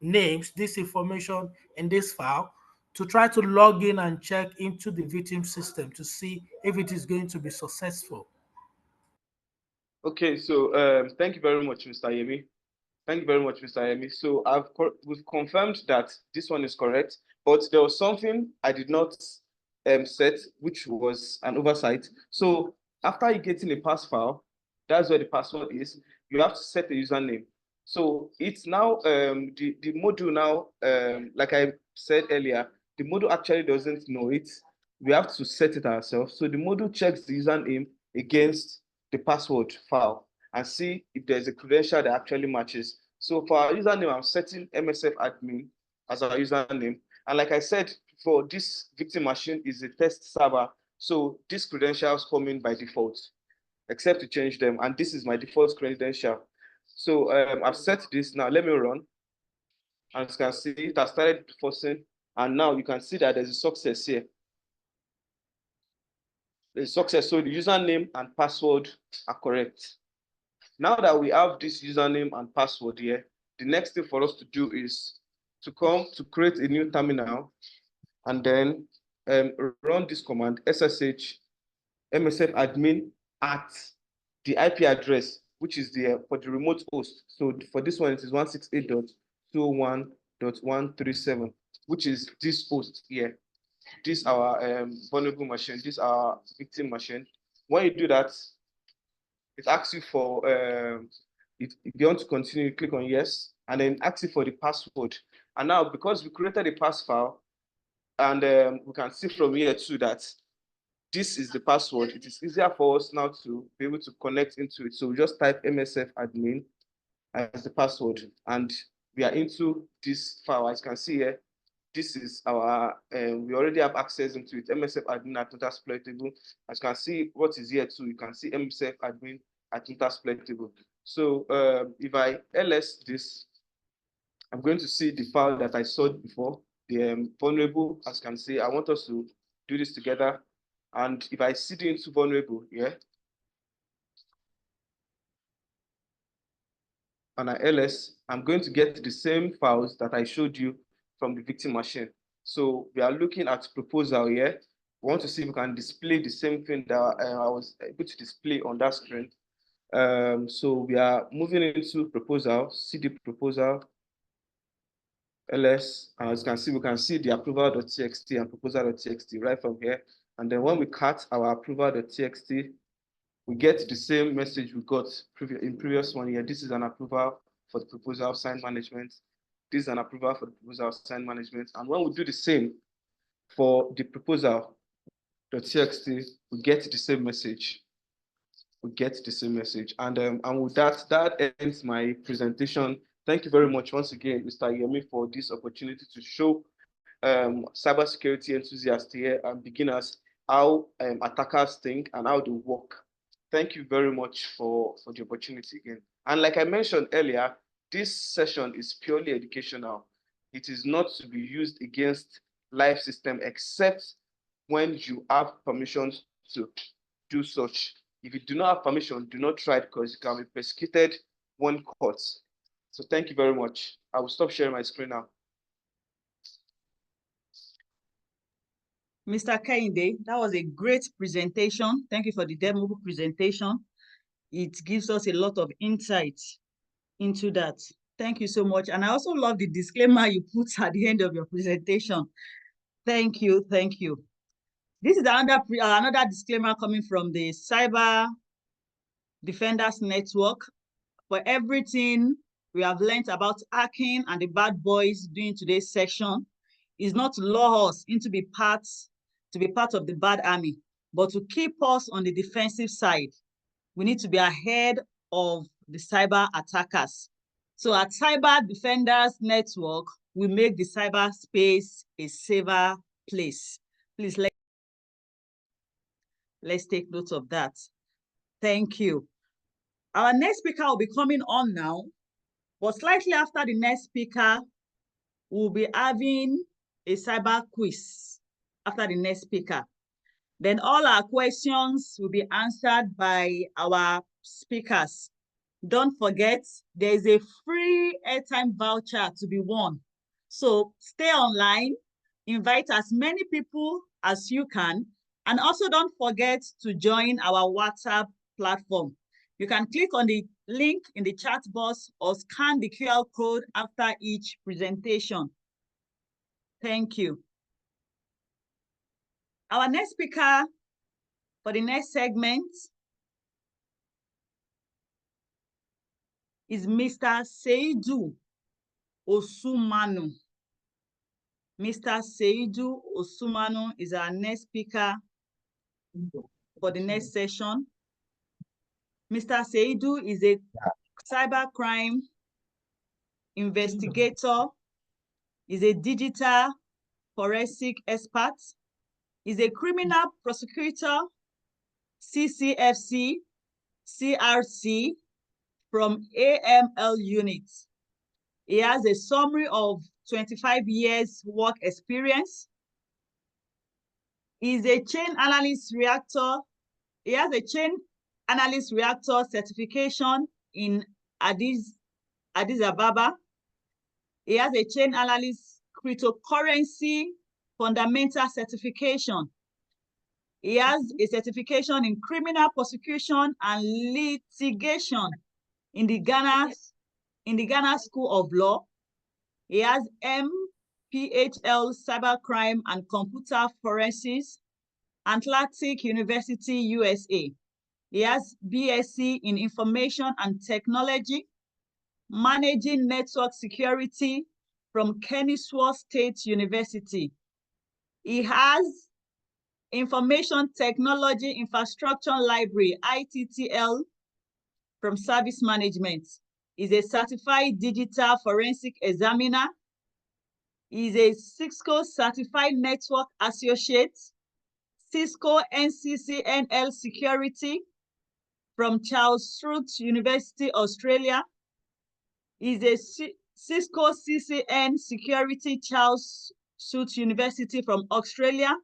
names, this information in this file to try to log in and check into the victim system to see if it is going to be successful. Okay, so thank you very much, Mr. Yemi. Thank you very much, Mr. Yemi. So we've confirmed that this one is correct, but there was something I did not set, which was an oversight. So after you getting a pass file, that's where the password is. You have to set a username. So it's now the module now, like I said earlier, the module actually doesn't know it. We have to set it ourselves. So the module checks the username against the password file and see if there's a credential that actually matches. So for our username, I'm setting MSF admin as our username. And like I said for this victim machine is a test server. So these credentials come in by default, except to change them. And this is my default credential. So I've set this now. Let me run. As you can see, it has started forcing. And now you can see that there's a success here. There's success. So the username and password are correct. Now that we have this username and password here, the next thing for us to do is to come to create a new terminal and then run this command SSH MSF admin at the IP address, which is the for the remote host. So for this one, it is 168.201.137, which is this host here. This our vulnerable machine. This our victim machine. When you do that, it asks you for if you want to continue, you click on yes, and then asks you for the password. And now, because we created a pass file, and we can see from here too that this is the password, it is easier for us now to be able to connect into it. So we just type MSF admin as the password, and we are into this file. As you can see here, this is our, we already have access into it, MSF admin at Metasploitable. As you can see what is here too, you can see MSF admin at Metasploitable. So if I ls this, I'm going to see the file that I saw before, the vulnerable. As you can see, I want us to do this together. And if I cd into vulnerable here, and I ls, I'm going to get the same files that I showed you from the victim machine. So we are looking at proposal here. We want to see if we can display the same thing that I was able to display on that screen. So we are moving into proposal, cd proposal, ls, and as you can see, we can see the approval.txt and proposal.txt right from here. And then when we cut our approval.txt, we get the same message we got in previous one here. This is an approval for the proposal sign management. This is an approval for the proposal sign management. And when we do the same for the proposal.txt, we get the same message. We get the same message. And with that, that ends my presentation. Thank you very much once again, Mr. Yemi, for this opportunity to show cybersecurity enthusiasts here and beginners how attackers think and how they work. Thank you very much for the opportunity again. And like I mentioned earlier, this session is purely educational. It is not to be used against live system except when you have permissions to do such. If you do not have permission, do not try it because you can be persecuted when caught. So thank you very much. I will stop sharing my screen now. Mr. Kainde, that was a great presentation. Thank you for the demo presentation. It gives us a lot of insight into that. Thank you so much. And I also love the disclaimer you put at the end of your presentation. Thank you, thank you. This is another disclaimer coming from the Cyber Defenders Network. For everything we have learned about hacking and the bad boys during today's session is not to lure us into be part of the bad army, but to keep us on the defensive side. We need to be ahead of the cyber attackers. So at Cyber Defenders Network, we make the cyberspace a safer place. Please let's take note of that. Thank you. Our next speaker will be coming on now, but slightly after the next speaker, we'll be having a cyber quiz after the next speaker. Then all our questions will be answered by our speakers. Don't forget, there is a free airtime voucher to be won. So stay online, invite as many people as you can, and also don't forget to join our WhatsApp platform. You can click on the link in the chat box or scan the QR code after each presentation. Thank you. Our next speaker for the next segment is Mr. Seidu Osumanu. Mr. Seidu Osumanu is our next speaker for the next session. Mr. Seidu is a cybercrime investigator, is a digital forensic expert. Is a criminal prosecutor, CCFC, CRC from AML unit. He has a summary of 25 years work experience. He's a chain analyst reactor. He has a chain analyst reactor certification in Addis Ababa. He has a chain analyst cryptocurrency fundamental certification. He has a certification in criminal prosecution and litigation in the Ghana School of Law. He has MPHL Cybercrime and Computer Forensics, Atlantic University, USA. He has BSc in Information and Technology, Managing Network Security from Kennesaw State University. He has Information Technology Infrastructure Library, ITTL, from Service Management. He's a certified digital forensic examiner. He's a Cisco Certified Network Associate, Cisco NCCNL Security from Charles Sturt University, Australia. He's a Cisco CCN Security Charles Sturt University from Australia.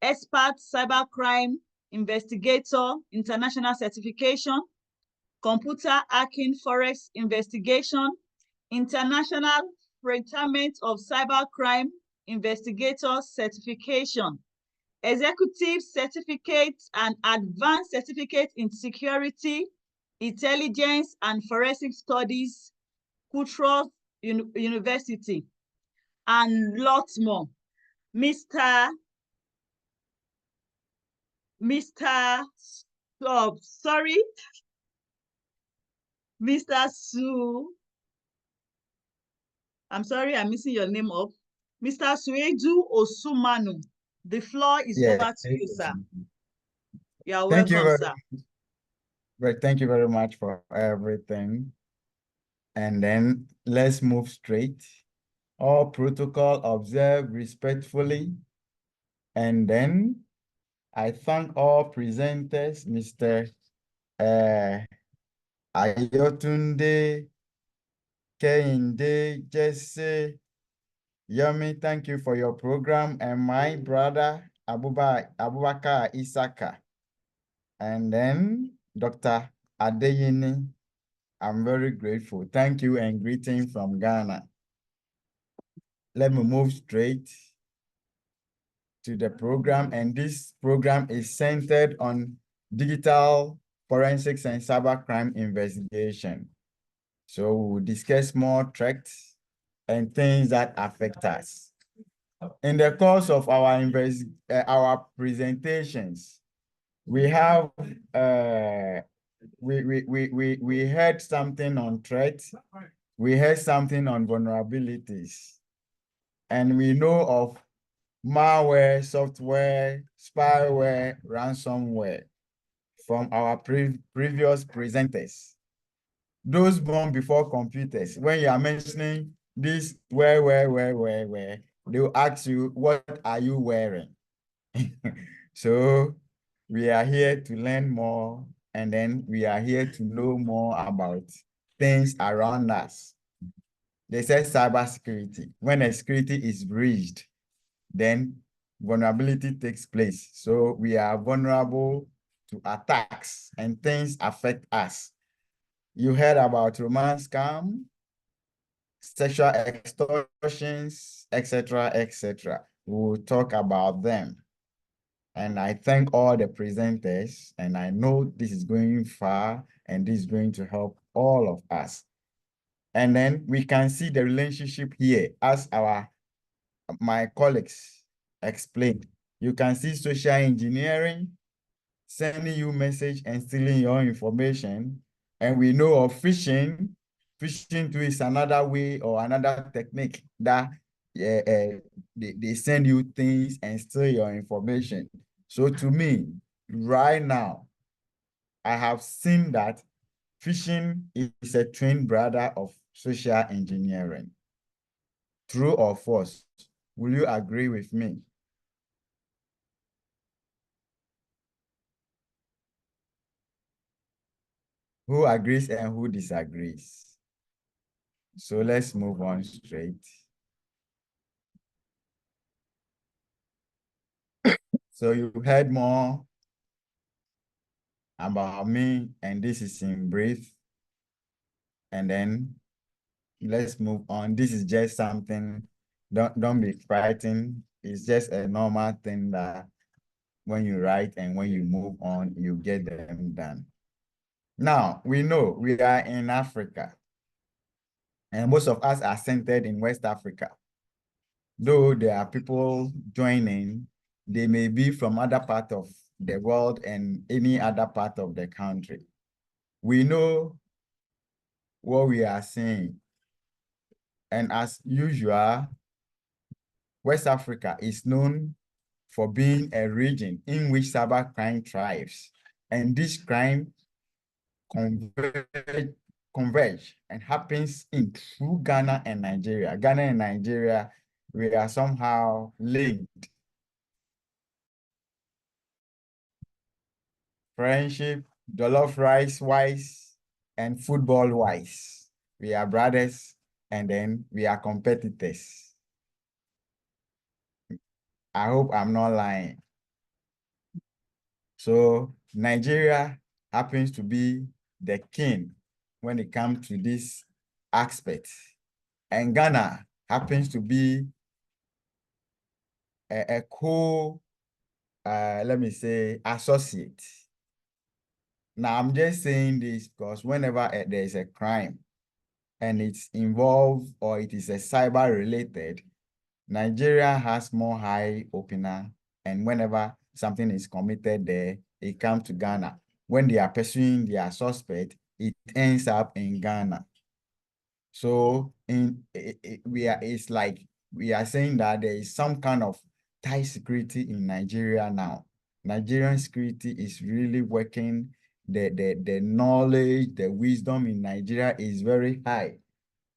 Expert Cybercrime Investigator, International Certification, Computer Hacking Forex Investigation, International Fraternment of Cybercrime Investigator Certification, Executive Certificate and Advanced Certificate in Security, Intelligence and Forensic Studies, Kutros University, and lots more. Mr. Su, I'm sorry, I'm missing your name up. Mr. Suedu Osumanu, the floor is over to you, sir. You are welcome, sir. Great, thank you very much for everything. And then let's move straight. All protocol observed respectfully. And then I thank all presenters, Mr. Ayotunde, Kehinde, Jesse, Yomi, thank you for your program, and my brother Abubakar Isaka. And then Dr. Adeyini, I'm very grateful. Thank you and greetings from Ghana. Let me move straight to the program, and this program is centered on digital forensics and cybercrime investigation. So we'll discuss more threats and things that affect us. In the course of our presentations, we have we heard something on threats, we heard something on vulnerabilities, and we know of malware, software, spyware, ransomware from our previous presenters. Those born before computers, when you are mentioning this, where, they will ask you, what are you wearing? So we are here to learn more, and then we are here to know more about things around us. They say cybersecurity. When a security is breached, then vulnerability takes place. So we are vulnerable to attacks, and things affect us. You heard about romance scam, sexual extortions, etc., etc. We will talk about them. And I thank all the presenters, and I know this is going far, and this is going to help all of us. And then we can see the relationship here as my colleagues explained. You can see social engineering, sending you message and stealing your information. And we know of phishing. Phishing too is another way or another technique that they send you things and steal your information. So to me, right now, I have seen that phishing is a twin brother of social engineering. True or false? Will you agree with me? Who agrees and who disagrees? So let's move on straight. So you heard more about me, and this is in brief. And then let's move on. This is just something, don't be frightened. It's just a normal thing that when you write and when you move on, you get them done. Now, we know we are in Africa, and most of us are centered in West Africa. Though there are people joining, they may be from other part of the world and any other part of the country. We know what we are saying. And as usual, West Africa is known for being a region in which cybercrime thrives. And this crime converge and happens in through Ghana and Nigeria. Ghana and Nigeria, we are somehow linked. Friendship, jollof rice wise, and football wise. We are brothers, and then we are competitors. I hope I'm not lying. So Nigeria happens to be the king when it comes to this aspect. And Ghana happens to be a let me say, associate. Now, I'm just saying this because whenever there is a crime and it's involved or it is a cyber related, Nigeria has more high opener, and whenever something is committed there, it comes to Ghana. When they are pursuing their suspect, it ends up in Ghana. So it's like we are saying that there is some kind of tight security in Nigeria now. Nigerian security is really working. The knowledge, the wisdom in Nigeria is very high.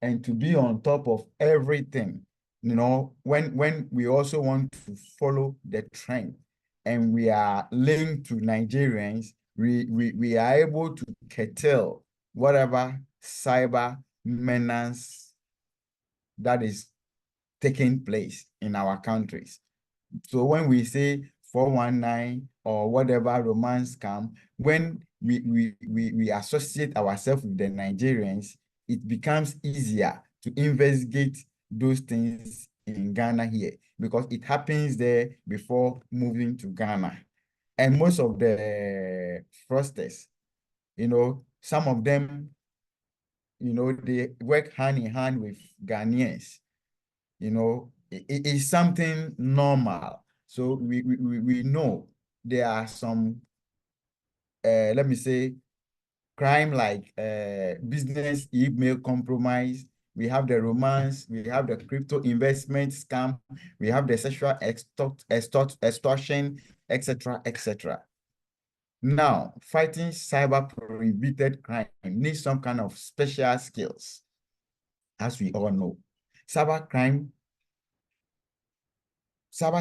And to be on top of everything, you know, when we also want to follow the trend and we are linked to Nigerians, we are able to curtail whatever cyber menace that is taking place in our countries. So when we say 419 or whatever romance scam, when we associate ourselves with the Nigerians, it becomes easier to investigate those things in Ghana here because it happens there before moving to Ghana. And most of the fraudsters, you know, some of them, you know, they work hand in hand with Ghanaians. You know, it is something normal. So we know there are some, let me say, crime like business email compromise. We have the romance, we have the crypto investment scam, we have the sexual extortion, etc., etc. Now, fighting cyber prohibited crime needs some kind of special skills, as we all know. Cyber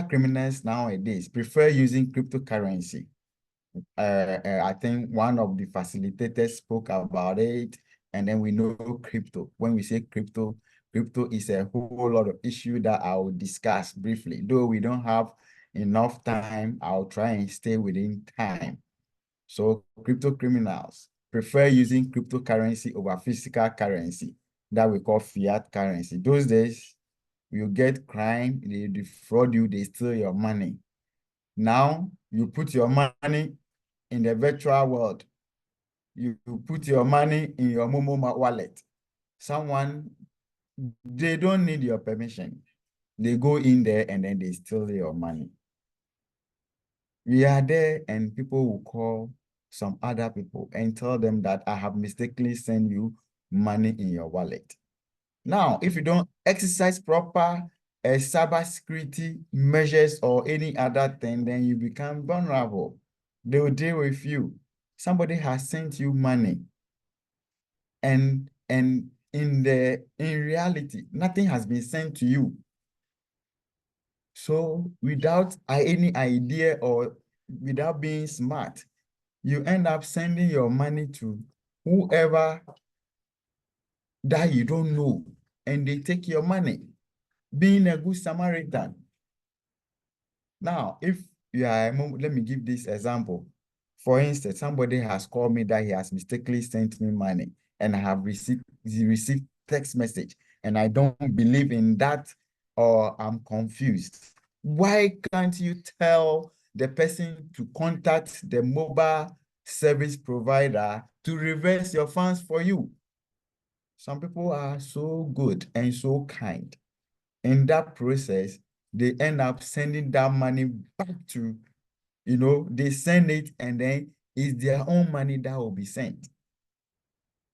criminals nowadays prefer using cryptocurrency. I think one of the facilitators spoke about it, and then we know crypto. When we say crypto, crypto is a whole lot of issue that I will discuss briefly. Though we don't have enough time, I'll try and stay within time. So crypto criminals prefer using cryptocurrency over physical currency that we call fiat currency. Those days, you get crime, they defraud you, they steal your money. Now, you put your money in the virtual world. You put your money in your Momo wallet. Someone, they don't need your permission. They go in there and then they steal your money. We are there and people will call some other people and tell them that I have mistakenly sent you money in your wallet. Now, if you don't exercise proper cybersecurity measures or any other thing, then you become vulnerable. They will deal with you. Somebody has sent you money, and in reality, nothing has been sent to you. So without any idea or without being smart, you end up sending your money to whoever that you don't know, and they take your money. Being a good Samaritan. Now, if you are, let me give this example. For instance, somebody has called me that he has mistakenly sent me money, and I have received text message, and I don't believe in that, or I'm confused. Why can't you tell the person to contact the mobile service provider to reverse your funds for you? Some people are so good and so kind. In that process, they end up sending that money back to, they send it and then it's their own money that will be sent.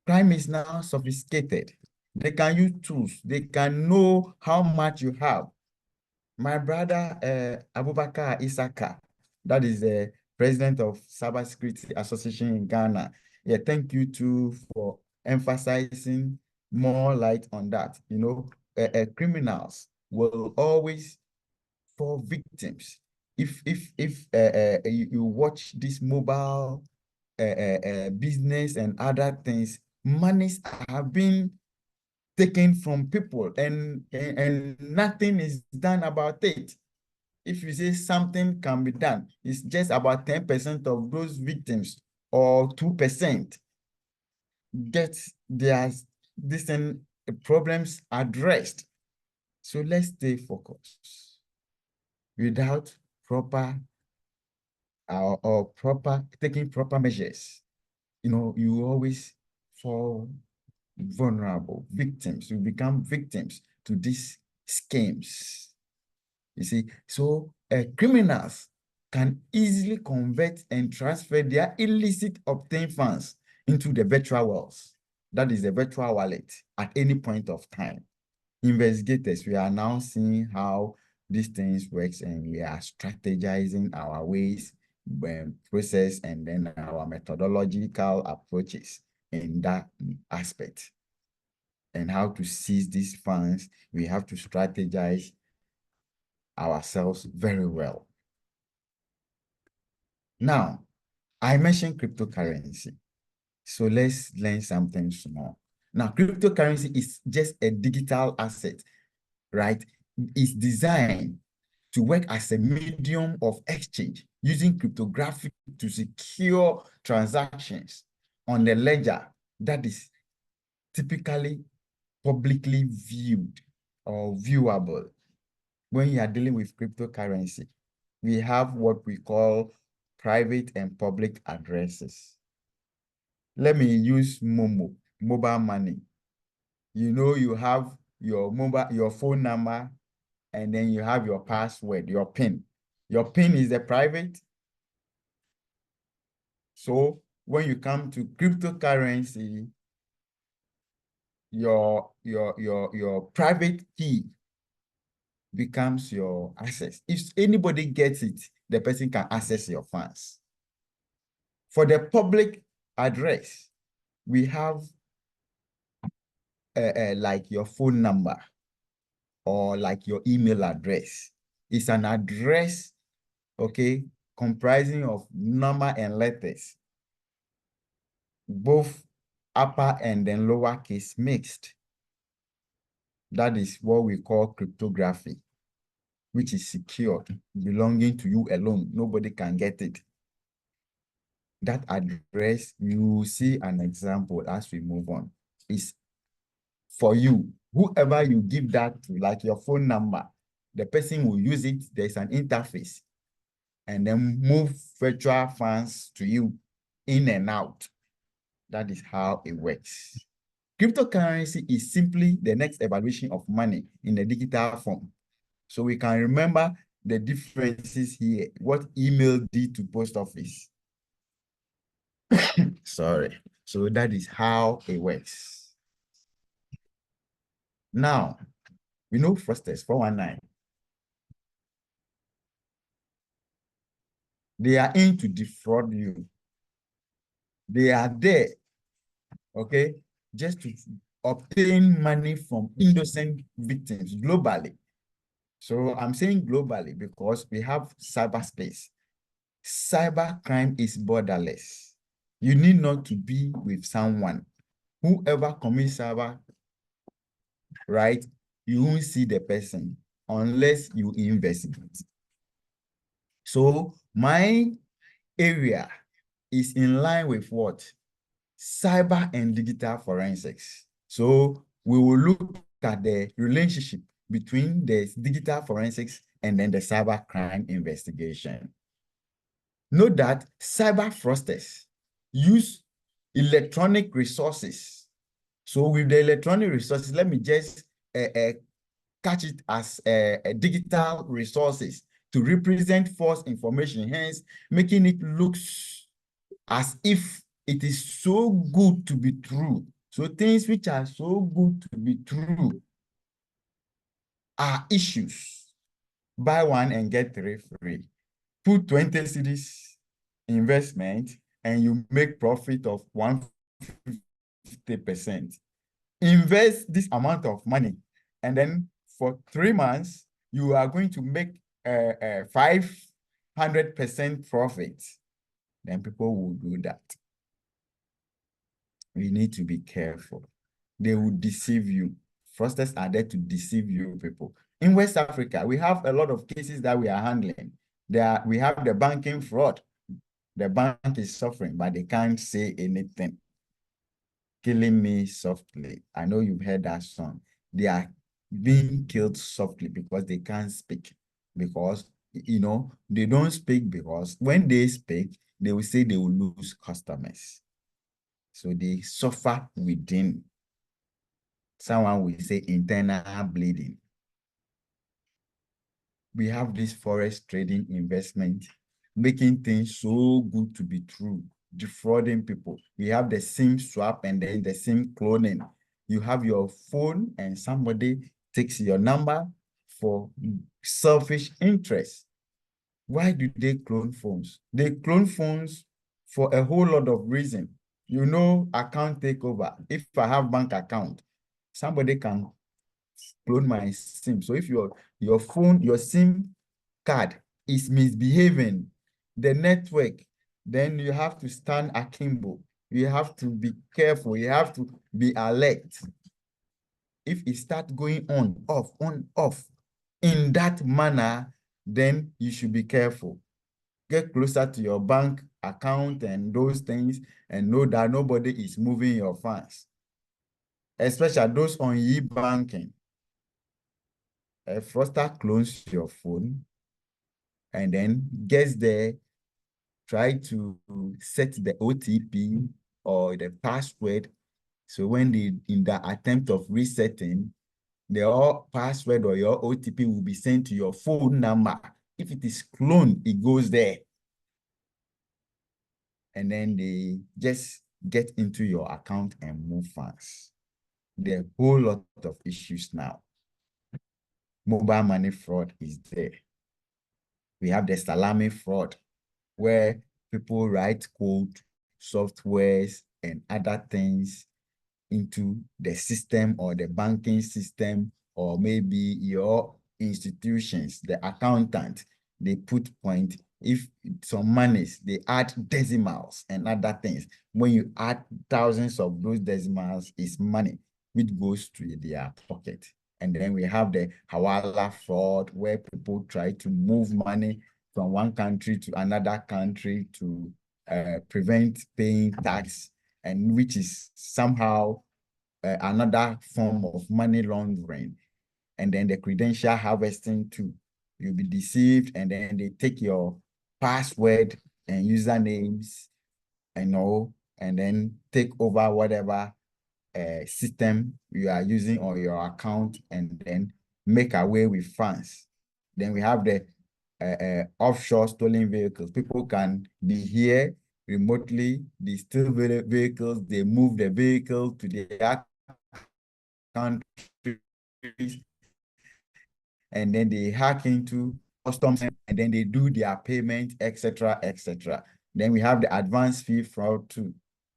Crime is now sophisticated. They can use tools. They can know how much you have. My brother, Abubakar Isaka, that is the president of Cybersecurity Association in Ghana. Yeah, thank you too for emphasizing more light on that. Criminals will always fall victims. If you watch this mobile business and other things, monies have been taken from people and nothing is done about it. If you say something can be done, it's just about 10% of those victims or 2% get their different problems addressed. So let's stay focused. Without proper or taking proper measures, you always fall vulnerable victims. You become victims to these schemes. You see, so criminals can easily convert and transfer their illicit obtained funds into the virtual worlds. That is the virtual wallet at any point of time. Investigators, we are now seeing how these things works, and we are strategizing our ways, process, and then our methodological approaches in that aspect. And how to seize these funds, we have to strategize ourselves very well. Now, I mentioned cryptocurrency. So let's learn something small. Now, cryptocurrency is just a digital asset, right? It's designed to work as a medium of exchange using cryptography to secure transactions on the ledger that is typically publicly viewed or viewable. When you are dealing with cryptocurrency, we have what we call private and public addresses. Let me use mobile money. You have your phone number, and then you have your password, your PIN. Your PIN is a private. So when you come to cryptocurrency, your private key becomes your access. If anybody gets it, the person can access your funds. For the public address, we have like your phone number or like your email address. It's an address, okay, comprising of number and letters, both upper and then lower case mixed. That is what we call cryptography, which is secured, belonging to you alone. Nobody can get it. That address, you will see an example as we move on, is for you. Whoever you give that to, like your phone number, the person will use it. There's an interface, and then move virtual funds to you in and out. That is how it works. Cryptocurrency is simply the next evaluation of money in a digital form. So we can remember the differences here, what email did to post office. Sorry. So that is how it works. Now, we know fraudsters, 419. They are in to defraud you. They are there, okay, just to obtain money from innocent victims globally. So I'm saying globally because we have cyberspace. Cybercrime is borderless. You need not to be with someone. Whoever commits cyber, right, you won't see the person unless you investigate. So my area is in line with what? Cyber and digital forensics. So we will look at the relationship between the digital forensics and then the cyber crime investigation. Note that cyber fraudsters use electronic resources. So with the electronic resources, let me just catch it as digital resources to represent false information, hence making it look as if it is so good to be true. So things which are so good to be true are issues. Buy one and get 3 free. Put 20 cedis investment and you make profit of 150%. Invest this amount of money and then for 3 months, you are going to make 500% profit. Then people will do that. We need to be careful. They will deceive you. Fraudsters are there to deceive you people. In West Africa, we have a lot of cases that we are handling. We have the banking fraud. The bank is suffering, but they can't say anything. Killing me softly. I know you've heard that song. They are being killed softly because they can't speak. Because, you know, they don't speak because when they speak, they will say they will lose customers. So they suffer within. Someone will say internal bleeding. We have this forex trading investment, making things so good to be true, defrauding people. We have the SIM swap and then the SIM cloning. You have your phone and somebody takes your number for selfish interest. Why do they clone phones? They clone phones for a whole lot of reasons. You know, account takeover. If I have bank account, somebody can clone my SIM. So if your phone, your SIM card is misbehaving, the network, then you have to stand akimbo. You have to be careful. You have to be alert. If it starts going on, off, in that manner, then you should be careful. Get closer to your bank account and those things and know that nobody is moving your funds, especially those on e-banking. A fraudster clones your phone and then gets there, try to set the OTP or the password. So when in the attempt of resetting, your password or your OTP will be sent to your phone number. If it is cloned, it goes there. And then they just get into your account and move funds. There are a whole lot of issues now. Mobile money fraud is there. We have the salami fraud, where people write code, softwares, and other things into the system or the banking system, or maybe your institutions, the accountant, they put point. If some monies, they add decimals and other things. When you add thousands of those decimals, it's money which goes to their pocket. And then we have the Hawala fraud, where people try to move money from one country to another country to prevent paying tax, and which is somehow another form of money laundering. And then the credential harvesting too. You'll be deceived, and then they take your password and usernames and all, and then take over whatever system you are using on your account and then make away with funds. Then we have the offshore stolen vehicles. People can be here remotely, they steal vehicles, they move the vehicle to their countries, and then they hack into customs and then they do their payment, etc., etc. Then we have the advance fee fraud too,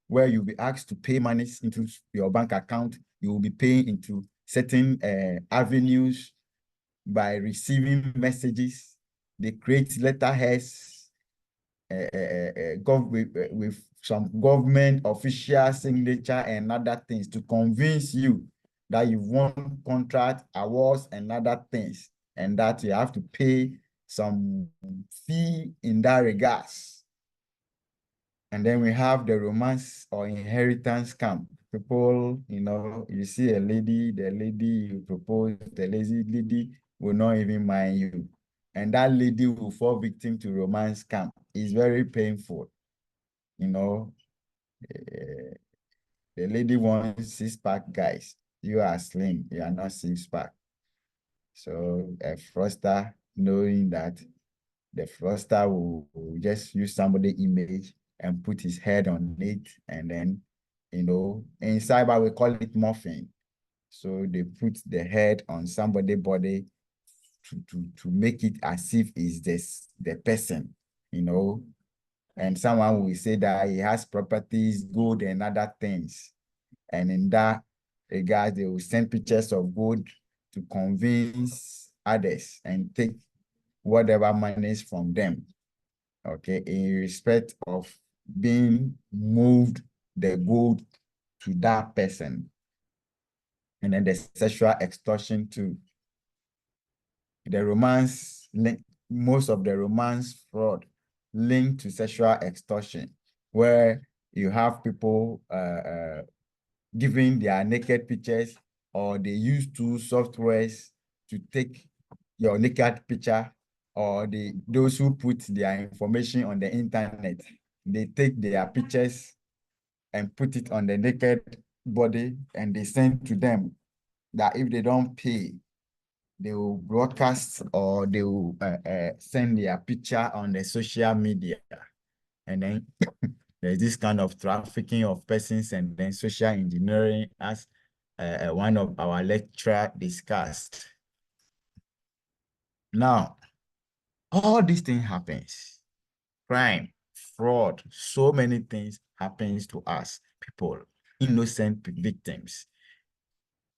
where you'll be asked to pay money into your bank account. You will be paying into certain avenues. by receiving messages. They create letterheads with some government official signature and other things to convince you that you won contract awards and other things, and that you have to pay some fee in that regards. And then we have the romance or inheritance scam. People, you see a lady, the lady you propose, the lady will not even mind you. And that lady will fall victim to romance scam. It's very painful. The lady wants six-pack guys. You are slim, you are not six-pack. So a fraudster, knowing that the fraudster will just use somebody's image and put his head on it, and then, in cyber we call it morphing. So they put the head on somebody's body to make it as if it's the person, and someone will say that he has properties, gold, and other things. And in that regard, they will send pictures of gold to convince others and take whatever monies from them. Okay, in respect of being moved the gold to that person. And then the sexual extortion too. The romance link, most of the romance fraud linked to sexual extortion, where you have people giving their naked pictures, or they use two softwares to take your naked picture, or those who put their information on the internet, they take their pictures and put it on the naked body, and they send to them that if they don't pay, they will broadcast, or they will send their picture on the social media. And then there's this kind of trafficking of persons, and then social engineering, as one of our lecturer discussed. Now, all these things happens. Crime, fraud, so many things happens to us, people, innocent victims.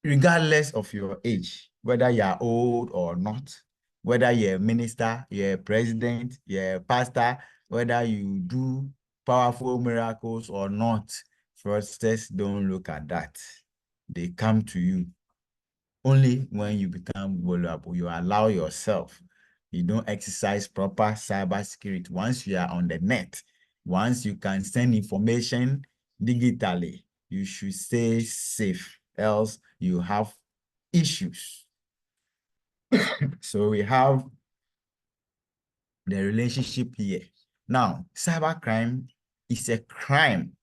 Regardless of your age, whether you are old or not, whether you're a minister, you're a president, you're a pastor, whether you do powerful miracles or not, fraudsters don't look at that. They come to you. Only when you become vulnerable, you allow yourself. You don't exercise proper cyber security. Once you are on the net, once you can send information digitally, you should stay safe, else you have issues. So we have the relationship here. Now, cybercrime is a crime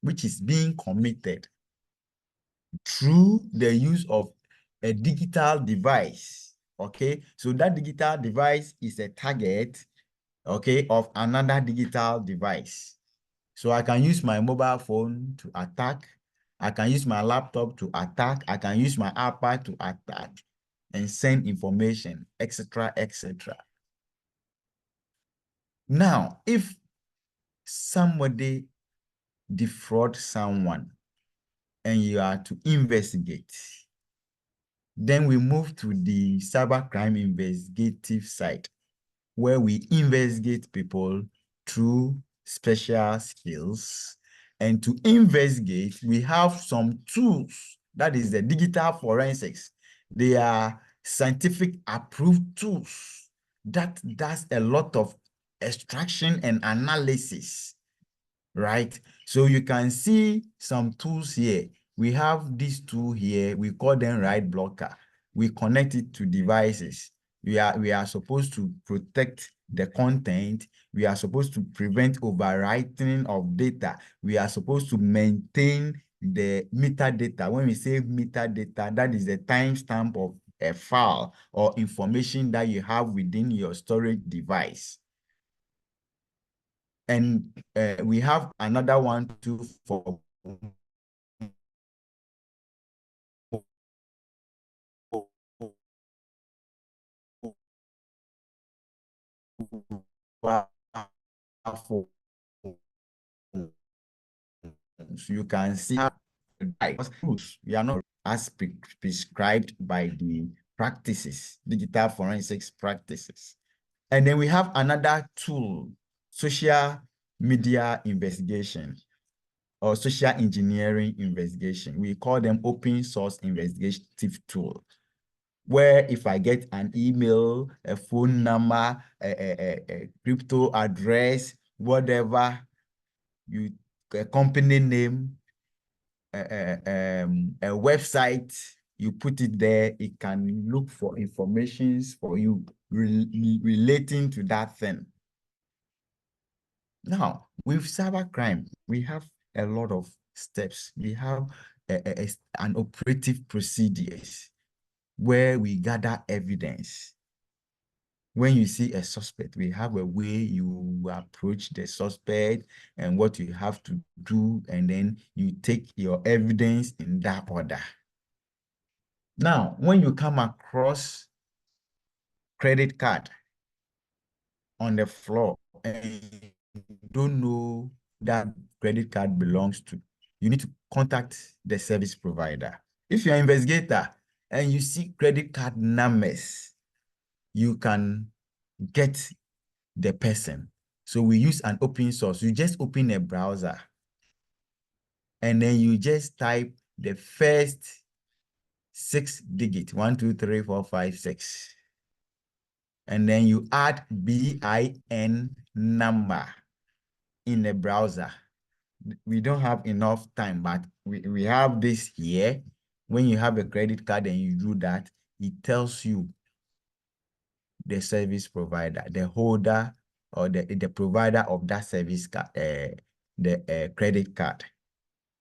which is being committed through the use of a digital device. Okay, so that digital device is a target, okay, of another digital device. So I can use my mobile phone to attack. I can use my laptop to attack. I can use my iPad to attack and send information, etc., etc. Now, if somebody defraud someone and you are to investigate, then we move to the cybercrime investigative side, where we investigate people through special skills. And to investigate, we have some tools, that is the digital forensics. They are scientific approved tools that does a lot of extraction and analysis, right? So you can see some tools here. We have this tool here, we call them write blocker. We connect it to devices. We are supposed to protect the content. We are supposed to prevent overwriting of data. We are supposed to maintain the metadata. When we say metadata, that is the timestamp of a file or information that you have within your storage device. And we have another one too for so you can see how you are not as prescribed by the practices, digital forensics practices. And then we have another tool, social media investigation or social engineering investigation. We call them open source investigative tools, where if I get an email, a phone number, a crypto address, whatever, a company name, a website, you put it there, it can look for informations for you relating to that thing. Now, with cybercrime, we have a lot of steps. We have an operative procedures where we gather evidence. When you see a suspect, we have a way you approach the suspect and what you have to do, and then you take your evidence in that order. Now, when you come across credit card on the floor and you don't know that credit card belongs to, you need to contact the service provider. If you're an investigator and you see credit card numbers, you can get the person. So we use an open source. You just open a browser and then you just type the first 6 digits, 1, 2, 3, 4, 5, 6. And then you add BIN number in the browser. We don't have enough time, but we have this here. When you have a credit card and you do that, it tells you the service provider, the holder or the provider of that service card, the credit card.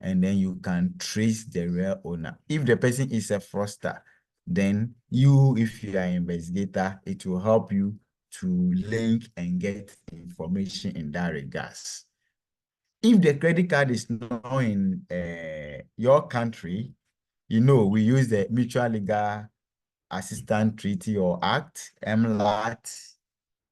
And then you can trace the real owner. If the person is a fraudster, then you, if you are an investigator, it will help you to link and get information in that regards. If the credit card is not in your country, we use the Mutual Legal Assistance Treaty or Act, MLAT,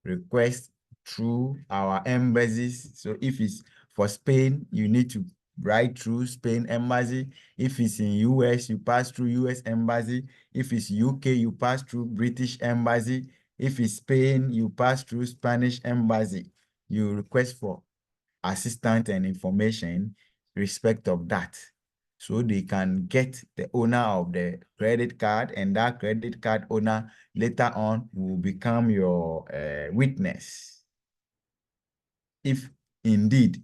request through our embassies. So if it's for Spain, you need to write through Spain embassy. If it's in US, you pass through US embassy. If it's UK, you pass through British embassy. If it's Spain, you pass through Spanish embassy. You request for assistance and information respect of that. So they can get the owner of the credit card, and that credit card owner later on will become your witness. If indeed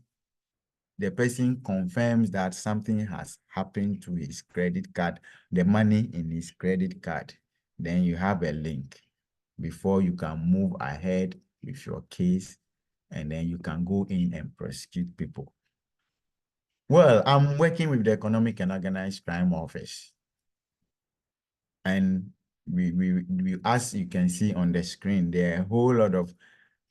the person confirms that something has happened to his credit card, the money in his credit card, then you have a link before you can move ahead with your case, and then you can go in and prosecute people. Well, I'm working with the Economic and Organized Crime Office. And we, as you can see on the screen, there are a whole lot of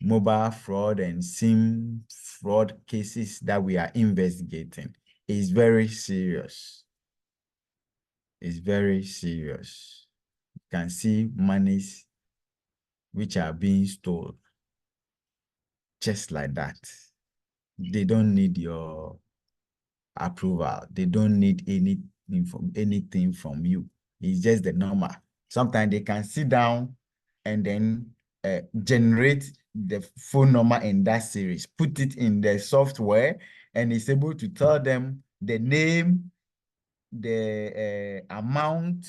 mobile fraud and SIM fraud cases that we are investigating. It's very serious. It's very serious. You can see monies which are being stolen just like that. They don't need your approval. They don't need anything from you. It's just the normal. Sometimes they can sit down and then generate the phone number in that series, put it in the software, and it's able to tell them the name, the amount,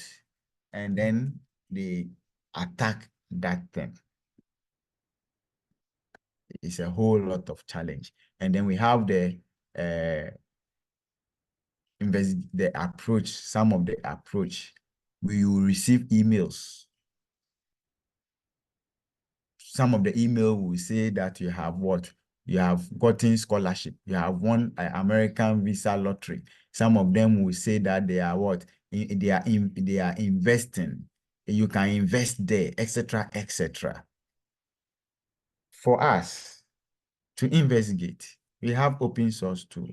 and then they attack that thing. It's a whole lot of challenge. And then we have the approach, some of the approach. We will receive emails. Some of the email will say that you have what? You have gotten scholarship. You have won an American visa lottery. Some of them will say that they are what? They are investing. You can invest there, etc., etc. For us to investigate, we have open source tool,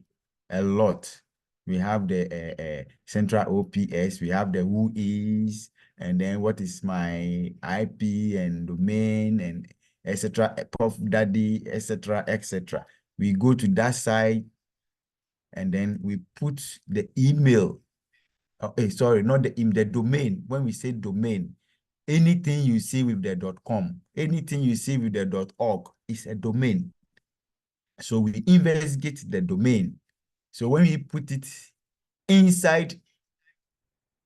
a lot. We have the central OPS, we have the who is, and then what is my IP and domain and etc. Puff Daddy, etc., etc. We go to that site and then we put the email. Sorry, not the domain. When we say domain, Anything you see with the .com, anything you see with the .org is a domain. So we investigate the domain. So when we put it inside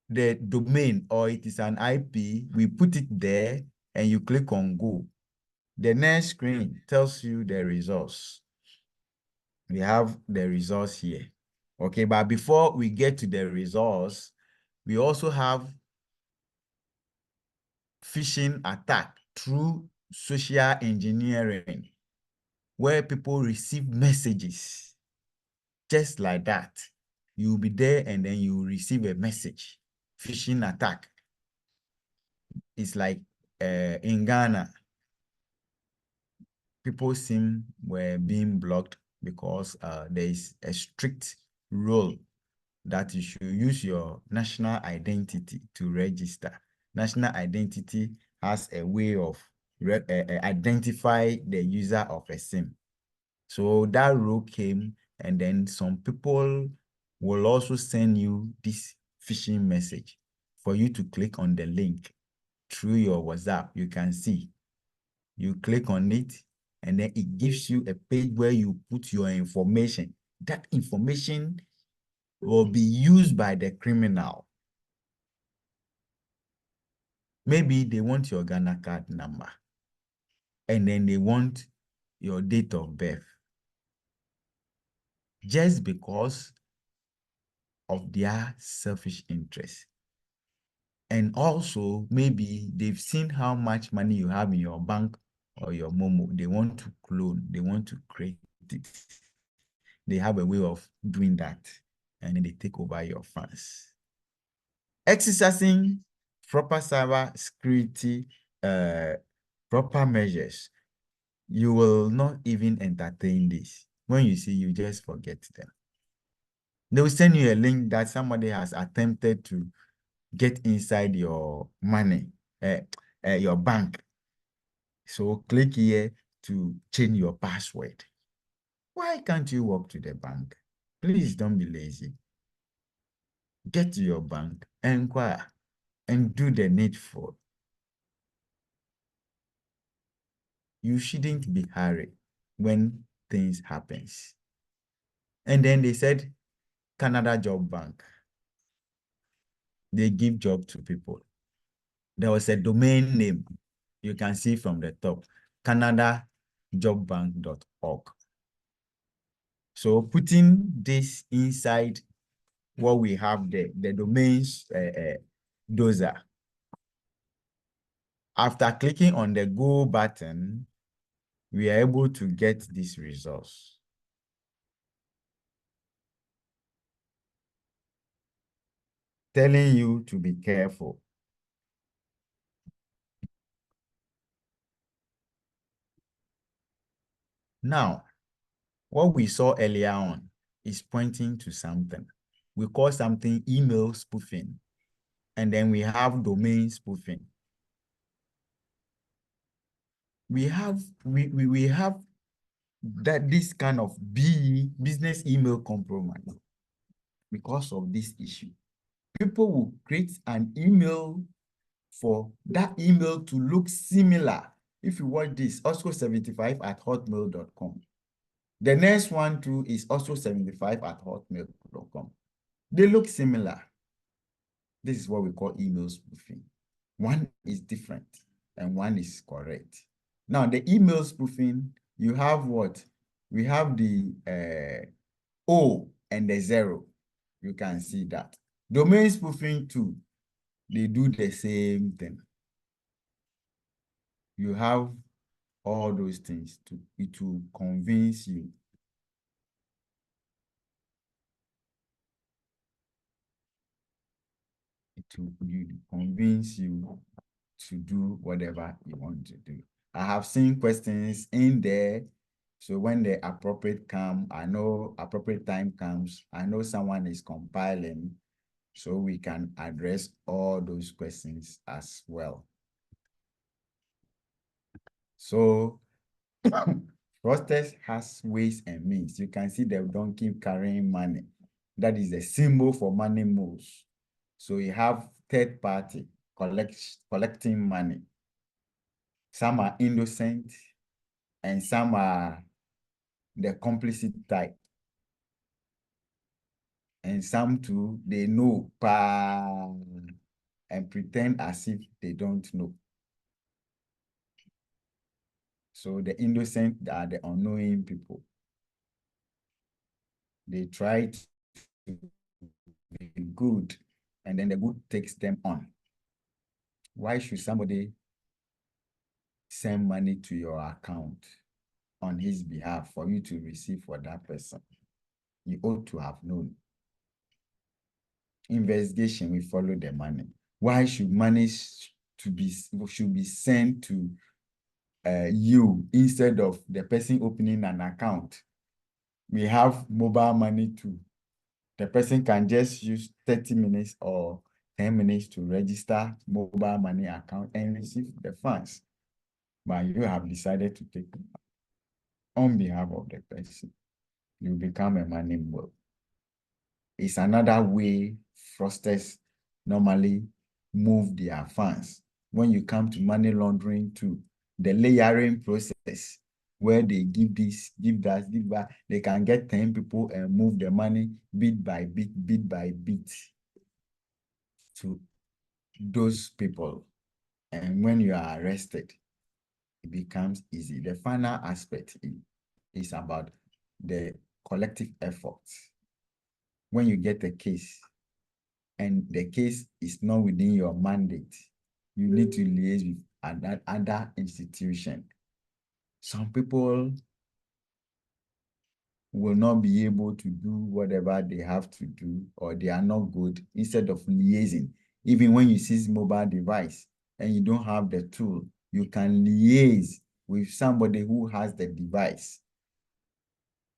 the domain, or it is an IP, we put it there and you click on go. The next screen tells you the results. We have the results here. Okay, but before we get to the results, we also have phishing attack through social engineering, where people receive messages just like that. You'll be there and then you receive a message. Phishing attack. It's like in Ghana, people's SIM were being blocked because there is a strict rule that you should use your national identity to register. National identity has a way of identify the user of a SIM. So that rule came, and then some people will also send you this phishing message for you to click on the link through your WhatsApp. You can see. You click on it, and then it gives you a page where you put your information. That information will be used by the criminal. Maybe they want your Ghana card number, and then they want your date of birth. Just because of their selfish interest. And also, maybe they've seen how much money you have in your bank or your Momo. They want to clone, they want to create it. They have a way of doing that, and then they take over your funds. Exercising proper cyber security, proper measures, you will not even entertain this. When you see, you just forget them. They will send you a link that somebody has attempted to get inside your money, your bank. So click here to change your password. Why can't you walk to the bank? Please don't be lazy. Get to your bank, inquire, and do the needful. You shouldn't be hurried when things happen. And then they said, Canada Job Bank. They give job to people. There was a domain name. You can see from the top, canadajobbank.org. So putting this inside what we have there, the domains dozer. After clicking on the go button, we are able to get these results. Telling you to be careful. Now, what we saw earlier on is pointing to something. We call something email spoofing, and then we have domain spoofing. We have that this kind of business email compromise because of this issue. People will create an email for that email to look similar. If you watch this, also 75@hotmail.com. The next one too is also 75@hotmail.com. They look similar. This is what we call email spoofing. One is different and one is correct. Now, the email spoofing, you have what? We have the O and the 0. You can see that. Domain spoofing too, they do the same thing. You have all those things it will convince you. It will convince you to do whatever you want to do. I have seen questions in there. So when the appropriate time comes, I know someone is compiling, so we can address all those questions as well. So fraudsters has ways and means. You can see the donkey carrying money. That is a symbol for money moves. So you have third party. collecting money. Some are innocent, and some are the complicit type. And some too, they know and pretend as if they don't know. So the innocent are the unknowing people. They try to be good, and then the good takes them on. Why should somebody send money to your account on his behalf for you to receive for that person? You ought to have known. Investigation, we follow the money. Why should money should be sent to you instead of the person opening an account? We have mobile money too. The person can just use 30 minutes or 10 minutes to register mobile money account and receive the funds. But you have decided to take it on behalf of the person. You become a money mule. It's another way fraudsters normally move their funds. When you come to money laundering too, the layering process where they give this, give that, give that, they can get 10 people and move the money bit by bit to those people. And when you are arrested, it becomes easy. The final aspect is about the collective efforts. When you get a case and the case is not within your mandate, you need to liaise with other institution. Some people will not be able to do whatever they have to do, or they are not good. Instead of liaising, even when you seize mobile device and you don't have the tool, you can liaise with somebody who has the device.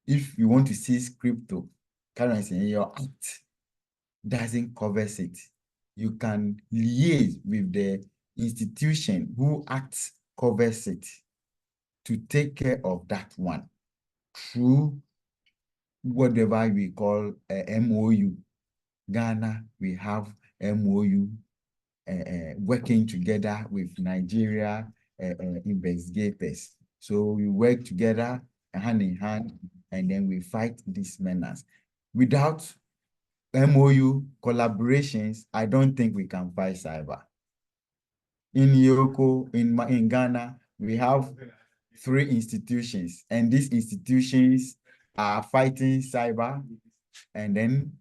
If you want to seize cryptocurrency and your act doesn't cover it, you can liaise with the institution who acts covers it to take care of that one through whatever we call a MOU. Ghana, we have MOU working together with Nigeria investigators. So we work together hand in hand, and then we fight these menace. Without MOU collaborations, I don't think we can fight cyber. In Yoko, in Ghana, we have 3 institutions, and these institutions are fighting cyber, and then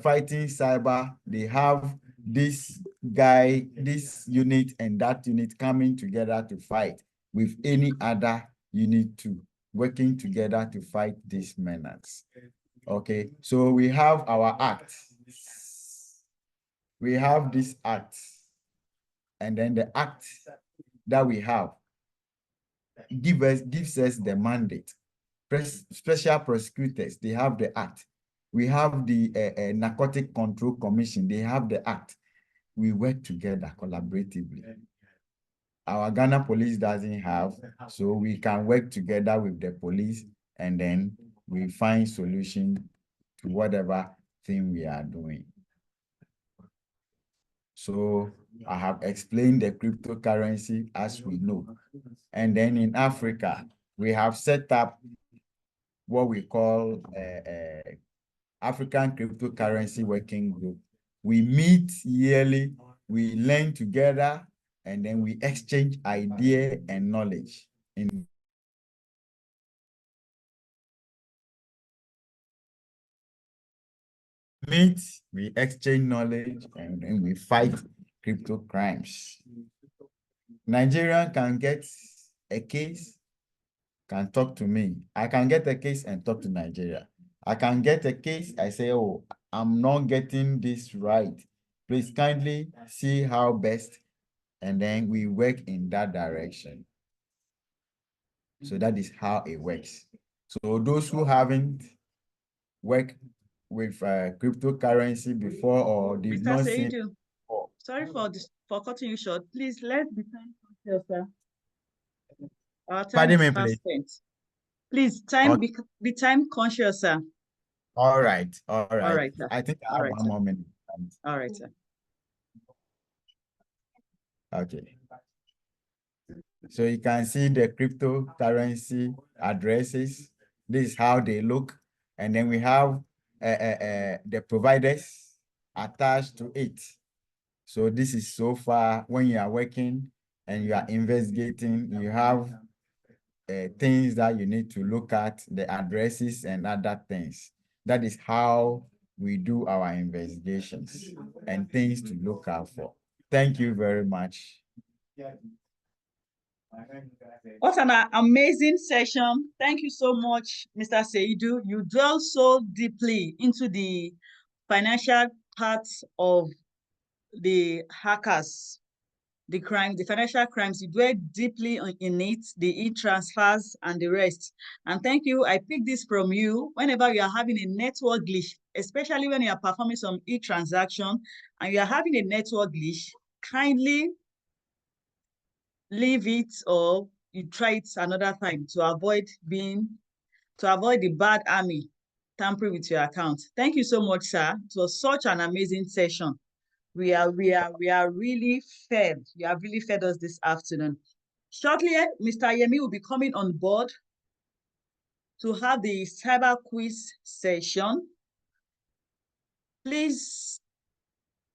fighting cyber, they have this guy, this unit and that unit coming together to fight with any other unit too, working together to fight this menace. Okay, so we have our act. We have this act, and then the act that we have gives us the mandate. Special prosecutors, they have the act. We have the Narcotic Control Commission, they have the act. We work together collaboratively. Our Ghana police doesn't have, so we can work together with the police, and then we find solution to whatever thing we are doing. So I have explained the cryptocurrency as we know. And then in Africa, we have set up what we call African Cryptocurrency Working Group. We meet yearly, we learn together, and then we exchange idea and knowledge. We exchange knowledge, and then we fight crypto crimes. Nigerian can get a case, can talk to me. I can get a case and talk to Nigeria. I can get a case, I say, oh, I'm not getting this right. Please kindly see how best, and then we work in that direction. So that is how it works. So those who haven't worked with cryptocurrency before, or they've Mr. not Seidu, seen. sorry for cutting you short. Please, let's be time conscious, sir. Our time Pardon is me, fast please. spent. Please, be time conscious, sir. All right, all right. All right, sir. I think I All have right, one sir. more minute. All right, sir. Okay. So you can see the cryptocurrency addresses. This is how they look. And then we have the providers attached to it. So this is so far when you are working and you are investigating, you have things that you need to look at, the addresses and other things. That is how we do our investigations and things to look out for. Thank you very much. What an amazing session. Thank you so much, Mr. Seidu. You dwell so deeply into the financial parts of the hackers, the financial crimes. You dwell deeply in it, the e-transfers and the rest. And thank you. I pick this from you. Whenever you are having a network glitch, especially when you are performing some e-transaction and you are having a network glitch, kindly leave it or you try it another time to avoid the bad army tampering with your account. Thank you so much, sir. It was such an amazing session. We are really fed. You have really fed us this afternoon. Shortly, Mr. Yemi will be coming on board to have the cyber quiz session. Please,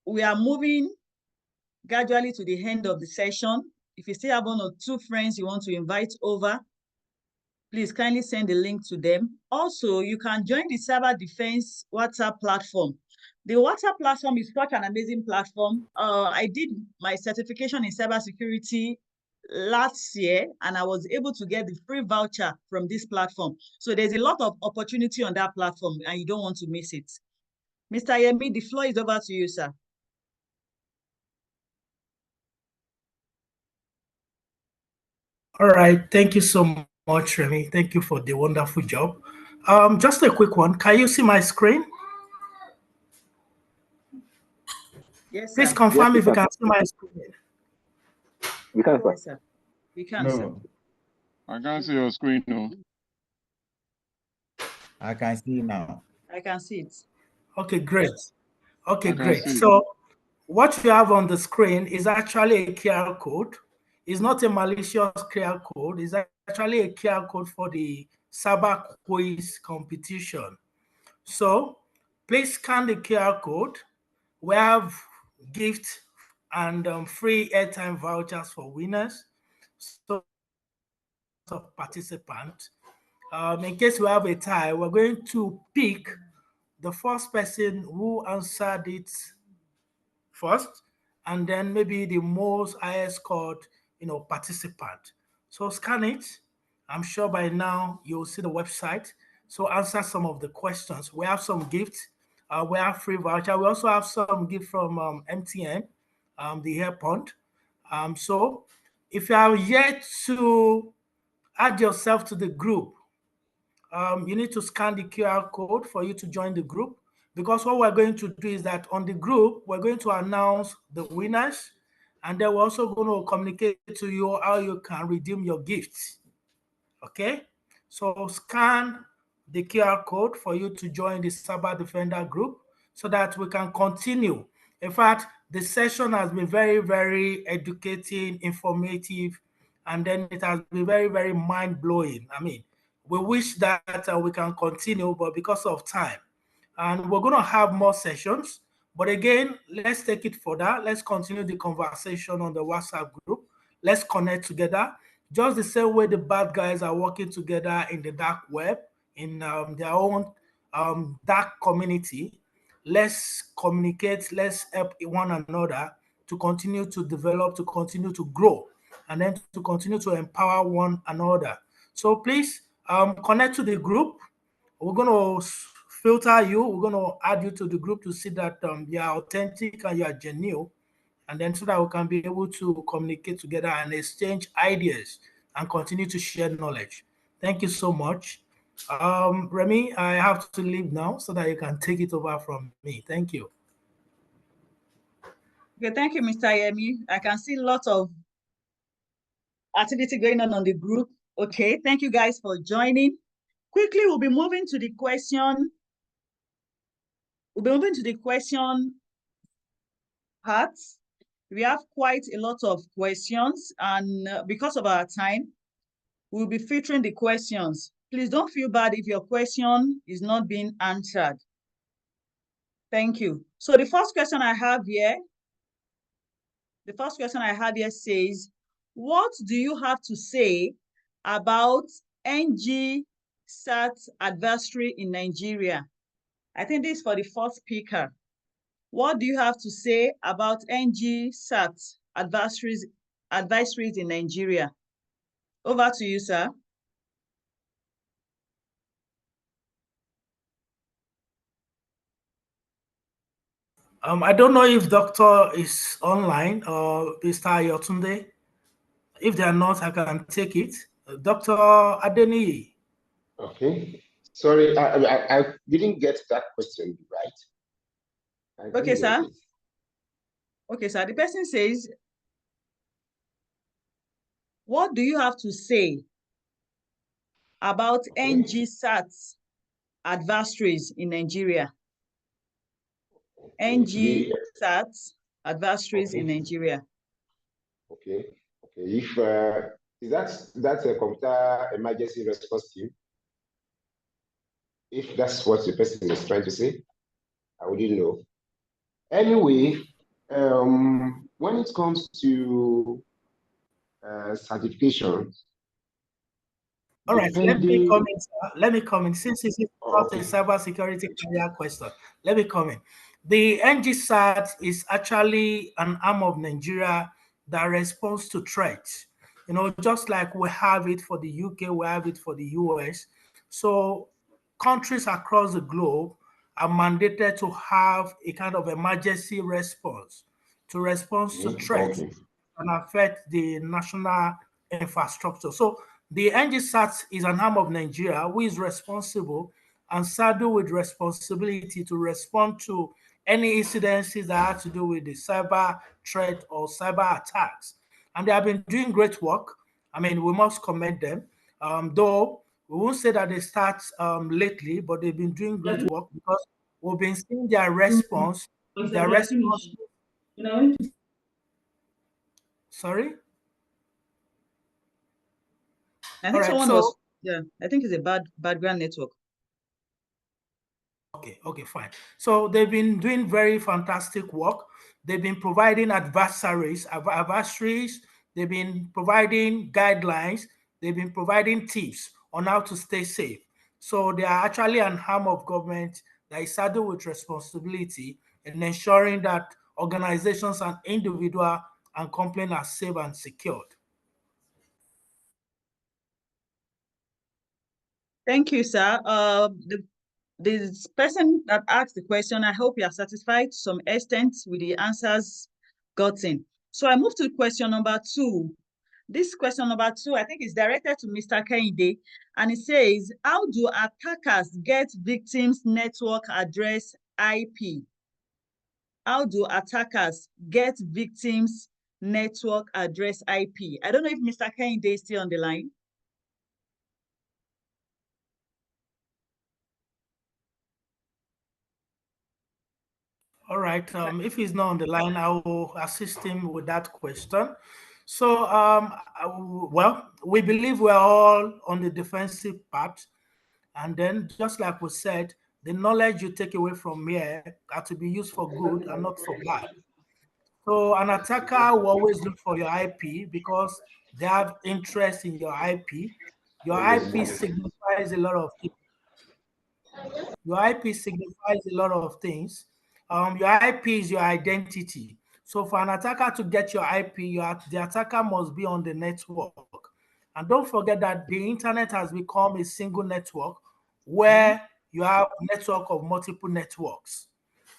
we are moving gradually to the end of the session. If you still have one or two friends you want to invite over, please kindly send the link to them. Also, you can join the Cyber Defense WhatsApp platform. The WhatsApp platform is such an amazing platform. I did my certification in cybersecurity last year, and I was able to get the free voucher from this platform. So there's a lot of opportunity on that platform, and you don't want to miss it. Mr. Yemi, the floor is over to you, sir. All right. Thank you so much, Remy. Thank you for the wonderful job. Just a quick one. Can you see my screen? Yes, Please sir. confirm Yes, if you sir. can see my screen. We can, sir. Yes, sir. We can, No, sir. I can't see your screen, no. I can see now. I can see it. Okay, great. Okay, I can great. see. So what you have on the screen is actually a QR code. It's not a malicious QR code. It's actually a QR code for the cyber quiz competition. So please scan the QR code. We have gifts and free airtime vouchers for winners. So of participants. In case we have a tie, we're going to pick the first person who answered it first, and then maybe the most highest scored, participant. So scan it. I'm sure by now you'll see the website. So answer some of the questions. We have some gifts. We have free voucher. We also have some gift from MTN, the airport. So if you are yet to add yourself to the group, you need to scan the QR code for you to join the group, because what we're going to do is that on the group, we're going to announce the winners, and then we're also going to communicate to you how you can redeem your gifts. Okay? So scan the QR code for you to join the Cyber Defender group so that we can continue. In fact, the session has been very, very educating, informative, and then it has been very, very mind-blowing. I mean, we wish that we can continue, but because of time. And we're going to have more sessions. But again, let's take it further. Let's continue the conversation on the WhatsApp group. Let's connect together. Just the same way the bad guys are working together in the dark web, in their own dark community. Let's communicate. Let's help one another to continue to develop, to continue to grow, and then to continue to empower one another. So please connect to the group. We're going to filter you. We're going to add you to the group to see that you are authentic and you are genuine, and then so that we can be able to communicate together and exchange ideas and continue to share knowledge. Thank you so much. Remy, I have to leave now so that you can take it over from me. Thank you. Okay, thank you, Mr. Yemi. I can see lots of activity going on the group. Okay, thank you guys for joining. Quickly, we'll be moving to the question. We'll be moving to the question part. We have quite a lot of questions, and because of our time, we'll be featuring the questions. Please don't feel bad if your question is not being answered. Thank you. So the first question I have here says, what do you have to say about NG SAT adversary in Nigeria? I think this is for the first speaker. What do you have to say about NG SAT advisories in Nigeria? Over to you, sir. I don't know if Doctor is online or Mr. Ayotunde. If they are not, I can take it. Dr. Adeni. Okay. Sorry, I didn't get that question right. Okay, sir. Okay, sir. The person says, what do you have to say about NG SAT adversaries in Nigeria? NG SAT adversaries in Nigeria. Okay. If is that a computer emergency response team? If that's what the person is trying to say, I wouldn't know. Anyway, when it comes to certification, all right, let me comment. Let me comment. Since it's not a cybersecurity career question, let me comment. The NGSAT is actually an arm of Nigeria that responds to threats. You know, just like we have it for the UK, we have it for the US. So countries across the globe are mandated to have a kind of emergency response to respond to threats and affect the national infrastructure. So the NGSAT is an arm of Nigeria who is responsible and saddled with responsibility to respond to any incidences that have to do with the cyber threat or cyber attacks. And they have been doing great work. I mean, we must commend them. Though we won't say that they start lately, but they've been doing great work because we've been seeing their response. Their response. Sorry? I think someone was, yeah, I think it's a background network. Okay, fine. So they've been doing very fantastic work. They've been providing adversaries, they've been providing guidelines, they've been providing tips on how to stay safe. So they are actually an arm of government that is saddled with responsibility in ensuring that organizations and individuals and companies are safe and secured. Thank you, sir. The person that asked the question, I hope you are satisfied to some extent with the answers gotten. So I move to question number 2. This question number 2, I think, is directed to Mr. Kehinde, and it says, how do attackers get victims' network address IP? How do attackers get victims' network address IP? I don't know if Mr. Kehinde is still on the line. All right. If he's not on the line, I will assist him with that question. So, well, we believe we're all on the defensive part. And then, just like we said, the knowledge you take away from here are to be used for good and not for bad. So, an attacker will always look for your IP because they have interest in your IP. Your IP signifies a lot of things. Your IP signifies a lot of things. Your IP is your identity. So for an attacker to get your IP, the attacker must be on the network. And don't forget that the internet has become a single network where you have a network of multiple networks.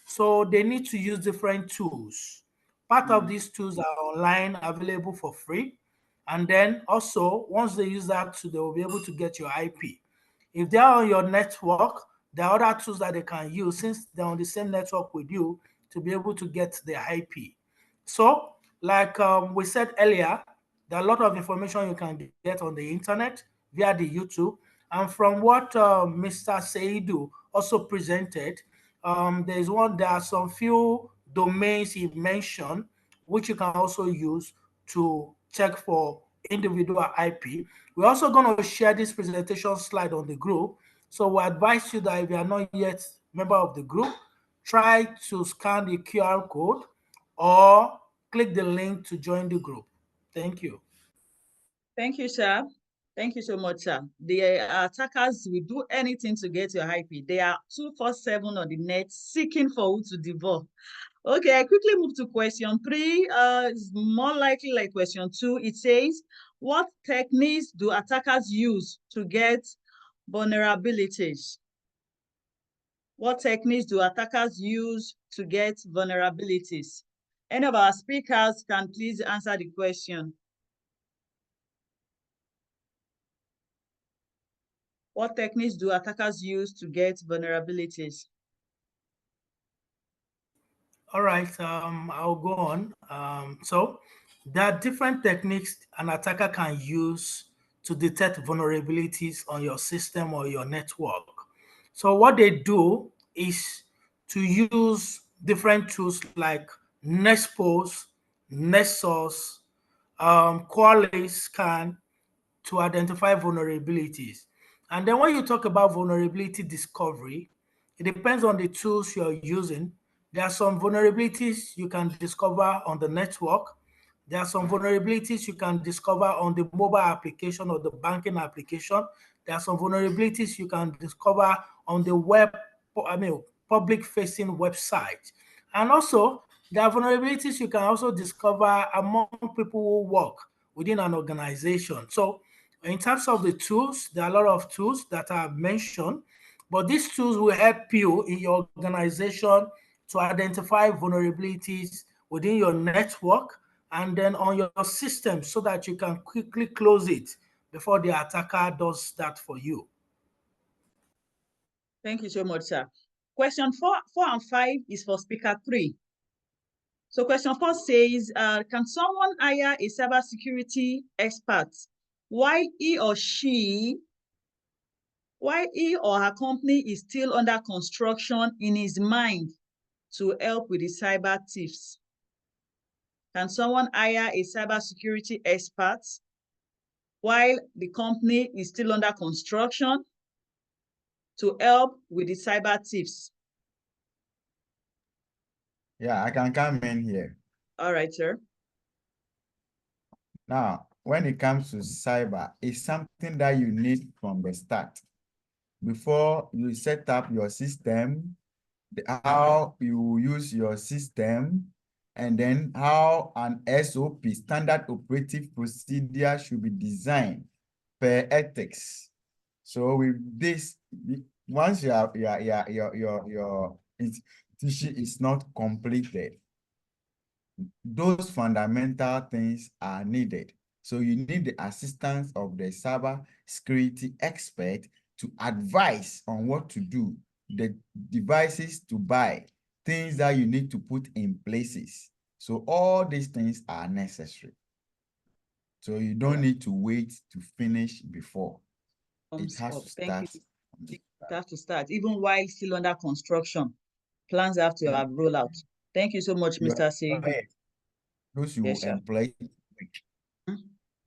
So they need to use different tools. Part of these tools are online, available for free. And then also, once they use that tool, they will be able to get your IP. If they are on your network, there are other tools that they can use since they're on the same network with you to be able to get their IP. So, like we said earlier, there are a lot of information you can get on the internet via the YouTube. And from what Mr. Seidu also presented, there are some few domains he mentioned which you can also use to check for individual IP. We're also going to share this presentation slide on the group. So we advise you that if you are not yet member of the group, try to scan the QR code or click the link to join the group. Thank you. Thank you, sir. Thank you so much, sir. The attackers will do anything to get your IP. They are 247 on the net seeking for who to devour. Okay, I quickly move to question 3. It's more likely like question 2. It says, what techniques do attackers use to get vulnerabilities? What techniques do attackers use to get vulnerabilities? Any of our speakers can please answer the question. What techniques do attackers use to get vulnerabilities? All right, I'll go on. So there are different techniques an attacker can use to detect vulnerabilities on your system or your network. So what they do is to use different tools like Nexpose, Nexus, Qualys Scan to identify vulnerabilities. And then when you talk about vulnerability discovery, it depends on the tools you're using. There are some vulnerabilities you can discover on the network. There are some vulnerabilities you can discover on the mobile application or the banking application. There are some vulnerabilities you can discover on the web, public-facing website. And also, there are vulnerabilities you can also discover among people who work within an organization. So in terms of the tools, there are a lot of tools that I have mentioned, but these tools will help you in your organization to identify vulnerabilities within your network and then on your system so that you can quickly close it before the attacker does that for you. Thank you so much, sir. Question 4 and 5 is for speaker 3. So question 4 says, can someone hire a cybersecurity expert while he or her company is still under construction in his mind to help with the cyber thieves? Can someone hire a cybersecurity expert while the company is still under construction to help with the cyber thieves? Yeah, I can come in here. All right, sir. Now, when it comes to cyber, it's something that you need from the start. Before you set up your system, how you use your system, and then how an SOP, standard operative procedure, should be designed per ethics. So with this, once your institution is not completed, those fundamental things are needed. So you need the assistance of the cyber security expert to advise on what to do, the devices to buy, things that you need to put in places. So all these things are necessary. So you don't need to wait to finish before. It has to start. It has to start, even while still under construction. Plans have to have rolled out. Thank you so much, Mr. Segu. Those you employ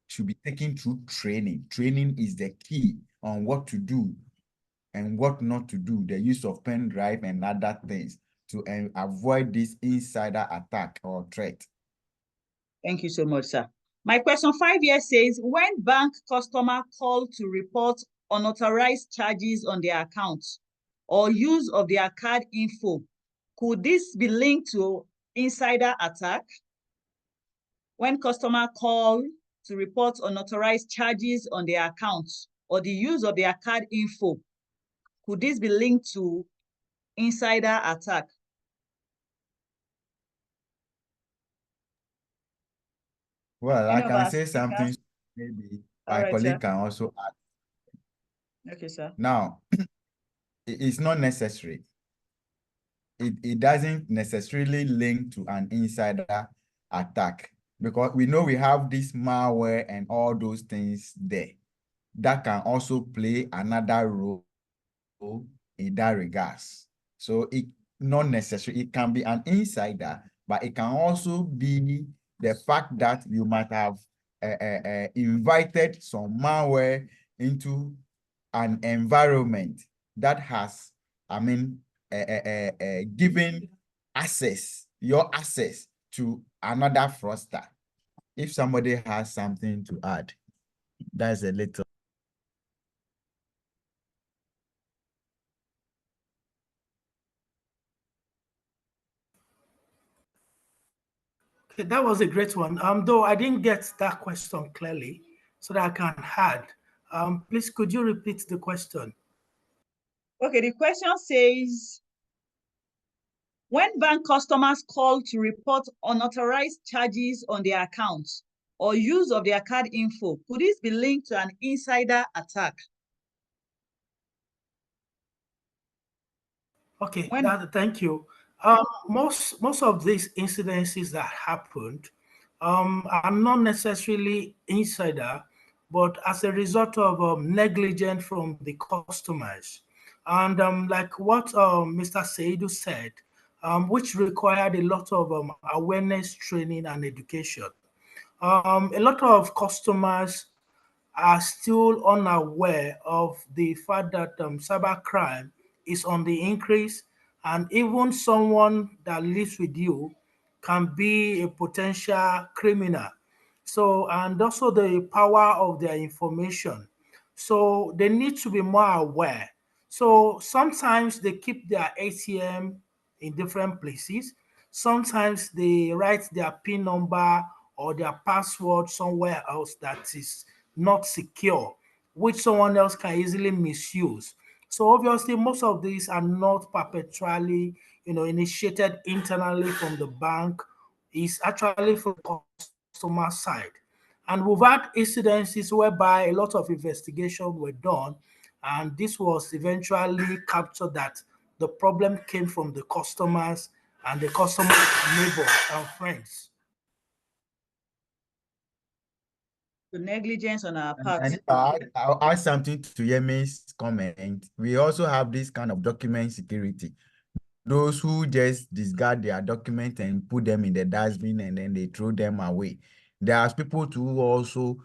should be taken through training. Training is the key on what to do and what not to do, the use of pen drive and other things to avoid this insider attack or threat. Thank you so much, sir. My question 5 here says, when bank customer call to report unauthorized charges on their accounts or use of their card info, could this be linked to insider attack? When customer call to report unauthorized charges on their accounts or the use of their card info, could this be linked to insider attack? Well, I can say something, maybe my colleague can also add. Okay, sir. Now, it's not necessary. It doesn't necessarily link to an insider attack because we know we have this malware and all those things there that can also play another role in that regards. So it not necessarily, it can be an insider, but it can also be the fact that you might have invited some malware into an environment that has, given your access to another fraudster. If somebody has something to add, that's a little. Okay, that was a great one. Though I didn't get that question clearly, so that I can add. Please, could you repeat the question? Okay, the question says, when bank customers call to report unauthorized charges on their accounts or use of their card info, could this be linked to an insider attack? Okay, thank you. Most of these incidences that happened are not necessarily insider, but as a result of negligence from the customers. And like what Mr. Seidu said, which required a lot of awareness, training, and education. A lot of customers are still unaware of the fact that cybercrime is on the increase, and even someone that lives with you can be a potential criminal. So, and also the power of their information. So, they need to be more aware. So, sometimes they keep their ATM in different places. Sometimes they write their PIN number or their password somewhere else that is not secure, which someone else can easily misuse. So obviously, most of these are not perpetually, initiated internally from the bank. It's actually from the customer side. And we've had incidences whereby a lot of investigation were done, and this was eventually captured that the problem came from the customers and the customers' neighbors and friends. The negligence on our part. And I'll add something to Yemi's comment. We also have this kind of document security. Those who just discard their document and put them in the dustbin and then they throw them away. There are people who also,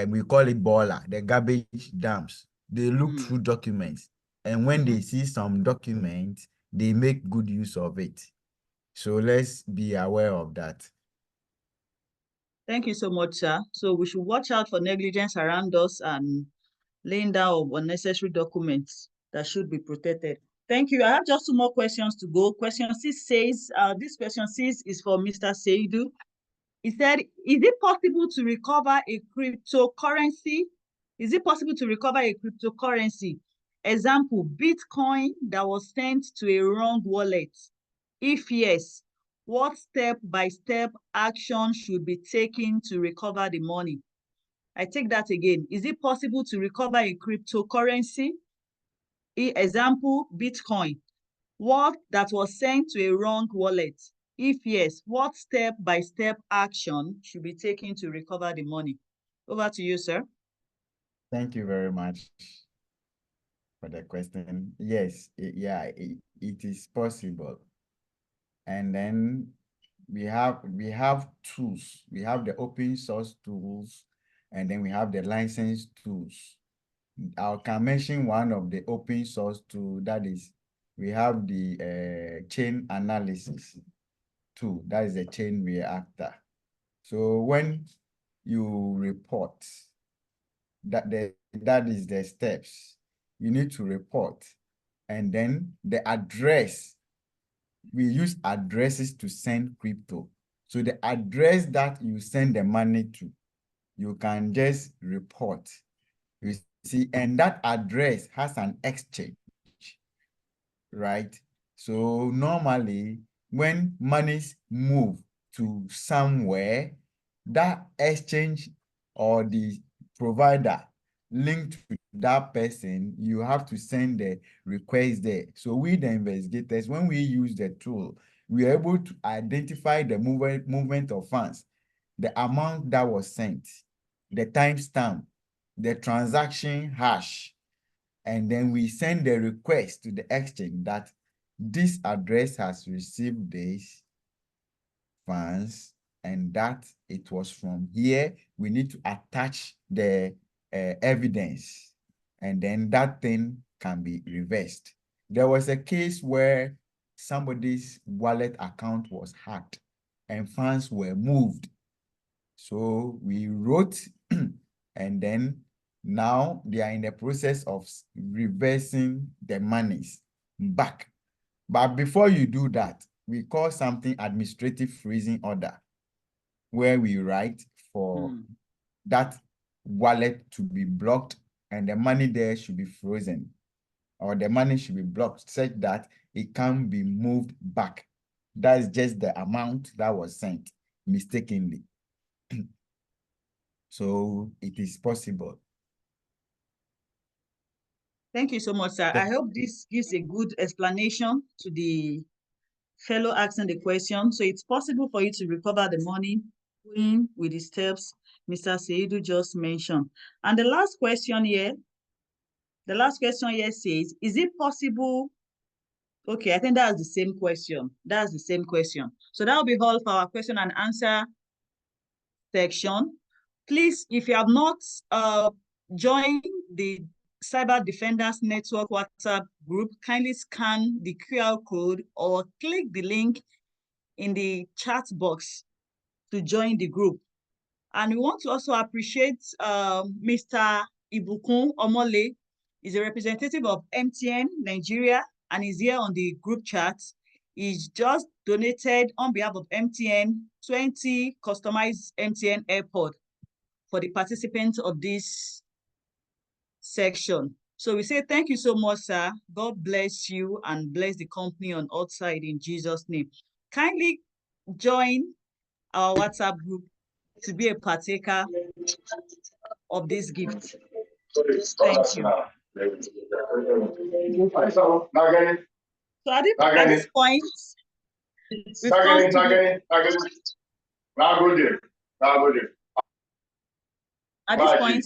we call it baller, the garbage dumps. They look through documents, and when they see some documents, they make good use of it. So let's be aware of that. Thank you so much, sir. So we should watch out for negligence around us and laying down of unnecessary documents that should be protected. Thank you. I have just 2 more questions to go. Question 6 says, this question 6 is for Mr. Seidu. He said, is it possible to recover a cryptocurrency? Is it possible to recover a cryptocurrency? Example, Bitcoin that was sent to a wrong wallet. If yes, what step-by-step action should be taken to recover the money? I take that again. Is it possible to recover a cryptocurrency? Example, Bitcoin. What that was sent to a wrong wallet? If yes, what step-by-step action should be taken to recover the money? Over to you, sir. Thank you very much for the question. Yes, it is possible. And then we have tools. We have the open source tools, and then we have the licensed tools. I can mention one of the open source tool, that is, we have the chain analysis tool. That is a chain reactor. So when you report, that is the steps. You need to report, and then the address. We use addresses to send crypto. So the address that you send the money to, you can just report. You see, and that address has an exchange, right? So normally, when monies move to somewhere, that exchange or the provider linked to that person, you have to send the request there. So we, the investigators, when we use the tool, we are able to identify the movement of funds, the amount that was sent, the timestamp, the transaction hash, and then we send the request to the exchange that this address has received this, funds and that it was from here, we need to attach the evidence, and then that thing can be reversed. There was a case where somebody's wallet account was hacked and funds were moved. So we wrote and then now they are in the process of reversing the monies back. But before you do that, we call something administrative freezing order, where we write for that wallet to be blocked and the money there should be frozen, or the money should be blocked such that it can be moved back. That's just the amount that was sent mistakenly. So it is possible. Thank you so much, sir. I hope this gives a good explanation to the fellow asking the question. So it's possible for you to recover the money with the steps Mr. Seidu just mentioned. And the last question here says, is it possible? Okay, I think that's the same question. That's the same question. So that will be all for our question and answer section. Please, if you have not joined the Cyber Defenders Network WhatsApp group, kindly scan the QR code or click the link in the chat box to join the group. And we want to also appreciate Mr. Ibukun Omole. He's a representative of MTN Nigeria and is here on the group chat. He's just donated on behalf of MTN 20 customized MTN AirPod for the participants of this section. So we say thank you so much, sir. God bless you and bless the company on all sides in Jesus' name. Kindly join our WhatsApp group to be a partaker of this gift. Thank you. So at this point, we've come to at this point.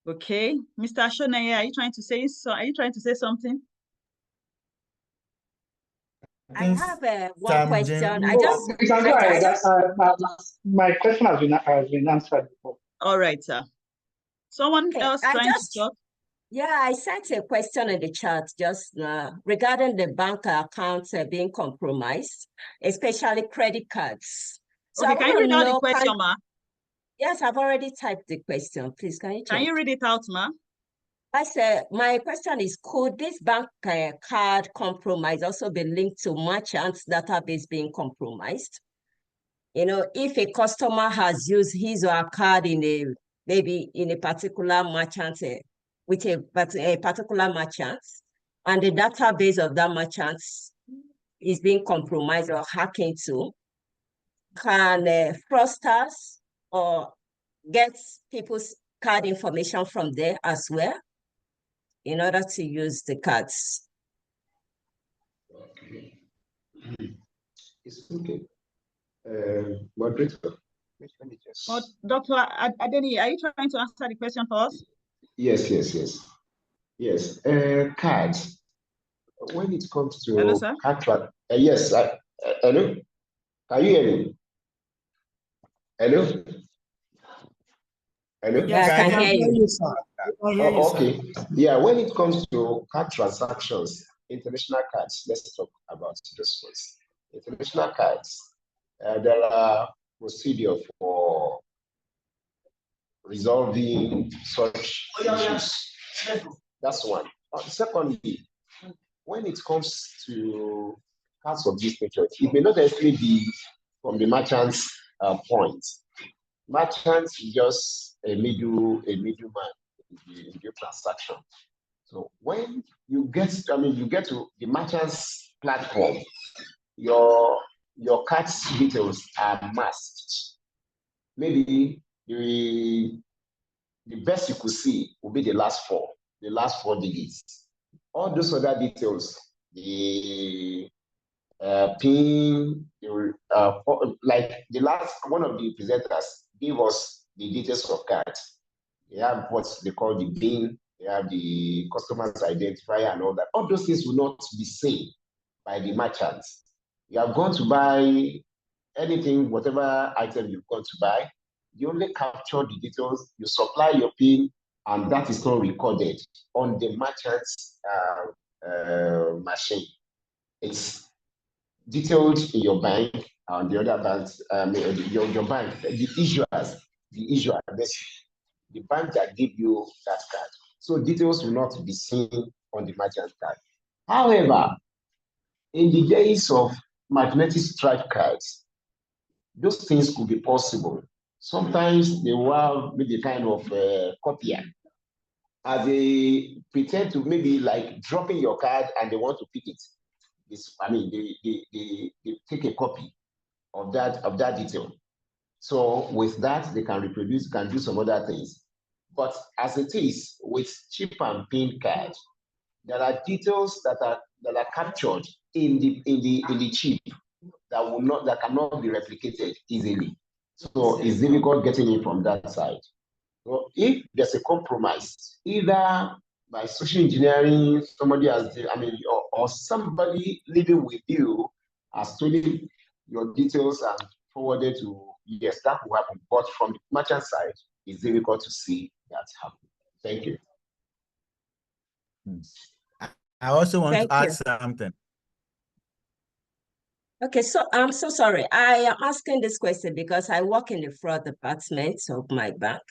Okay, Mr. Shonaya, are you trying to say something? I have one question. I just my question has been answered before. All right, sir. Someone else trying to talk? Yeah, I sent a question in the chat just regarding the bank accounts being compromised, especially credit cards. So okay, can you read out the question, ma? Yes, I've already typed the question. Please, can you check? Can you read it out, ma? I said, my question is, could this bank card compromise also be linked to merchants' database being compromised? You know, if a customer has used his or her card maybe in a particular merchant, with a particular merchant, and the database of that merchant is being compromised or hacked into, can fraudsters or get people's card information from there as well in order to use the cards? Okay. It's okay. Moderator. Dr. Adeni, are you trying to answer the question for us? Yes. Cards. When it comes to hello, sir? Yes. Hello. Can you hear me? Hello. Hello. Yeah, I can hear you, sir. Okay. Yeah. When it comes to card transactions, international cards. Let's talk about this ones. International cards. There are procedure for resolving such issues. That's one. Secondly, when it comes to cards of this nature, it may not necessarily be from the merchant's point. Merchants is just a middleman in the transaction. So when you get to the merchant's platform, your card's details are masked. Maybe the best you could see will be the last four digits. All those other details, the PIN, like the last one of the presenters gave us the details of cards. They have what they call the PIN, they have the customer's identifier and all that. All those things will not be seen by the merchants. You have gone to buy anything, whatever item you've gone to buy, you only capture the details, you supply your PIN, and that is not recorded on the merchant's machine. It's detailed in your bank and the other banks, your bank, the issuer, the bank that give you that card. So details will not be seen on the merchant card. However, in the days of magnetic stripe cards, those things could be possible. Sometimes they will have maybe kind of copier. As they pretend to maybe like dropping your card and they want to pick it. They take a copy of that detail. So with that, they can reproduce, can do some other things. But as it is with chip and PIN card, there are details that are captured in the chip that cannot be replicated easily. So it's difficult getting it from that side. So if there's a compromise, either by social engineering, somebody has, or somebody living with you has stolen your details and forwarded to, yes, that will happen. But from the merchant side, it's difficult to see that happen. Thank you. I also want Thank to add you. something. Okay, so I'm so sorry. I am asking this question because I work in the fraud department of my bank,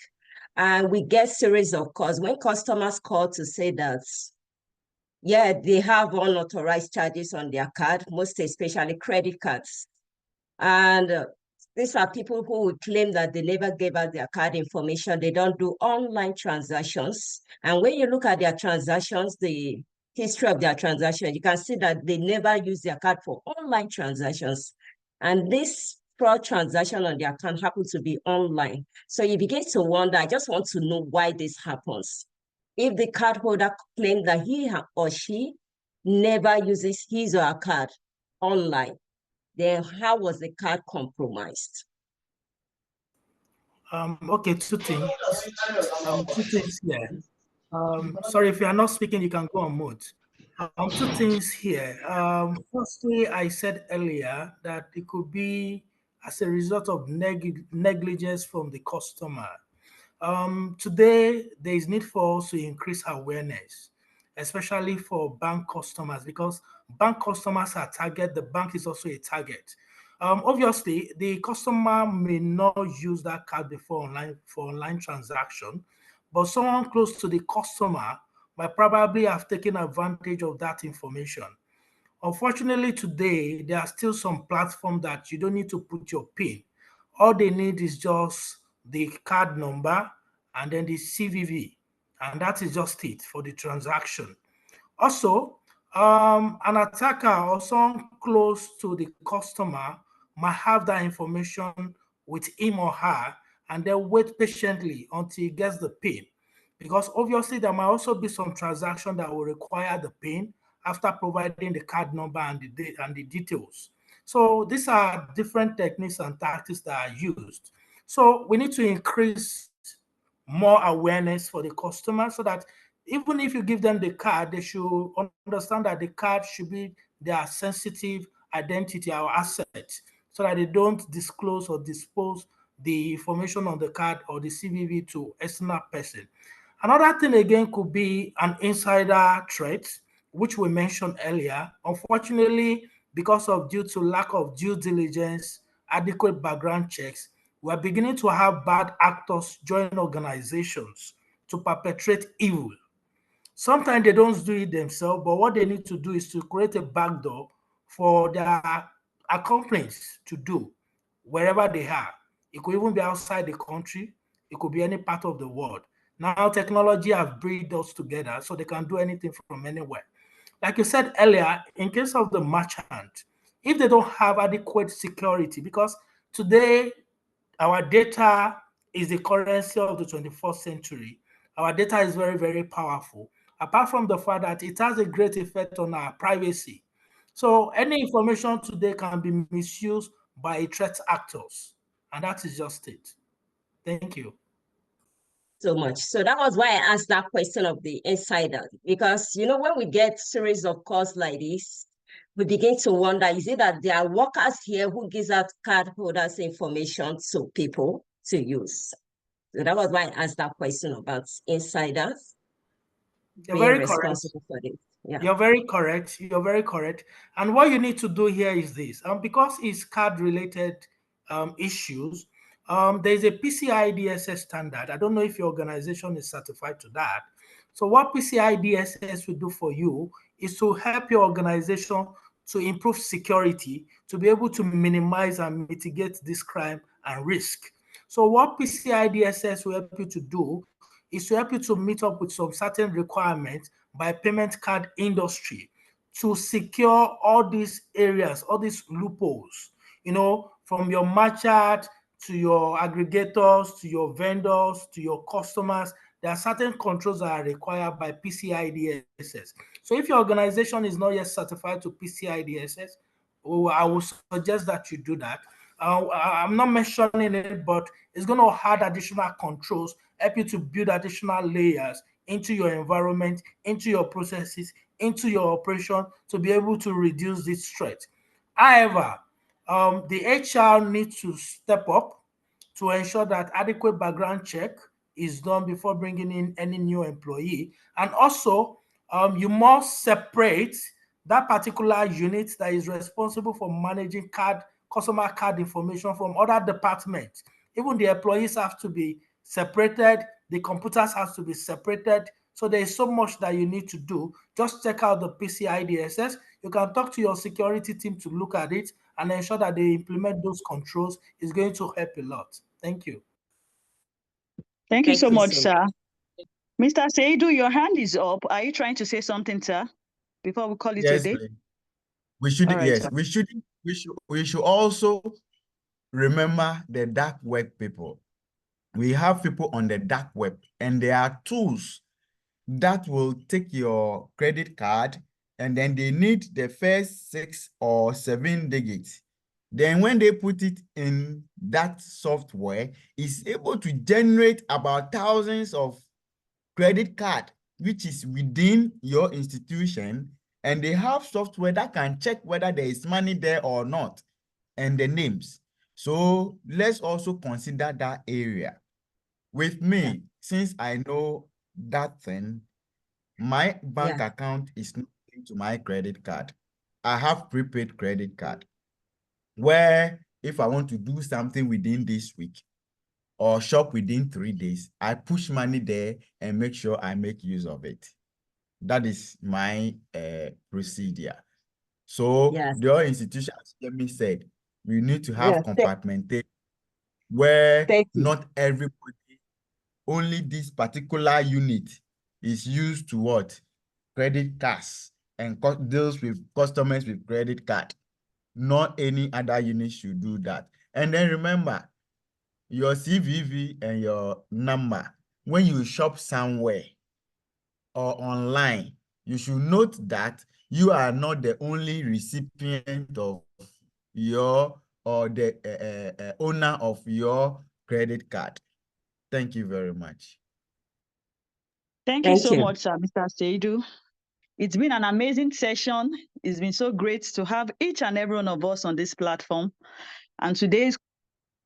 and we get series of calls when customers call to say that, yeah, they have unauthorized charges on their card, most especially credit cards. And these are people who would claim that they never gave us their card information. They don't do online transactions. And when you look at their transactions, the history of their transactions, you can see that they never use their card for online transactions. And this fraud transaction on their account happens to be online. So you begin to wonder, I just want to know why this happens. If the cardholder claims that he or she never uses his or her card online, then how was the card compromised? Okay, two things. Two things here. Sorry, if you are not speaking, you can go on mute. Two things here. Firstly, I said earlier that it could be as a result of negligence from the customer. Today, there is need for us to increase awareness, especially for bank customers, because bank customers are target. The bank is also a target. Obviously, the customer may not use that card before online transaction, but someone close to the customer might probably have taken advantage of that information. Unfortunately, today, there are still some platforms that you don't need to put your PIN. All they need is just the card number and then the CVV, and that is just it for the transaction. Also, an attacker or someone close to the customer might have that information with him or her and then wait patiently until he gets the PIN. Because obviously there might also be some transaction that will require the PIN after providing the card number and the details. So these are different techniques and tactics that are used. So we need to increase more awareness for the customer so that even if you give them the card, they should understand that the card should be their sensitive identity or asset so that they don't disclose or dispose the information on the card or the CVV to external person. Another thing again could be an insider threat, which we mentioned earlier. Unfortunately, because of due to lack of due diligence, adequate background checks, we are beginning to have bad actors join organizations to perpetrate evil. Sometimes they don't do it themselves, but what they need to do is to create a backdoor for their accomplices to do wherever they are. It could even be outside the country. It could be any part of the world. Now technology has brought us together so they can do anything from anywhere. Like you said earlier, in case of the merchant, if they don't have adequate security, because today our data is the currency of the 21st century. Our data is very, very powerful. Apart from the fact that it has a great effect on our privacy. So any information today can be misused by threat actors. And that is just it. Thank you. So much. So that was why I asked that question of the insider, because, when we get series of calls like this, we begin to wonder, is it that there are workers here who gives out card holders information to people to use? So that was why I asked that question about insiders You're being very correct. responsible for this. Yeah. You're very correct. You're very correct. And what you need to do here is this. Because it's card-related issues, there's a PCI DSS standard. I don't know if your organization is certified to that. So what PCI DSS will do for you is to help your organization to improve security, to be able to minimize and mitigate this crime and risk. So what PCI DSS will help you to do is to help you to meet up with some certain requirements by payment card industry to secure all these areas, all these loopholes, from your merchant to your aggregators, to your vendors, to your customers. There are certain controls that are required by PCI DSS. So if your organization is not yet certified to PCI DSS, I would suggest that you do that. I'm not mentioning it, but it's going to add additional controls, help you to build additional layers into your environment, into your processes, into your operation to be able to reduce this threat. However, the HR needs to step up to ensure that adequate background check is done before bringing in any new employee. And also, you must separate that particular unit that is responsible for managing customer card information from other departments. Even the employees have to be separated, the computers have to be separated. So there is so much that you need to do. Just check out the PCI DSS. You can talk to your security team to look at it and ensure that they implement those controls. Is going to help a lot. Thank you. Thank you so much, sir. Mr. Seidu, your hand is up. Are you trying to say something, sir, before we call it a Yes, day? please. We should, right, yes, sir. we should also remember the dark web people. We have people on the dark web, and there are tools that will take your credit card, and then they need the first 6 or 7 digits. Then when they put it in that software, it's able to generate about thousands of credit card, which is within your institution, and they have software that can check whether there is money there or not, and the names. So let's also consider that area. With me, since I know that thing, my bank account is not linked to my credit card. I have prepaid credit card, where if I want to do something within this week or shop within 3 days, I push money there and make sure I make use of it. That is my procedure. So your institution, as Yemi said, we need to have compartmentation where not everybody, only this particular unit is used to what? Credit cards and deals with customers with credit card. Not any other unit should do that. And then remember, your CVV and your number, when you shop somewhere or online, you should note that you are not the only recipient of your or the owner of your credit card. Thank you very much. Thank you so much, sir, Mr. Seidu. It's been an amazing session. It's been so great to have each and every one of us on this platform. And today's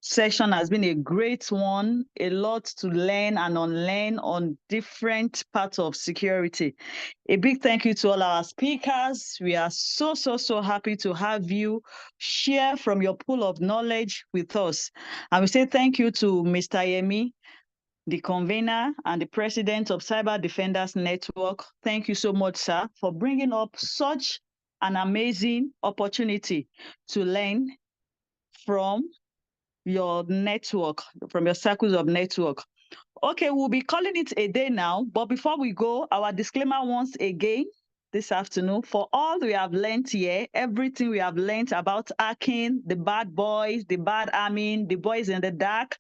session has been a great one, a lot to learn and unlearn on different parts of security. A big thank you to all our speakers. We are so happy to have you share from your pool of knowledge with us. And we say thank you to Mr. Yemi, the convener and the president of Cyber Defenders Network. Thank you so much, sir, for bringing up such an amazing opportunity to learn from your network, from your circles of network. Okay, we'll be calling it a day now, but before we go, our disclaimer once again this afternoon. For all we have learned here, everything we have learned about hacking, the bad boys, the bad army, the boys in the dark,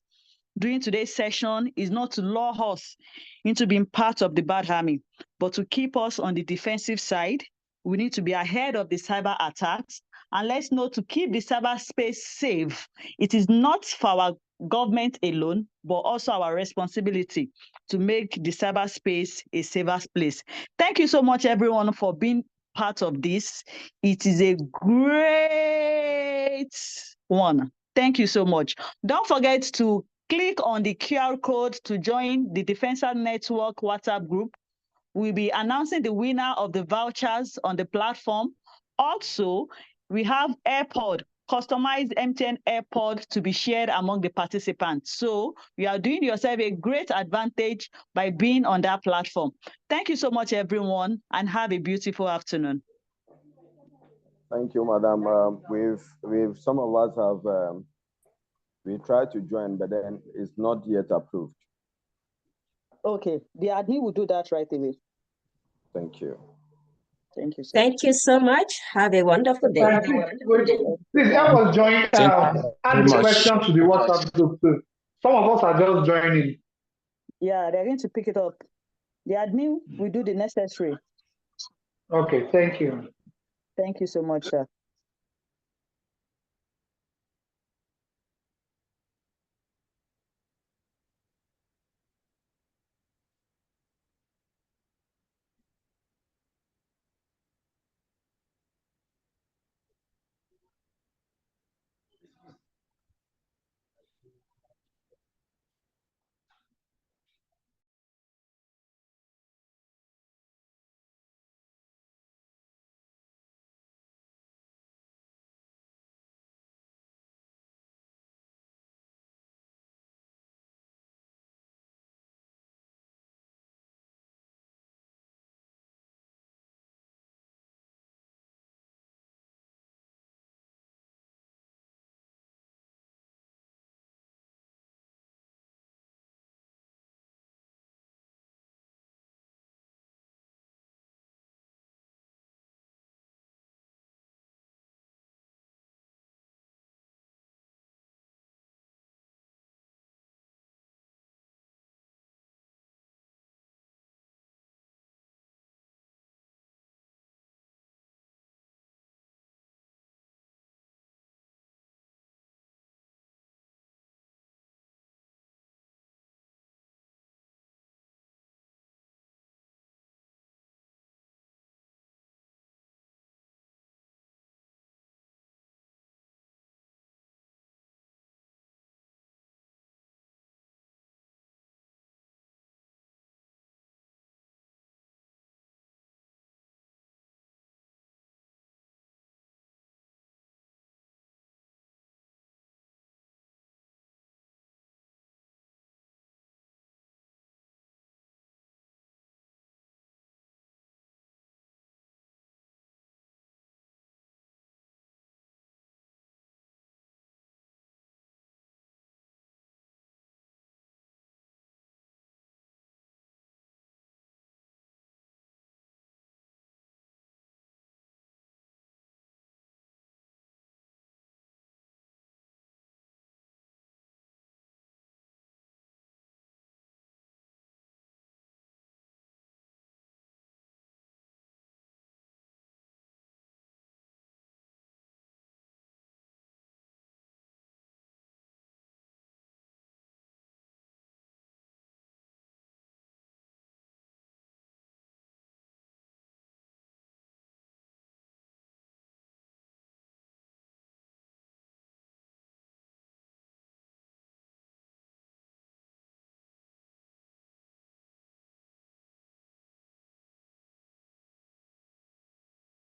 during today's session is not to lure us into being part of the bad army, but to keep us on the defensive side. We need to be ahead of the cyber attacks, and let's know to keep the cyberspace safe. It is not for our government alone, but also our responsibility to make the cyberspace a safer place. Thank you so much, everyone, for being part of this. It is a great one. Thank you so much. Don't forget to click on the QR code to join the Defensa Network WhatsApp group. We'll be announcing the winner of the vouchers on the platform. Also, we have AirPod, customized MTN AirPod to be shared among the participants. So you are doing yourself a great advantage by being on that platform. Thank you so much, everyone, and have a beautiful afternoon. Thank you, Madam. We've some of us have we tried to join, but then it's not yet approved. Okay, the admin will do that right away. Thank you. Thank you, sir. Thank you so much. Have a wonderful day. Please help us join, add the question to the WhatsApp group too. Some of us are just joining. Yeah, they're going to pick it up. The admin will do the necessary. Okay, thank you. Thank you so much, sir.